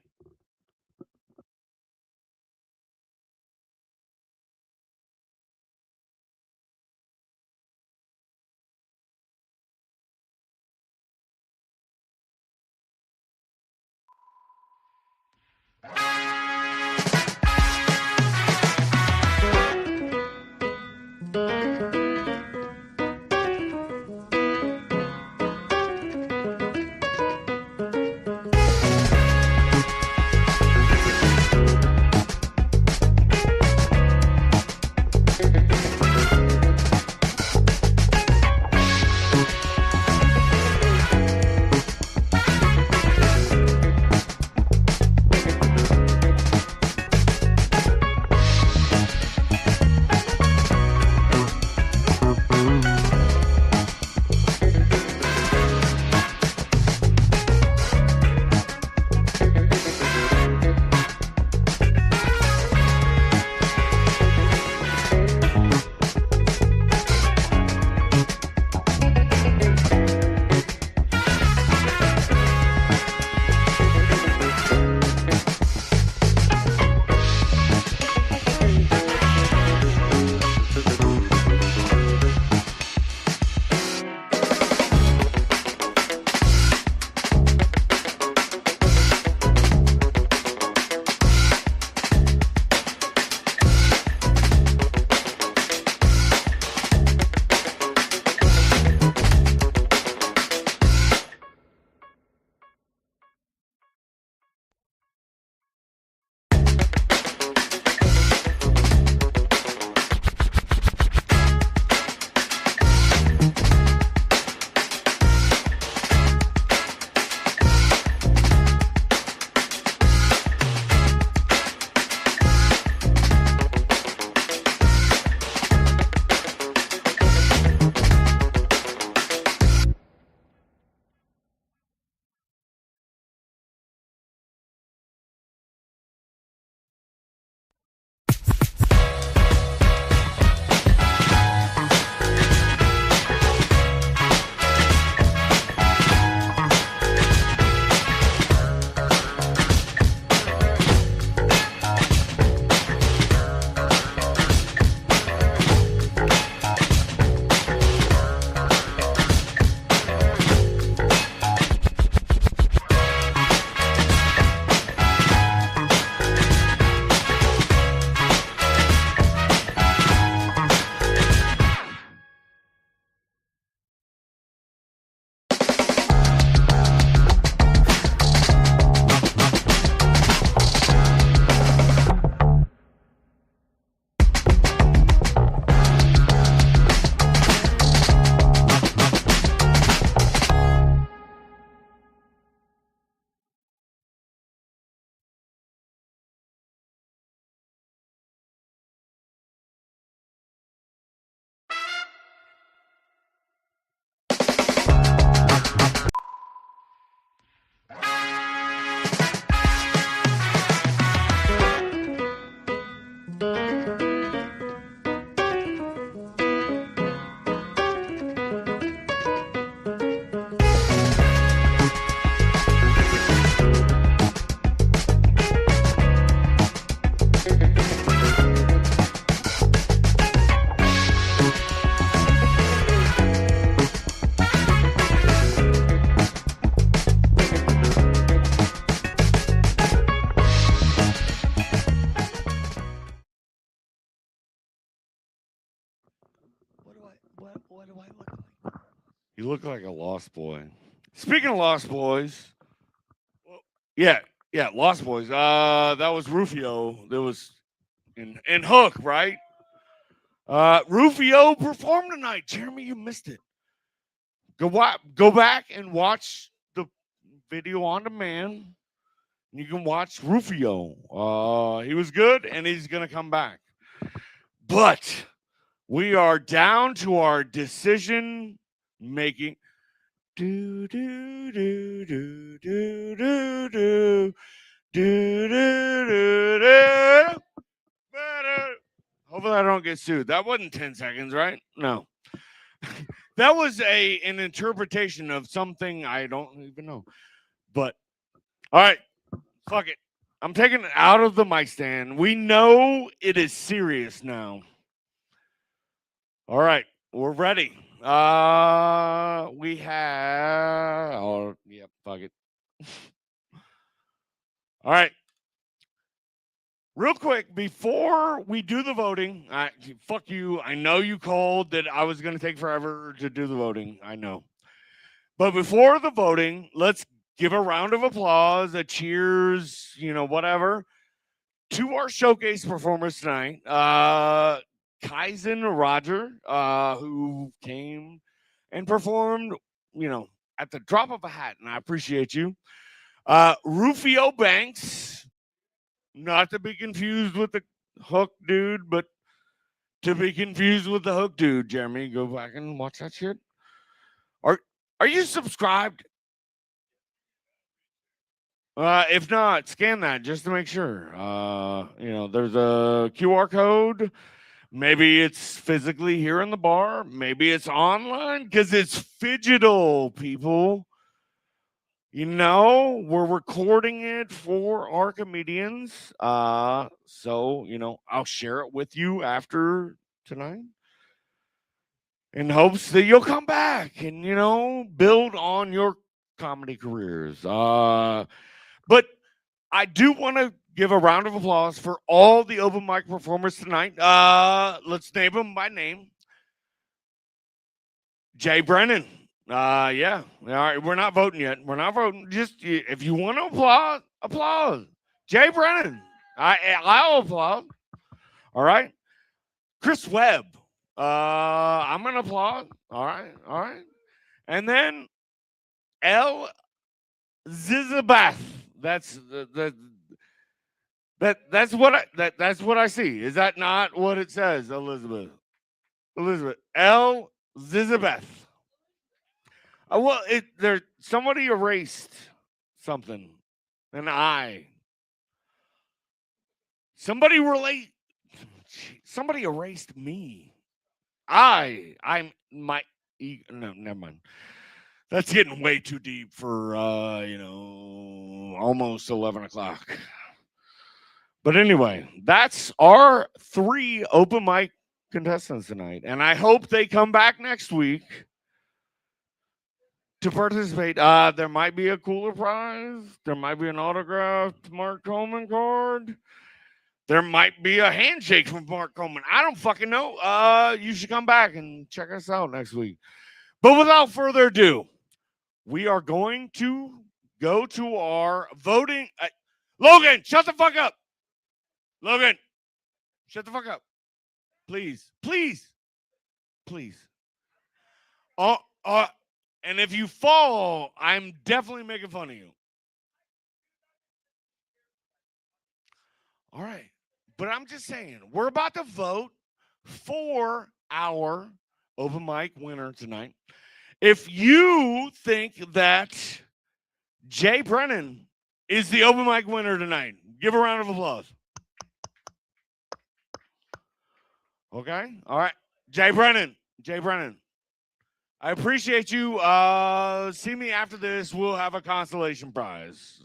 You look like a lost boy. Speaking of lost boys, yeah, Lost Boys. That was Rufio. That was in Hook, right? Rufio performed tonight. Jeremy, you missed it. Go back and watch the video on demand. You can watch Rufio. He was good, and he's gonna come back. But we are down to our decision making. Do do do do do do do do do do. Hopefully, I don't get sued. That wasn't 10 seconds, right? No. That was an interpretation of something I don't even know. But all right, fuck it. I'm taking it out of the mic stand. We know it is serious now. All right, we're ready. We have. Oh, yep, fuck it. All right. Real quick, before we do the voting, fuck you. I know you called that I was going to take forever to do the voting. I know. But before the voting, let's give a round of applause, a cheers, whatever, to our showcase performers tonight. Kaizen Roger, who came and performed, at the drop of a hat, and I appreciate you. Rufio Banks, not to be confused with the Hook dude, but to be confused with the Hook dude. Jeremy, go back and watch that shit. Are you subscribed? If not, scan that just to make sure. There's a QR code. Maybe it's physically here in the bar. Maybe it's online because it's Phygital, people. We're recording it for our comedians. So, I'll share it with you after tonight in hopes that you'll come back and, build on your comedy careers. But I do want to give a round of applause for all the open mic performers tonight. Let's name them by name. Jay Brennan. Yeah. All right. We're not voting yet. We're not voting. Just if you want to applaud, applaud. Jay Brennan. I'll applaud. All right. Chris Webb. I'm gonna applaud. All right. And then L. Zizabeth. That's that's what I see. Is that not what it says, Elizabeth? L. Zizabeth. Well, somebody erased something. An I. Somebody erased me. No, never mind. That's getting way too deep for almost 11 o'clock. But anyway, that's our 3 open mic contestants tonight. And I hope they come back next week to participate. There might be a cooler prize. There might be an autographed Mark Coleman card. There might be a handshake from Mark Coleman. I don't fucking know. You should come back and check us out next week. But without further ado, we are going to go to our voting. Logan, shut the fuck up. Logan, shut the fuck up. Please. And if you fall, I'm definitely making fun of you. All right. But I'm just saying, we're about to vote for our open mic winner tonight. If you think that Jay Brennan is the open mic winner tonight, give a round of applause. Okay? All right. Jay Brennan. I appreciate you. See me after this. We'll have a consolation prize.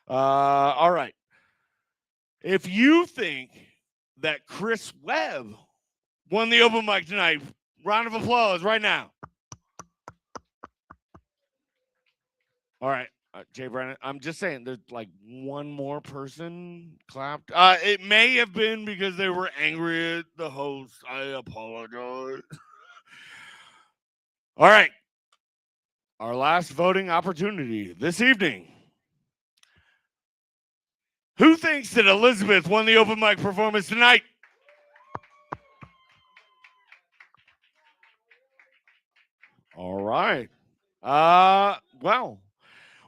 All right. If you think that Chris Webb won the open mic tonight, round of applause right now. All right. Jay Brennan, I'm just saying there's like one more person clapped. It may have been because they were angry at the host. I apologize. All right. Our last voting opportunity this evening. Who thinks that Elizabeth won the open mic performance tonight? All right. Well,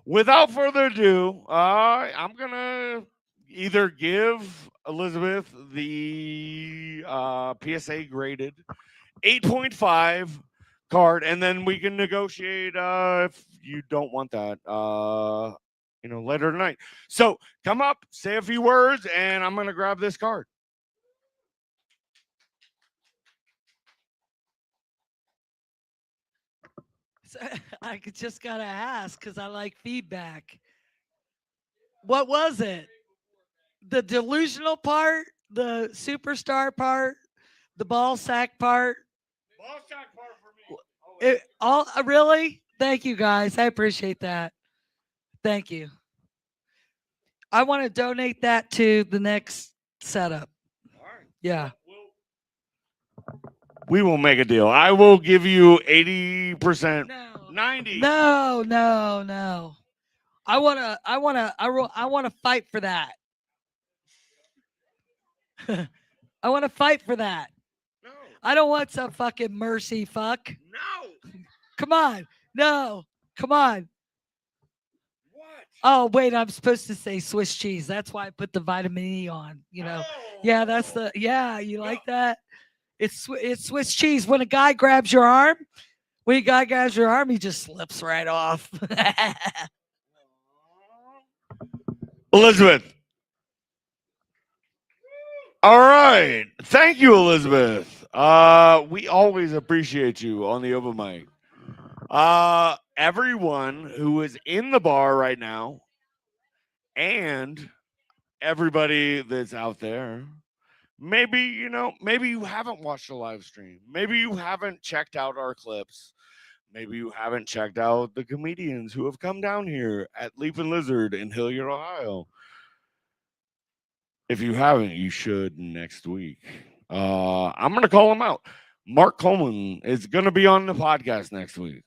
without further ado, I'm going to either give Elizabeth the PSA graded 8.5 card, and then we can negotiate if you don't want that, later tonight. So come up, say a few words, and I'm going to grab this card. So, I just got to ask because I like feedback. What was it? The delusional part, the superstar part, the ball sack part? Ball sack part for me. Really? Thank you, guys. I appreciate that. Thank you. I want to donate that to the next setup. All right. Yeah. We will make a deal. I will give you 80%. No. 90. No. I want to fight for that. I want to fight for that. No. I don't want some fucking mercy fuck. No. Come on. No. Come on. What? Oh, wait, I'm supposed to say Swiss cheese. That's why I put the vitamin E on, Oh. Yeah, that's you like that? It's Swiss cheese. When a guy grabs your arm, he just slips right off. Elizabeth. All right. Thank you, Elizabeth. We always appreciate you on the open mic. Everyone who is in the bar right now and everybody that's out there, maybe you haven't watched a live stream. Maybe you haven't checked out our clips. Maybe you haven't checked out the comedians who have come down here at Leaping Lizard in Hilliard, Ohio. If you haven't, you should next week. I'm going to call him out. Mark Coleman is going to be on the podcast next week.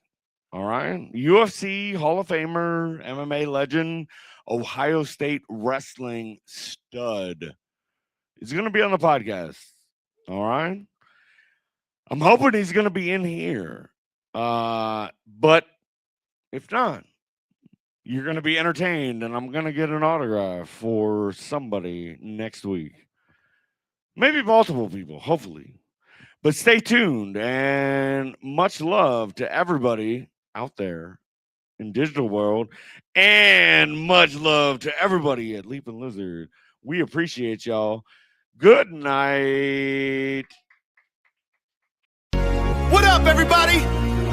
All right. UFC Hall of Famer, MMA legend, Ohio State wrestling stud. He's going to be on the podcast. All right. I'm hoping he's going to be in here. But if not, you're going to be entertained, and I'm going to get an autograph for somebody next week. Maybe multiple people, hopefully. But stay tuned, and much love to everybody out there in digital world, and much love to everybody at Leaping Lizard. We appreciate y'all. Good night. What up, everybody?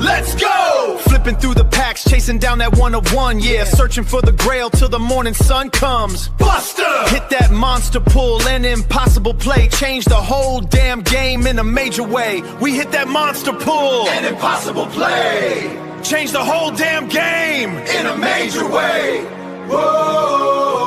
Let's go! Flipping through the packs, chasing down that 101, yeah. Searching for the grail till the morning sun comes. Buster! Hit that monster pull, an impossible play. Change the whole damn game in a major way. We hit that monster pull, an impossible play. Change the whole damn game in a major way. Whoa!